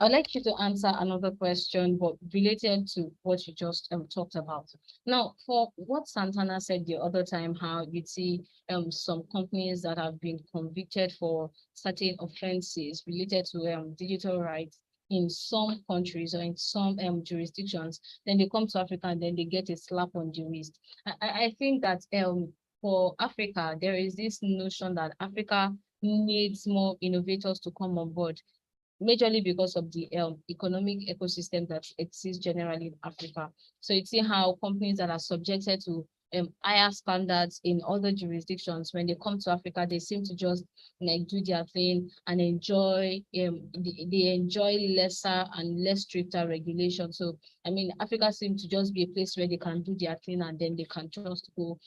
I'd like you to answer another question, but related to what you just talked about. Now, for what Santana said the other time, how you see some companies that have been convicted for certain offenses related to digital rights in some countries or in some jurisdictions, then they come to Africa and then they get a slap on the wrist. I think that for Africa, there is this notion that Africa needs more innovators to come on board, majorly because of the economic ecosystem that exists generally in Africa. So you see how companies that are subjected to higher standards in other jurisdictions, when they come to Africa, they seem to just like do their thing and enjoy, they enjoy lesser and less stricter regulation. So, I mean, Africa seems to just be a place where they can do their thing and then they can just go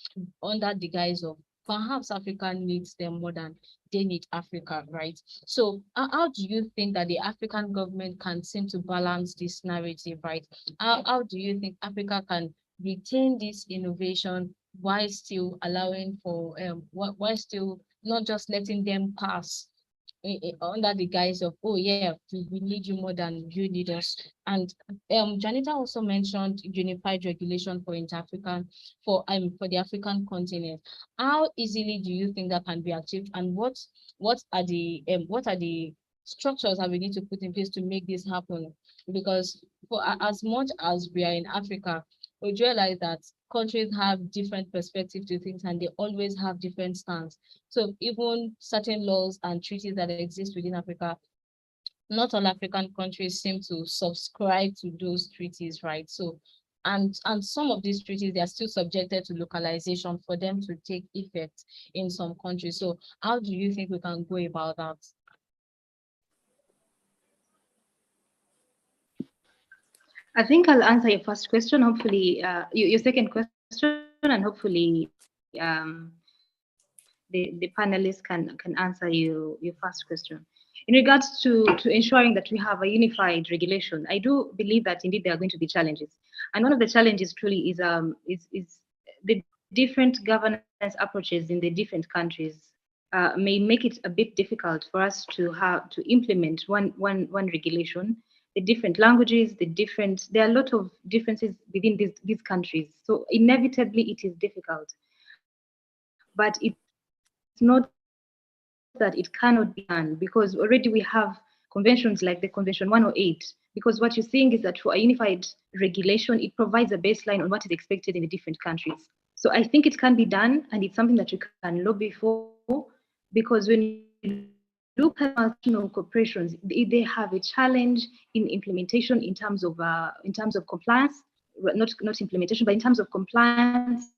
under the guise of perhaps Africa needs them more than they need Africa, right? So how do you think that the African government can seem to balance this narrative, right? How do you think Africa can retain this innovation while still allowing for, while still not just letting them pass under the guise of, oh yeah, we need you more than you need us. And Janita also mentioned unified regulation for African for the African continent. How easily do you think that can be achieved, and what are the structures that we need to put in place to make this happen? Because for as much as we are in Africa, we realize that countries have different perspectives to things and they always have different stance. So even certain laws and treaties that exist within Africa, not all African countries seem to subscribe to those treaties, right? So And some of these treaties, they are still subjected to localization for them to take effect in some countries. So how do you think we can go about that? I think I'll answer your first question. Hopefully, your second question, and hopefully, the panelists can answer your first question. In regards to ensuring that we have a unified regulation, I do believe that indeed there are going to be challenges, and one of the challenges truly is the different governance approaches in the different countries may make it a bit difficult for us to implement one regulation. The different languages, there are a lot of differences within these countries. So inevitably it is difficult, but it's not that it cannot be done, because already we have conventions like the Convention 108, because what you're saying is that for a unified regulation, it provides a baseline on what is expected in the different countries. So I think it can be done, and it's something that you can lobby for, because when you look at multinational corporations, they have a challenge in implementation in terms of compliance, not implementation, but in terms of compliance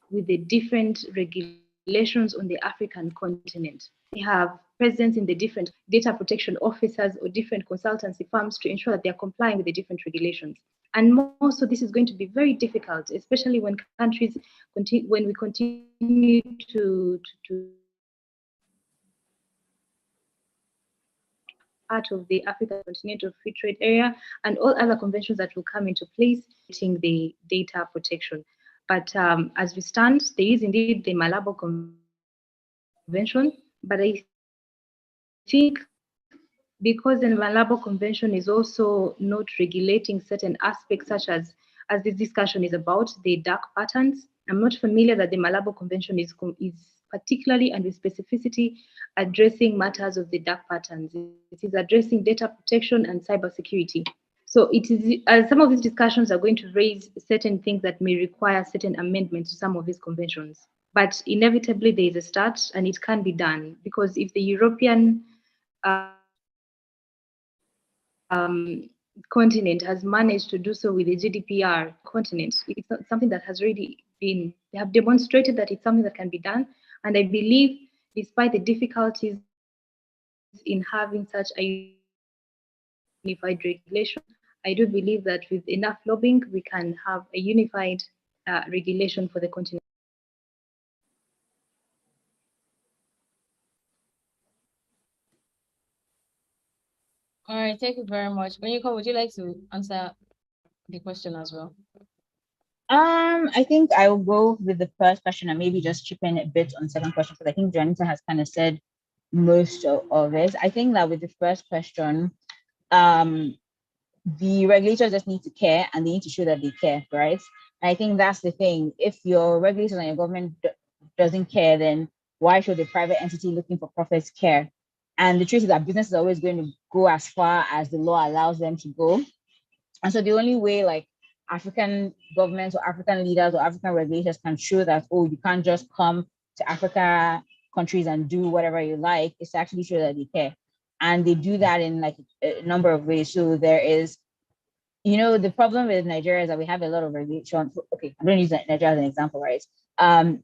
with the different regulations on the African continent. They have presence in the different data protection officers or different consultancy firms to ensure that they are complying with the different regulations. And more so, this is going to be very difficult, especially when we continue to part of the African Continental Free Trade Area and all other conventions that will come into place, the data protection. But as we stand, there is indeed the Malabo Convention, but I think because the Malabo Convention is also not regulating certain aspects, such as this discussion is about, the dark patterns. I'm not familiar that the Malabo Convention is particularly and with specificity addressing matters of the dark patterns. It is addressing data protection and cybersecurity. So it is some of these discussions are going to raise certain things that may require certain amendments to some of these conventions. But inevitably there is a start, and it can be done, because if the European continent has managed to do so with the GDPR continent, it's not something that has already been, they have demonstrated that it's something that can be done. And I believe, despite the difficulties in having such a unified regulation, I do believe that with enough lobbying, we can have a unified regulation for the continent. All right, thank you very much. Onyeka, would you like to answer the question as well? I think I will go with the first question and maybe just chip in a bit on the second question, because I think Janita has kind of said most of it. I think that with the first question, the regulators just need to care, and they need to show that they care, right? And I think that's the thing. If your regulators and your government doesn't care, then why should the private entity looking for profits care? And the truth is that business is always going to go as far as the law allows them to go. And so the only way like African governments or African leaders or African regulators can show that, oh, you can't just come to Africa countries and do whatever you like, is to actually show that they care. And they do that in like a number of ways. So there is, the problem with Nigeria is that we have a lot of regulation. Okay, I'm going to use Nigeria as an example, right?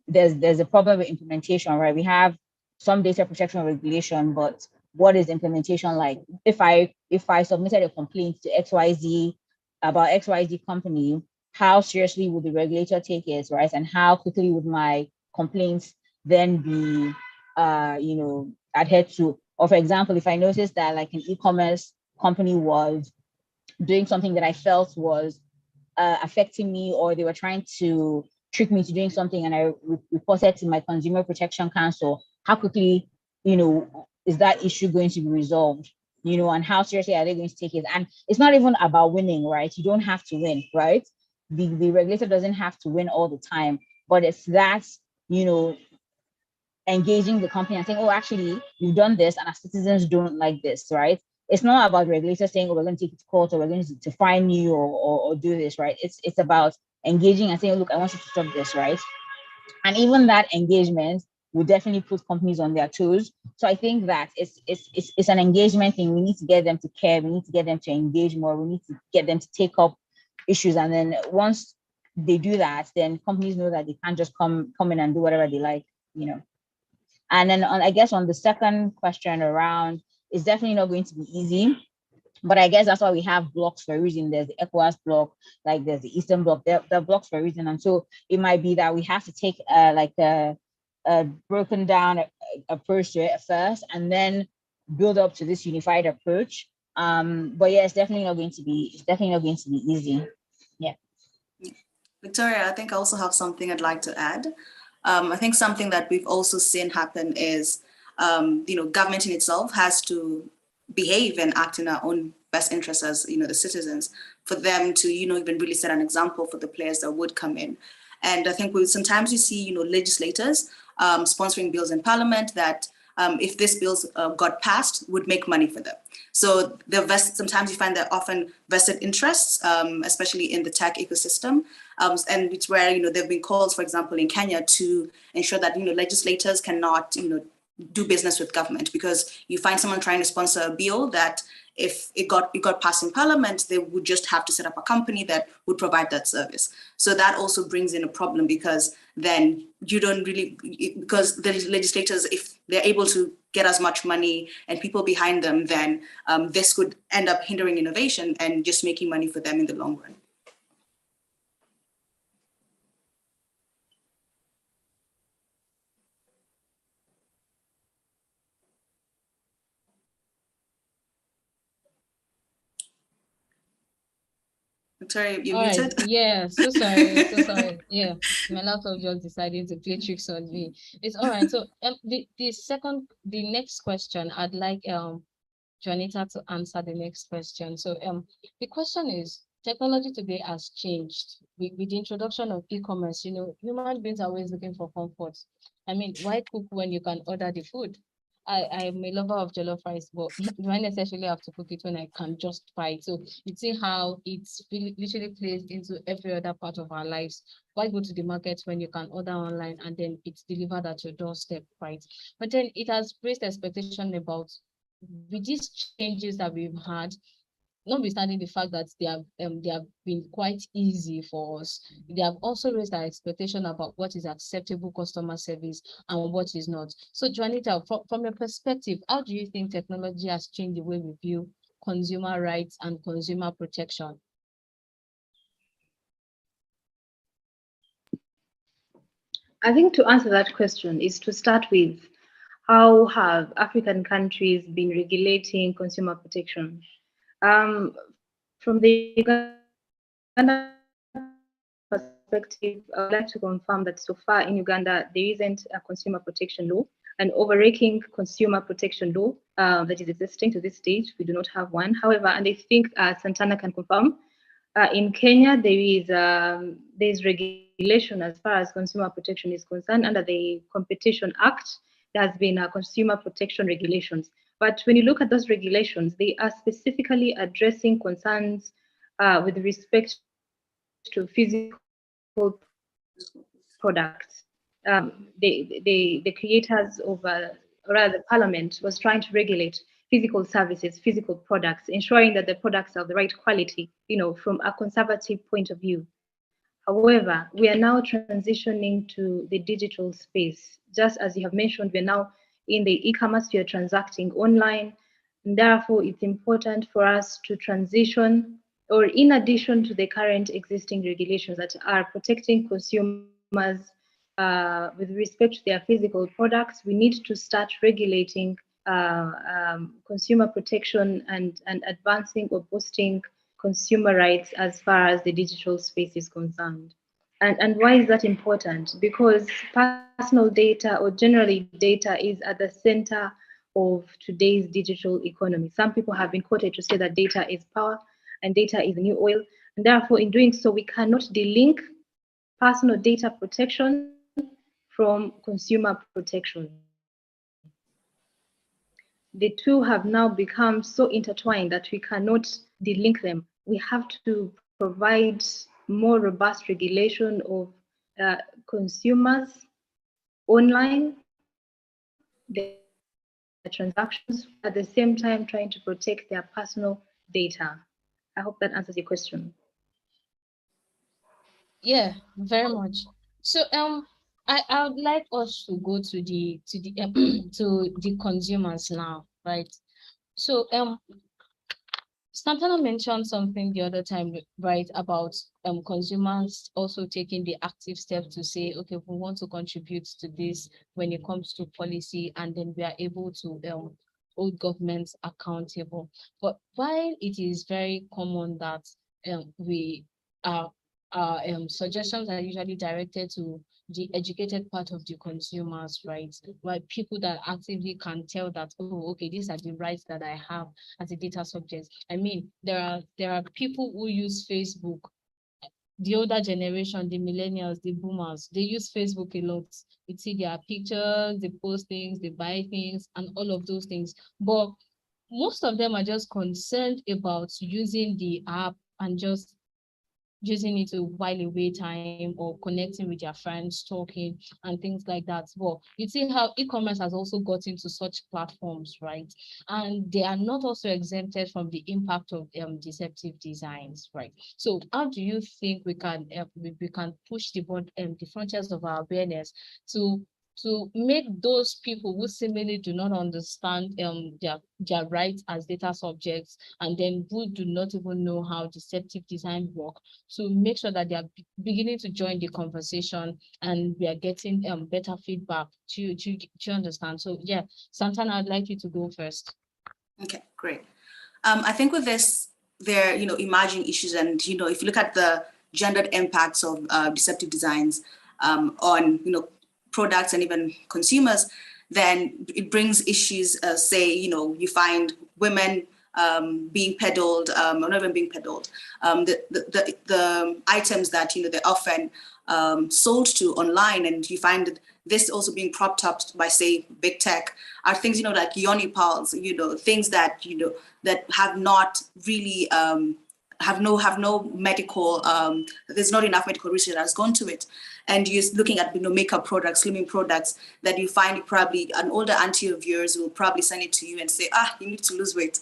There's a problem with implementation, right? We have some data protection regulation, but what is implementation like? If I submitted a complaint to XYZ about XYZ company, how seriously would the regulator take it, right? And how quickly would my complaints then be, adhered to? Or for example, if I noticed that like an e-commerce company was doing something that I felt was affecting me, or they were trying to trick me to doing something, and I reported to my Consumer Protection Council, how quickly, is that issue going to be resolved? And how seriously are they going to take it? And it's not even about winning, right? You don't have to win, right? The regulator doesn't have to win all the time, but it's that, engaging the company and saying, oh, actually, you've done this and our citizens don't like this, right? It's not about regulators saying, oh, we're going to take it to court, or we're going to fine you or do this, right? It's about engaging and saying, look, I want you to stop this, right? And even that engagement will definitely put companies on their toes. So I think that it's an engagement thing. We need to get them to care. We need to get them to engage more. We need to get them to take up issues. And then once they do that, then companies know that they can't just come in and do whatever they like, you know. And then I guess on the second question around, it's definitely not going to be easy. But I guess that's why we have blocks for a reason. There's the ECOWAS block, like there's the Eastern block. They're blocks for a reason. And so it might be that we have to take like a broken down approach to it first, and then build up to this unified approach. But yeah, it's definitely not going to be easy. Yeah. Victoria, I think I also have something I'd like to add. I think something that we've also seen happen is, government in itself has to behave and act in our own best interests as, the citizens, for them to, even really set an example for the players that would come in. And I think sometimes you see, legislators sponsoring bills in parliament that if this bills got passed, would make money for them. So sometimes you find they're often vested interests, especially in the tech ecosystem. And it's where, there have been calls, for example, in Kenya to ensure that, legislators cannot, do business with government, because you find someone trying to sponsor a bill that if it got passed in parliament, they would just have to set up a company that would provide that service. So that also brings in a problem, because then you don't really, because the legislators, if they're able to get as much money and people behind them, then this could end up hindering innovation and just making money for them in the long run. Victoria, you're muted. Right. Yeah, so sorry. Yeah, my laptop just decided to play tricks on me. It's all right. So the next question, I'd like Juanita to answer the next question. So the question is, technology today has changed with the introduction of e-commerce. Human beings are always looking for comfort. I mean, why cook when you can order the food? I'm a lover of jollof rice, but do I necessarily have to cook it when I can just buy it? So you see how it's literally plays into every other part of our lives. Why go to the market when you can order online and then it's delivered at your doorstep, right? But then it has raised expectation about, with these changes that we've had, notwithstanding the fact that they have been quite easy for us, they have also raised our expectation about what is acceptable customer service and what is not. So Juanita, from your perspective, how do you think technology has changed the way we view consumer rights and consumer protection? I think to answer that question is to start with, how have African countries been regulating consumer protection? From the Uganda perspective, I would like to confirm that so far in Uganda, there isn't a consumer protection law, an overarching consumer protection law that is existing to this stage. We do not have one. However, and I think Santana can confirm, in Kenya, there's regulation as far as consumer protection is concerned. Under the Competition Act, there has been consumer protection regulations. But when you look at those regulations, they are specifically addressing concerns with respect to physical products. The creators of, or rather the parliament, was trying to regulate physical services, physical products, ensuring that the products are of the right quality, from a conservative point of view. However, we are now transitioning to the digital space. Just as you have mentioned, we're now in the e-commerce, we are transacting online. And therefore, it's important for us to transition, or in addition to the current existing regulations that are protecting consumers with respect to their physical products, we need to start regulating consumer protection and advancing or boosting consumer rights as far as the digital space is concerned. And why is that important? Because personal data, or generally data, is at the center of today's digital economy. Some people have been quoted to say that data is power and data is the new oil. And therefore, in doing so, we cannot delink personal data protection from consumer protection. The two have now become so intertwined that we cannot delink them. We have to provide more robust regulation of consumers online their transactions, at the same time trying to protect their personal data. I hope that answers your question. Yeah, very much. So I would like us to go to the to the consumers now, right? So Santana mentioned something the other time, right, about consumers also taking the active step to say, okay, we want to contribute to this when it comes to policy, and then we are able to hold governments accountable. But while it is very common that we our suggestions are usually directed to the educated part of the consumers, right? While people that actively can tell that, oh, okay, these are the rights that I have as a data subject. I mean, there are people who use Facebook, the older generation, the millennials, the boomers, they use Facebook a lot. You see their pictures, they post things, they buy things, and all of those things. But most of them are just concerned about using the app and just using it to while away time or connecting with their friends, talking and things like that. Well, you see how e-commerce has also got into such platforms, right? And they are not also exempted from the impact of deceptive designs, right? So how do you think we can push the frontiers of our awareness to make those people who seemingly do not understand their rights as data subjects, and then who do not even know how deceptive design work, to make sure that they are beginning to join the conversation and we are getting better feedback. Do you understand? So yeah, Santana, I'd like you to go first. Okay, great. I think with this, there, emerging issues, and, if you look at the gendered impacts of deceptive designs on, products and even consumers, then it brings issues, say, you find women being peddled, or not even being peddled, the items that, they're often sold to online, and you find that this also being propped up by, say, big tech, are things, like yoni pals, things that, that have not really, have no medical, there's not enough medical research that has gone to it. And you're looking at, makeup products, slimming products that you find probably an older auntie of yours will probably send it to you and say, you need to lose weight.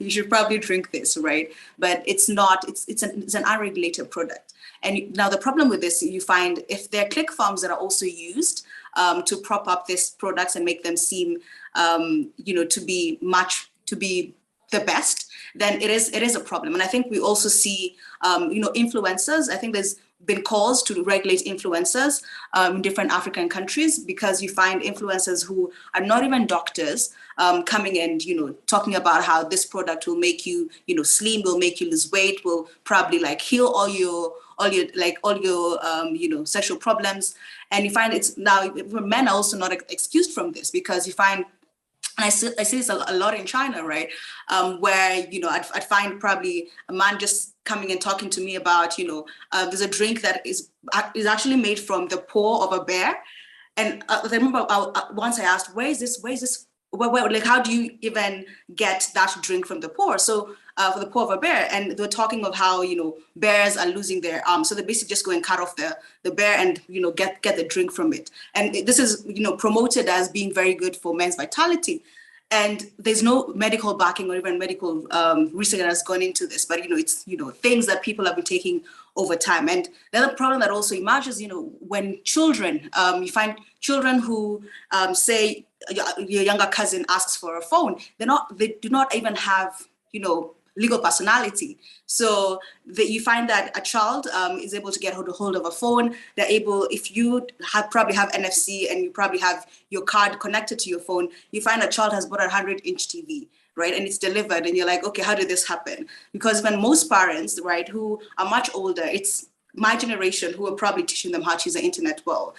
You should probably drink this, right? But it's not, it's an unregulated product. And now the problem with this, you find if there are click farms that are also used to prop up these products and make them seem, to be the best, then it is a problem. And I think we also see, influencers. I think there's been calls to regulate influencers in different African countries, because you find influencers who are not even doctors coming and, talking about how this product will make you, slim, will make you lose weight, will probably like heal all your sexual problems. And you find it's now men are also not excused from this, because you find, and I see this a lot in China, right? Where, I'd find probably a man just coming and talking to me about, there's a drink that is actually made from the paw of a bear. And I remember once I asked, where is this? Like, how do you even get that drink from the paw? So for the paw of a bear, and they're talking of how, bears are losing their arms. So they basically just go and cut off the bear and, get the drink from it. And this is, promoted as being very good for men's vitality. And there's no medical backing or even medical research that has gone into this, but it's things that people have been taking over time. And the other problem that also emerges, when children, you find children who say your younger cousin asks for a phone, they do not even have legal personality. So you find that a child is able to get hold of a phone. They're able, if you probably have NFC and you probably have your card connected to your phone, you find a child has bought a 100-inch TV, right? And it's delivered, and you're like, okay, how did this happen? Because when most parents, right, who are much older, it's my generation who are probably teaching them how to use the internet well.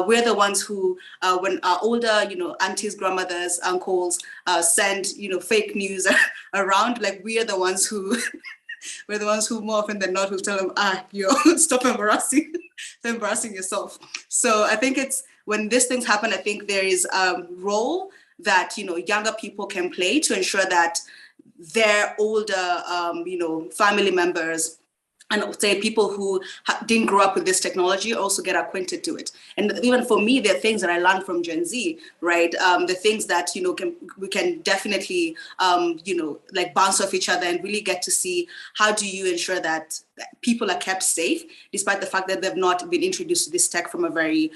We're the ones who, when our older, aunties, grandmothers, uncles send, fake news around, like we are the ones who, we're the ones who more often than not will tell them, stop embarrassing yourself. So I think it's, when these things happen, I think there is a role that, younger people can play to ensure that their older, family members and say people who didn't grow up with this technology also get acquainted to it. And even for me, there are things that I learned from Gen Z, right? The things that, we can definitely, like bounce off each other and really get to see how do you ensure that people are kept safe, despite the fact that they've not been introduced to this tech from a very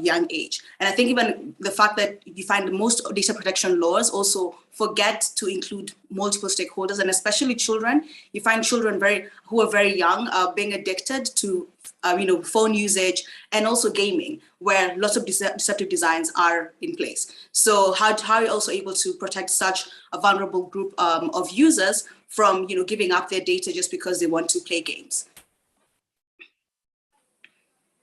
young age. And I think even the fact that you find most data protection laws also forget to include multiple stakeholders, and especially children. You find children who are very young being addicted to phone usage and also gaming, where lots of deceptive designs are in place. So how are you also able to protect such a vulnerable group of users from giving up their data just because they want to play games?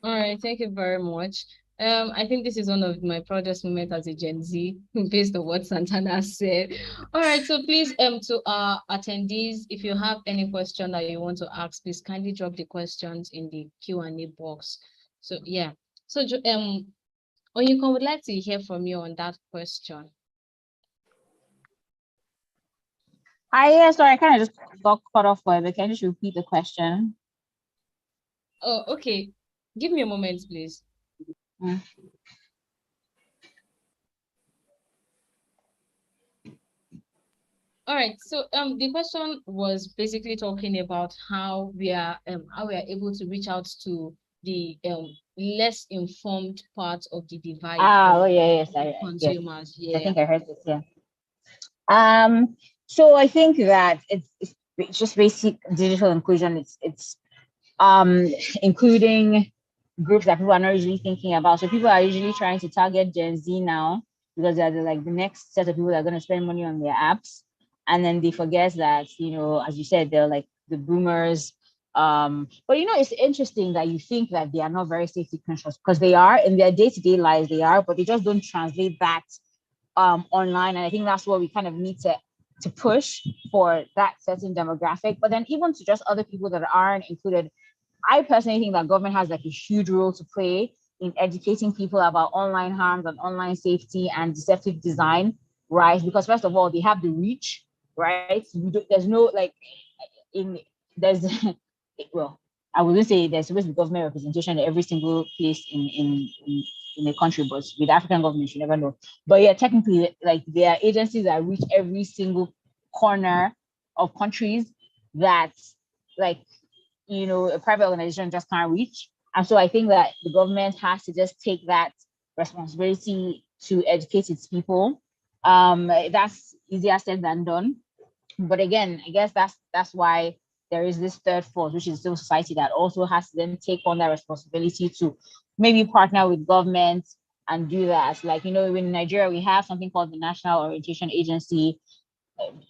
All right, thank you very much. I think this is one of my proudest moments as a Gen Z, based on what Santana said. All right, so please, to our attendees, if you have any question that you want to ask, please kindly drop the questions in the Q&A box. So yeah, so Onyeko, would like to hear from you on that question. Yeah, sorry, I kind of just got cut off for it, but can you just repeat the question? Oh, okay. Give me a moment, please. All right, so the question was basically talking about how we are able to reach out to the less informed part of the divide. Oh yeah, yes, consumers. Yes. Yeah, I think I heard this. Yeah. So I think that it's just basic digital inclusion. It's including groups that people are not usually thinking about. So people are usually trying to target Gen Z now because they're the next set of people that are going to spend money on their apps. And then they forget that, as you said, they're like the boomers. But it's interesting that you think that they are not very safety conscious, because they are in their day-to-day lives, they are, but they just don't translate that online. And I think that's what we kind of need to push for that certain demographic. But then even to just other people that aren't included, I personally think that government has like a huge role to play in educating people about online harms and online safety and deceptive design, right? Because first of all, they have the reach, right? There's no well, I wouldn't say there's supposed to be government representation in every single place in a country, but with African governments, you never know. But yeah, technically, like there are agencies that reach every single corner of countries that, like, a private organization just can't reach. And so I think that the government has to just take that responsibility to educate its people. That's easier said than done. But again, I guess that's why there is this third force, which is civil society, that also has to then take on that responsibility to maybe partner with government and do that. Like, in Nigeria, we have something called the National Orientation Agency.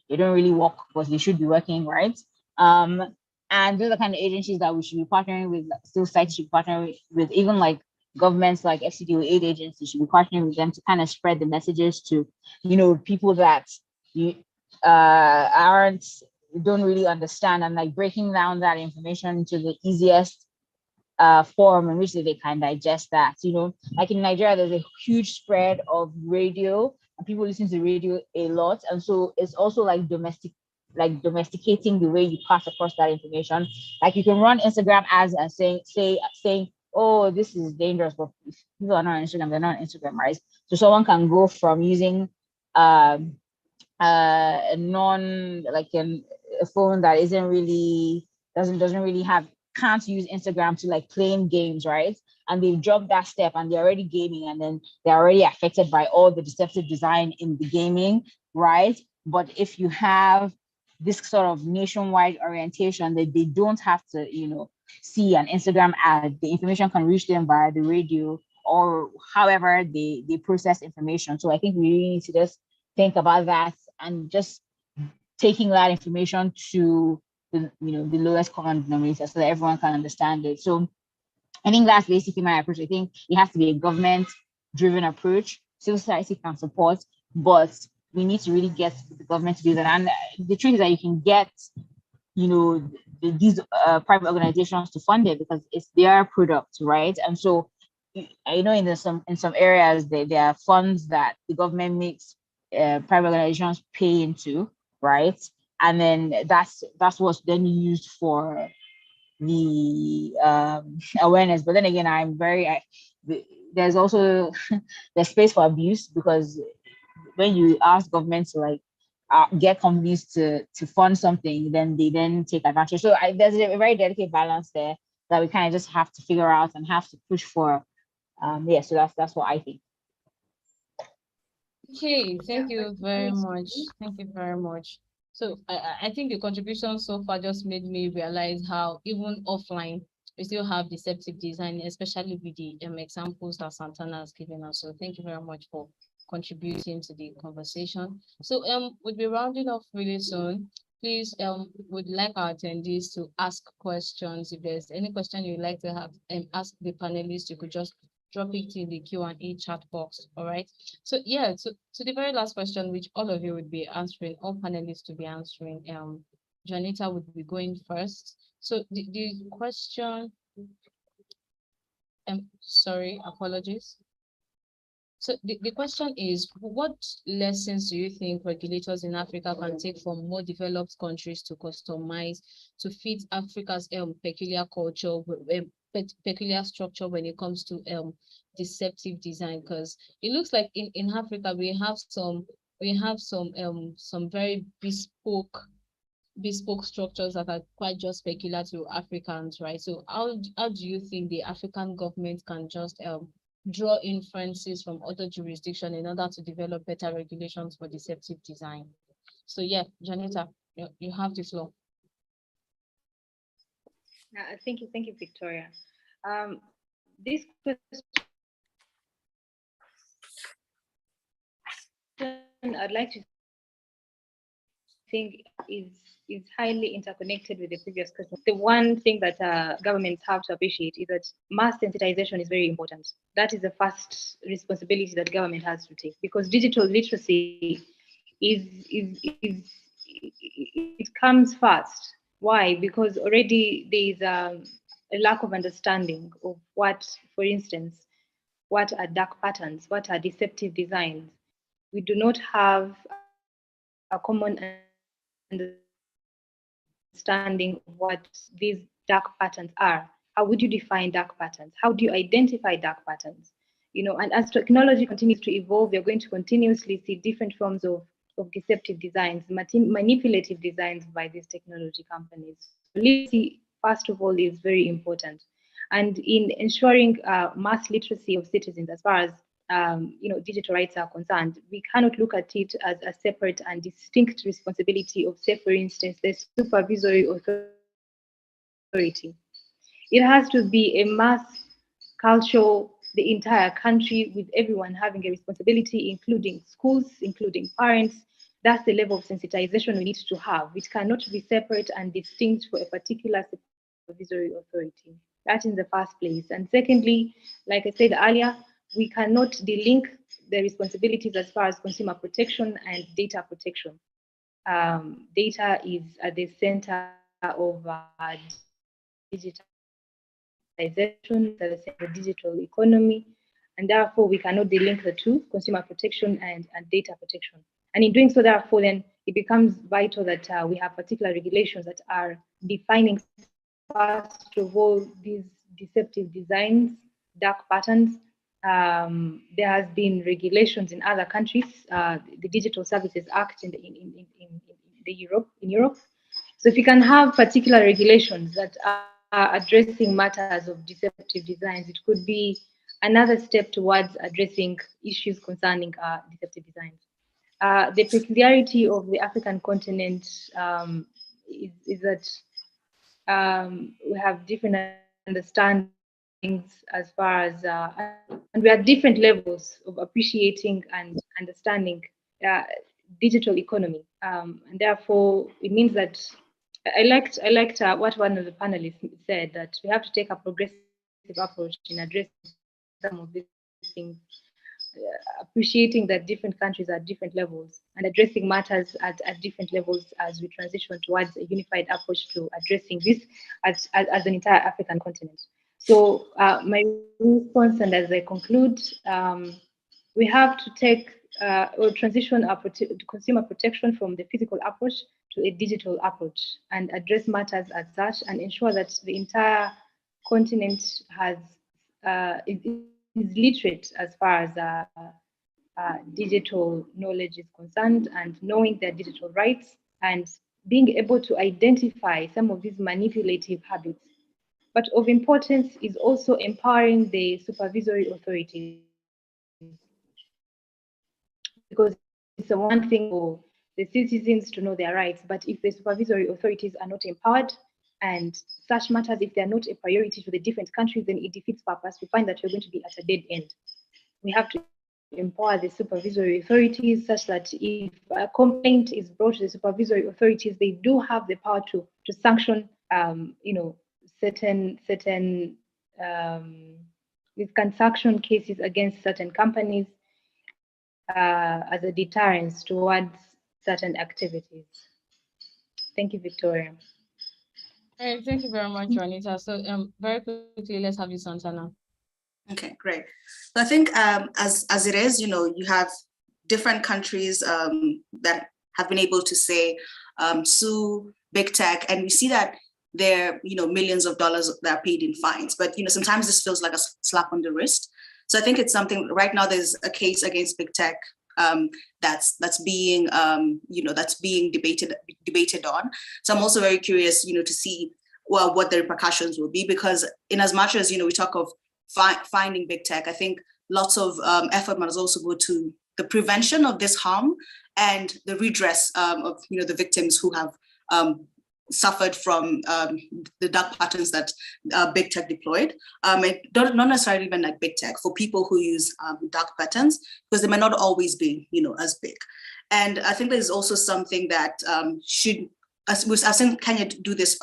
They don't really work, but they should be working, right? And those are the kind of agencies that we should be partnering with. Civil society should partner with, even like governments like FCDO aid agencies should be partnering with them to kind of spread the messages to, people that don't really understand, and like breaking down that information into the easiest form in which they can digest that. Like in Nigeria, there's a huge spread of radio, and people listen to radio a lot, and so it's also like domesticating the way you pass across that information. Like you can run Instagram ads and saying, oh, this is dangerous, but if people are not on Instagram, they're not on Instagram, right? So someone can go from using a phone that isn't really doesn't really can't use Instagram to like playing games, right? And they've dropped that step and they're already gaming, and then they're already affected by all the deceptive design in the gaming, right? But if you have this sort of nationwide orientation that they don't have to, see an Instagram ad, the information can reach them via the radio or however they process information. So I think we really need to just think about that and just taking that information to the lowest common denominator so that everyone can understand it. So I think that's basically my approach. I think it has to be a government-driven approach. Civil society can support, but we need to really get the government to do that. And the truth is that you can get, these private organizations to fund it because it's their product, right? And so I know in some areas there are funds that the government makes private organizations pay into, right? And then that's what's then used for the awareness. But then again, there's also there's space for abuse, because when you ask government to like get companies to fund something, then they then take advantage. So there's a very delicate balance there that we kind of just have to figure out and have to push for. Yeah, so that's what I think. Okay, thank you very much. Thank you very much. So I think the contribution so far just made me realize how even offline we still have deceptive design, especially with the examples that Santana has given us. So thank you very much for contributing to the conversation. So we'll be rounding off really soon. Please would like our attendees to ask questions. If there's any question you'd like to have ask the panelists, you could just drop it in the Q&A chat box. All right. So yeah, to the very last question, which all of you would be answering, all panelists to be answering. Janita would be going first. So the question, sorry, apologies. So the question is, what lessons do you think regulators in Africa can take from more developed countries to customize to fit Africa's peculiar culture, peculiar structure when it comes to deceptive design? Because it looks like in Africa we have some very bespoke structures that are quite just peculiar to Africans, right? So how do you think the African government can just draw inferences from other jurisdictions in order to develop better regulations for deceptive design? So yeah, Janita, you have the floor. Thank you, Victoria. This question, I'd like to think is highly interconnected with the previous question. The one thing that governments have to appreciate is that mass sensitization is very important. That is the first responsibility that government has to take, because digital literacy it comes first. Why? Because already there is a lack of understanding of what, for instance, what are dark patterns, what are deceptive designs. We do not have a common understanding of what these dark patterns are. How would you define dark patterns? How do you identify dark patterns? You know, and as technology continues to evolve, you're going to continuously see different forms of deceptive designs, manipulative designs by these technology companies. Literacy, first of all, is very important. And in ensuring mass literacy of citizens as far as digital rights are concerned, we cannot look at it as a separate and distinct responsibility of, say, for instance, the supervisory authority. It has to be a mass culture, the entire country, with everyone having a responsibility, including schools, including parents. That's the level of sensitization we need to have. It cannot be separate and distinct for a particular supervisory authority. That in the first place. And secondly, like I said earlier, we cannot delink the responsibilities as far as consumer protection and data protection. Data is at the center of digitalization, the digital economy, and therefore we cannot delink the two, consumer protection and data protection. And in doing so, therefore, then it becomes vital that we have particular regulations that are defining, first of all, these deceptive designs, dark patterns. There has been regulations in other countries, the Digital Services Act in Europe. So if you can have particular regulations that are addressing matters of deceptive designs, it could be another step towards addressing issues concerning deceptive designs. The peculiarity of the African continent is that we have different understandings as far as, and we are different levels of appreciating and understanding digital economy. And therefore, it means that I liked what one of the panelists said, that we have to take a progressive approach in addressing some of these things, appreciating that different countries are at different levels and addressing matters at different levels as we transition towards a unified approach to addressing this as an entire African continent. So my response, and as I conclude, we have to take or transition our consumer protection from the physical approach to a digital approach and address matters as such and ensure that the entire continent is literate as far as digital knowledge is concerned, and knowing their digital rights and being able to identify some of these manipulative habits. But of importance is also empowering the supervisory authorities, because it's a one thing for the citizens to know their rights, but if the supervisory authorities are not empowered and such matters, if they're not a priority to the different countries, then it defeats purpose. We find that we're going to be at a dead end. We have to empower the supervisory authorities such that if a complaint is brought to the supervisory authorities, they do have the power to sanction, certain we can sanction cases against certain companies as a deterrence towards certain activities. Thank you, Victoria. All right, thank you very much, Juanita. So very quickly, let's have you, Santana. Okay, great. So I think as it is, you have different countries that have been able to say sue big tech, and we see that there millions of dollars that are paid in fines. But sometimes this feels like a slap on the wrist. So I think it's something. Right now, there's a case against big tech that's being debated on. So I'm also very curious, to see what the repercussions will be, because in as much as we talk of finding big tech, I think lots of effort must also go to the prevention of this harm and the redress of the victims who have suffered from the dark patterns that big tech deployed. Not necessarily even like big tech, for people who use dark patterns, because they may not always be as big. And I think there's also something that I've seen Kenya do this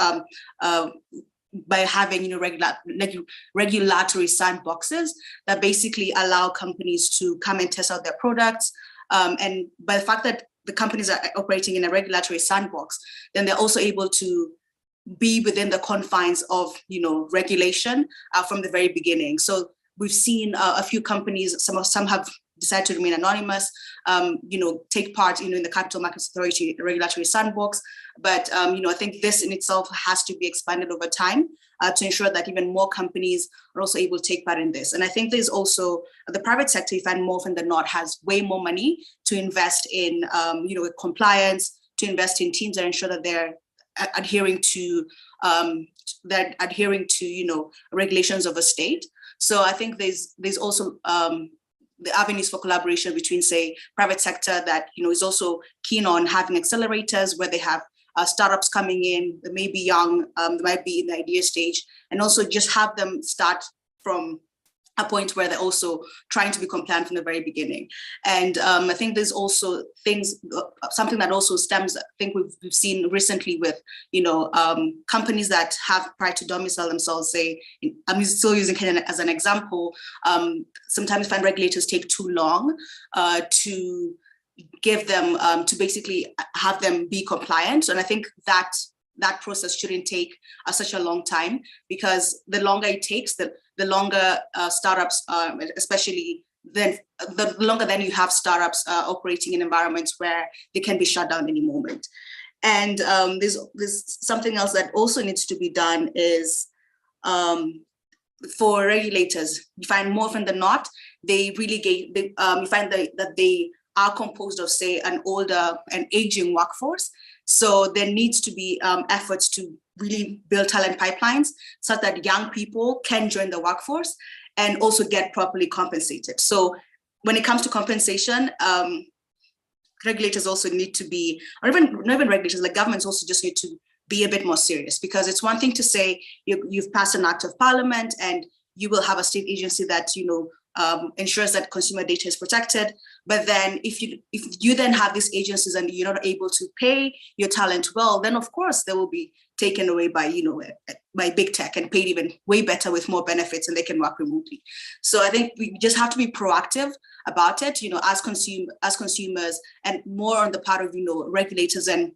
by having regulatory sandboxes that basically allow companies to come and test out their products. And by the fact that the companies are operating in a regulatory sandbox, then they're also able to be within the confines of regulation from the very beginning. So we've seen a few companies, some have decided to remain anonymous, take part in the Capital Markets Authority regulatory sandbox. But I think this in itself has to be expanded over time to ensure that even more companies are also able to take part in this. And I think there's also the private sector, you find more often than not, has way more money to invest in compliance, to invest in teams that ensure that they're adhering to regulations of a state. So I think there's also the avenues for collaboration between, say, private sector that is also keen on having accelerators where they have startups coming in that may be young, they might be in the idea stage, and also just have them start from a point where they're also trying to be compliant from the very beginning. And I think there's also something that also stems, I think we've seen recently with, companies that have tried to domicile themselves, say, I'm still using Kenya as an example. Sometimes find regulators take too long to give them, to basically have them be compliant. And I think that process shouldn't take such a long time, because the longer it takes, the longer startups, especially then, the longer then you have startups operating in environments where they can be shut down any moment. And there's something else that also needs to be done is for regulators. You find more often than not, they really you find that they are composed of, say, an older and aging workforce. So there needs to be efforts to really build talent pipelines so that young people can join the workforce and also get properly compensated. So when it comes to compensation, regulators also need to be, or not even regulators, like governments also just need to be a bit more serious, because it's one thing to say you've passed an act of parliament and you will have a state agency that ensures that consumer data is protected. But then if you then have these agencies and you're not able to pay your talent well, then of course they will be taken away by big tech and paid even way better with more benefits, and they can work remotely. So I think we just have to be proactive about it, as consumers, and more on the part of regulators and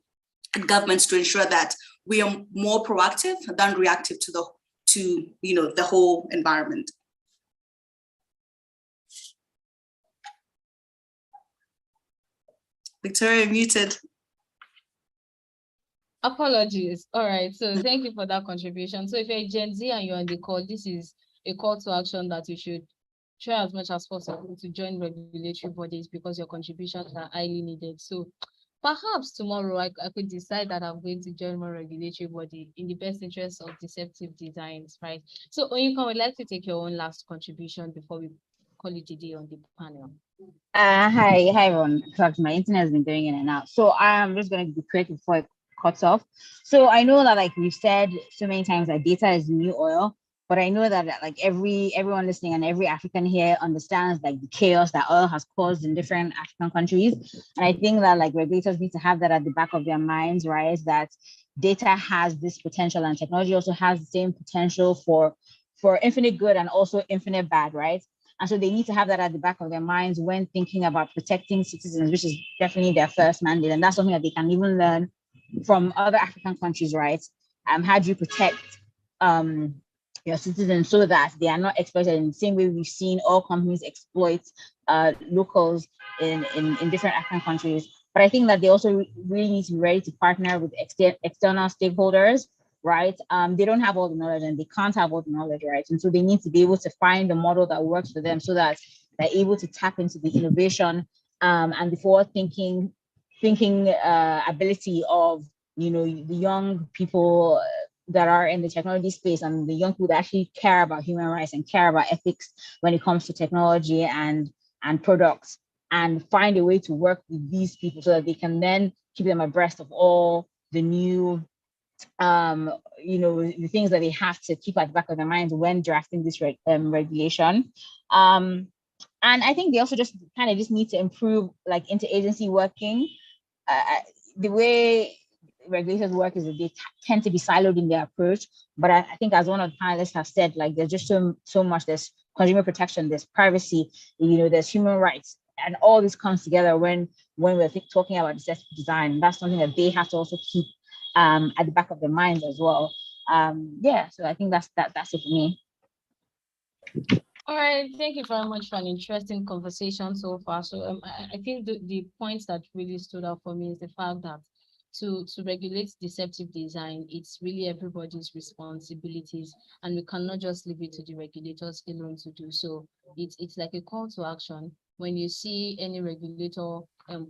governments to ensure that we are more proactive than reactive to the whole environment. Victoria, muted. Apologies. All right. So thank you for that contribution. So if you're a Gen Z and you're on the call, this is a call to action that you should try as much as possible to join regulatory bodies because your contributions are highly needed. So perhaps tomorrow I could decide that I'm going to join my regulatory body in the best interest of Deceptive Designs, right? So Oyinkan, would like to take your own last contribution before we call it a day on the panel. Hi everyone. In fact, my internet has been going in and out. So I'm just going to be quick before it cuts off. So I know that, like we've said so many times, that data is the new oil, but I know that like everyone listening and every African here understands like the chaos that oil has caused in different African countries. And I think that like regulators need to have that at the back of their minds, right? That data has this potential and technology also has the same potential for infinite good and also infinite bad, right? And so they need to have that at the back of their minds when thinking about protecting citizens, which is definitely their first mandate. And that's something that they can even learn from other African countries, right? How do you protect your citizens so that they are not exploited in the same way we've seen all companies exploit locals in different African countries. But I think that they also really need to be ready to partner with external stakeholders, right? They don't have all the knowledge and they can't have all the knowledge, right? And so they need to be able to find a model that works for them so that they're able to tap into the innovation and the forward-thinking ability of, you know, the young people that are in the technology space and the young people that actually care about human rights and care about ethics when it comes to technology and products, and find a way to work with these people so that they can then keep them abreast of all the new you know, the things that they have to keep at the back of their minds when drafting this regulation. And I think they also just kind of just need to improve like interagency working. The way regulators work is that they tend to be siloed in their approach. But I think, as one of the panelists have said, like there's just so much. There's consumer protection, there's privacy, you know, there's human rights, and all this comes together when we're talking about deceptive design. That's something that they have to also keep at the back of their minds as well. Yeah, so I think that's it for me. All right, thank you very much for an interesting conversation so far. So I think the points that really stood out for me is the fact that to regulate deceptive design, it's really everybody's responsibilities, and we cannot just leave it to the regulators alone to do so. It's like a call to action. When you see any regulator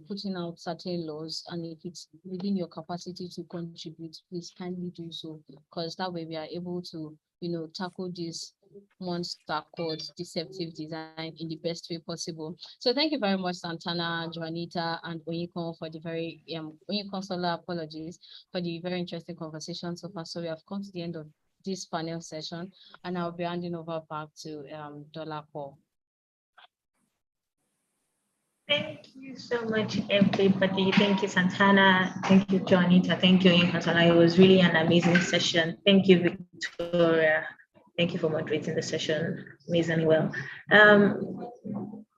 putting out certain laws, and if it's within your capacity to contribute, please kindly do so, because that way we are able to, you know, tackle this monster called deceptive design in the best way possible. So thank you very much, Santana, Juanita, and Oyinkan for the very Oyinkan Solar, apologies for the very interesting conversation so far. So we have come to the end of this panel session, and I'll be handing over back to Dolapo. Thank you so much, everybody. Thank you, Santana. Thank you, Juanita. Thank you, Incentivize. It was really an amazing session. Thank you, Victoria. Thank you for moderating the session amazingly well.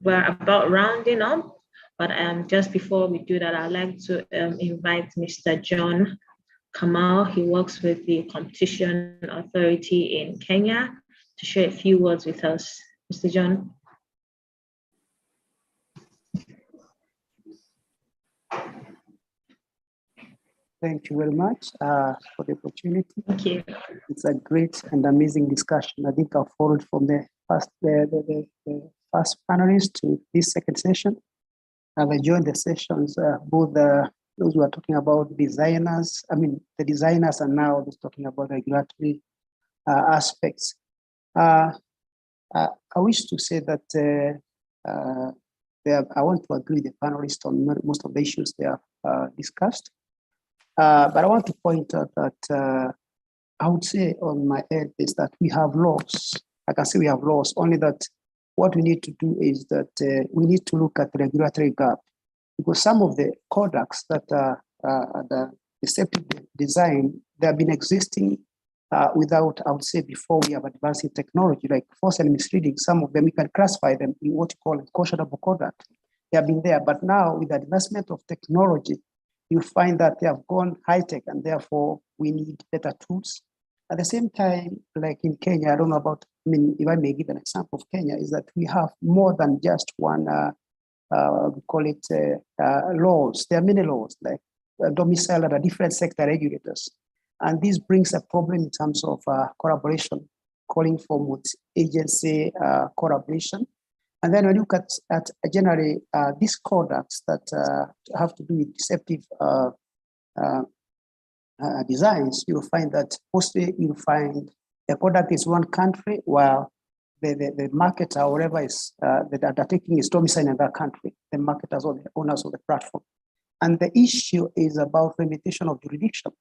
We're about rounding up, but just before we do that, I'd like to invite Mr. John Kamal. He works with the Competition Authority in Kenya to share a few words with us. Mr. John. Thank you very much for the opportunity. Thank you. It's a great and amazing discussion. I think I've followed from the first panelist to this second session. I've enjoyed the sessions, both those who are talking about designers, the designers, and now those talking about regulatory aspects. I wish to say that I want to agree with the panelists on most of the issues they have discussed. But I want to point out that I would say on my end is that we have laws. I can say we have laws, only that what we need to do is that we need to look at the regulatory gap, because some of the products that are the deceptive design, they have been existing without, I would say, before we have advancing technology, like false and misleading. Some of them, we can classify them in what you call a cautionable conduct. They have been there, but now with the advancement of technology, you find that they have gone high-tech, and therefore we need better tools. At the same time, like in Kenya, I don't know about, if I may give an example of Kenya, is that we have more than just one, we call it laws. There are many laws, like domiciled under different sector regulators. And this brings a problem in terms of collaboration, calling for multi-agency collaboration. And then when you look at generally these products that have to do with deceptive designs, you'll find that mostly you'll find the product is one country while the marketer or whatever is the undertaking is domiciled in that country, the marketers or the owners of the platform. And the issue is about limitation of jurisdiction,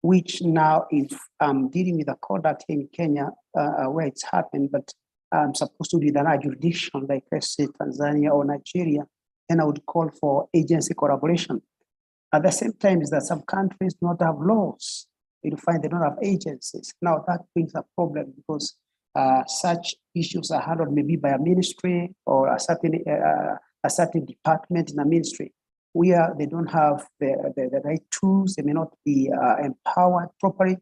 which now if I'm dealing with a product in Kenya where it's happened, but I'm supposed to be in another jurisdiction, like let's say Tanzania or Nigeria, then I would call for agency collaboration. At the same time, is that some countries do not have laws. You find they don't have agencies. Now that brings a problem because such issues are handled maybe by a ministry or a certain department in a ministry where they don't have the right tools. They may not be empowered properly.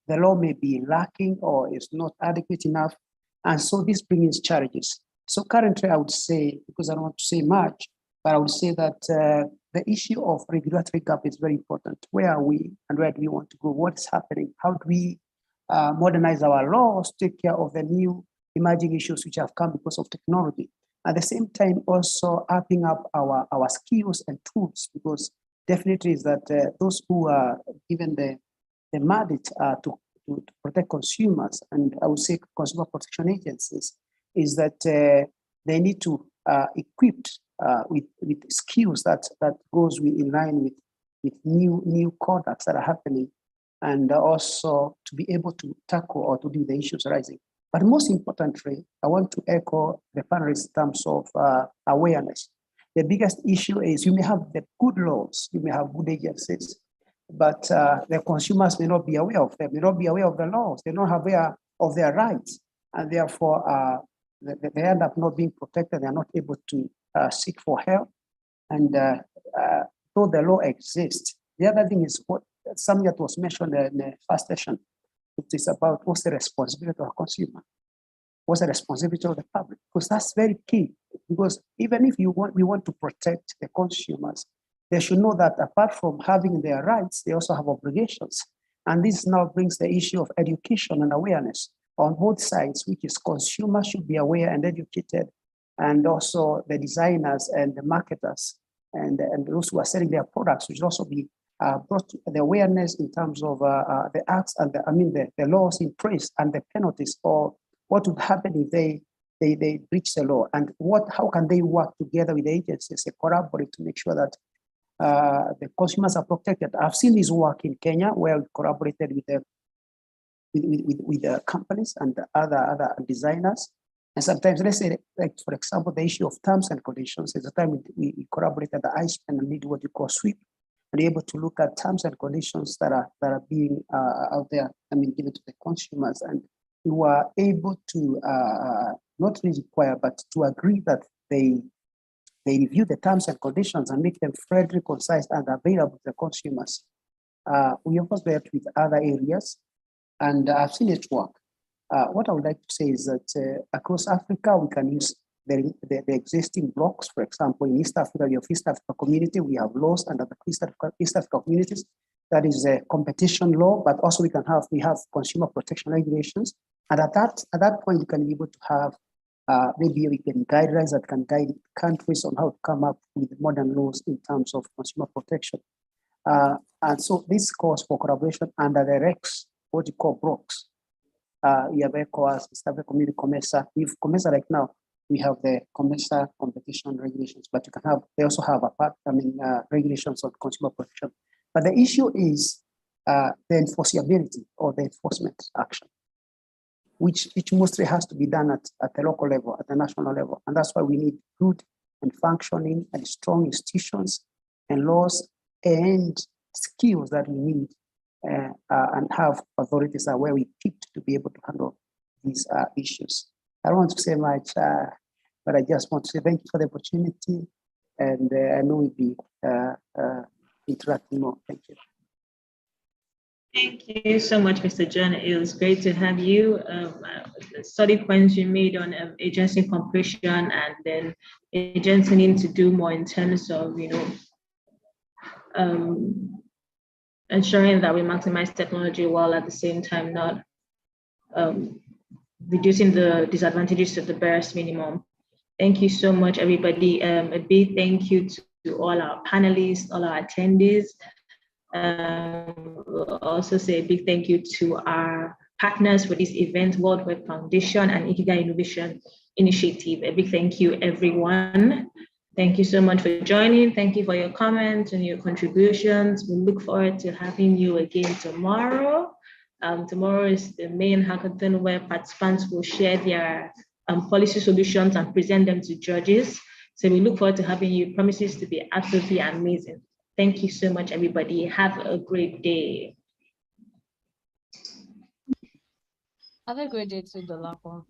The law may be lacking or is not adequate enough. And so this brings challenges. So currently I would say, because I don't want to say much, but I would say that the issue of regulatory gap is very important. Where are we and where do we want to go? What is happening? How do we modernize our laws to take care of the new emerging issues which have come because of technology? At the same time, also upping up our skills and tools, because definitely is that those who are given the mandate to protect consumers, and I would say consumer protection agencies, is that they need to equip with skills that goes in line with new products that are happening, and also to be able to tackle or to do the issues arising. But most importantly, I want to echo the panelists in terms of awareness. The biggest issue is you may have the good laws, you may have good agencies, but the consumers may not be aware of them, may not be aware of the laws, they're not aware of their rights, and therefore they end up not being protected, they're not able to seek for help. And though the law exists, the other thing is something that was mentioned in the first session. It is about what's the responsibility of the consumer, what's the responsibility of the public, because that's very key. Because even if we want to protect the consumers, they should know that apart from having their rights, they also have obligations. And this now brings the issue of education and awareness on both sides, which is consumers should be aware and educated, and also the designers and the marketers and those who are selling their products should also be brought to the awareness in terms of the acts and the laws in place and the penalties, or what would happen if they breach the law, and how can they work together with the agencies and collaborate to make sure that the consumers are protected. I've seen this work in Kenya where we collaborated with the companies and the other designers. And sometimes, let's say, like for example, the issue of terms and conditions. There's a time we collaborated at the ISPEN and did what you call sweep, and able to look at terms and conditions that are being out there, given to the consumers, and we were able to not really require, but to agree that they review the terms and conditions and make them fairly concise and available to the consumers. We of course worked with other areas, and I've seen it work. What I would like to say is that across Africa, we can use the existing blocks. For example, in East Africa, we have East Africa Community, we have laws under the East Africa communities. That is a competition law, but also we have consumer protection regulations. And at that point, we can be able to have maybe we can guidelines that can guide countries on how to come up with modern laws in terms of consumer protection. And so this calls for collaboration under the REX, what you call blocks. We have ECOWAS, East Africa Community, COMESA. If COMESA right now, we have the COMESA competition regulations, but they also have regulations on consumer protection. But the issue is the enforceability or the enforcement action, which mostly has to be done at the local level, at the national level. And that's why we need good and functioning and strong institutions and laws and skills that we need and have authorities where we picked to be able to handle these issues. I don't want to say much, but I just want to say thank you for the opportunity, and I know we'll be interacting more. Thank you. Thank you so much, Mr. John. It was great to have you. The study points you made on agency compression, and then agency need to do more in terms of, ensuring that we maximize technology while at the same time not reducing the disadvantages to the barest minimum. Thank you so much, everybody. A big thank you to all our panelists, all our attendees. We'll also say a big thank you to our partners for this event, World Web Foundation and Ikigai Innovation Initiative. A big thank you, everyone. Thank you so much for joining. Thank you for your comments and your contributions. We look forward to having you again tomorrow. Tomorrow is the main hackathon where participants will share their policy solutions and present them to judges. So we look forward to having you. It promises to be absolutely amazing. Thank you so much, everybody. Have a great day. Have a great day too, Dolapo.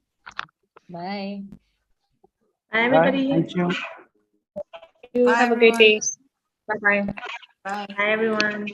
Bye. Bye, everybody. Thank you. Thank you. Bye, Have a great everyone. day. Bye-bye. Bye. Bye, everyone.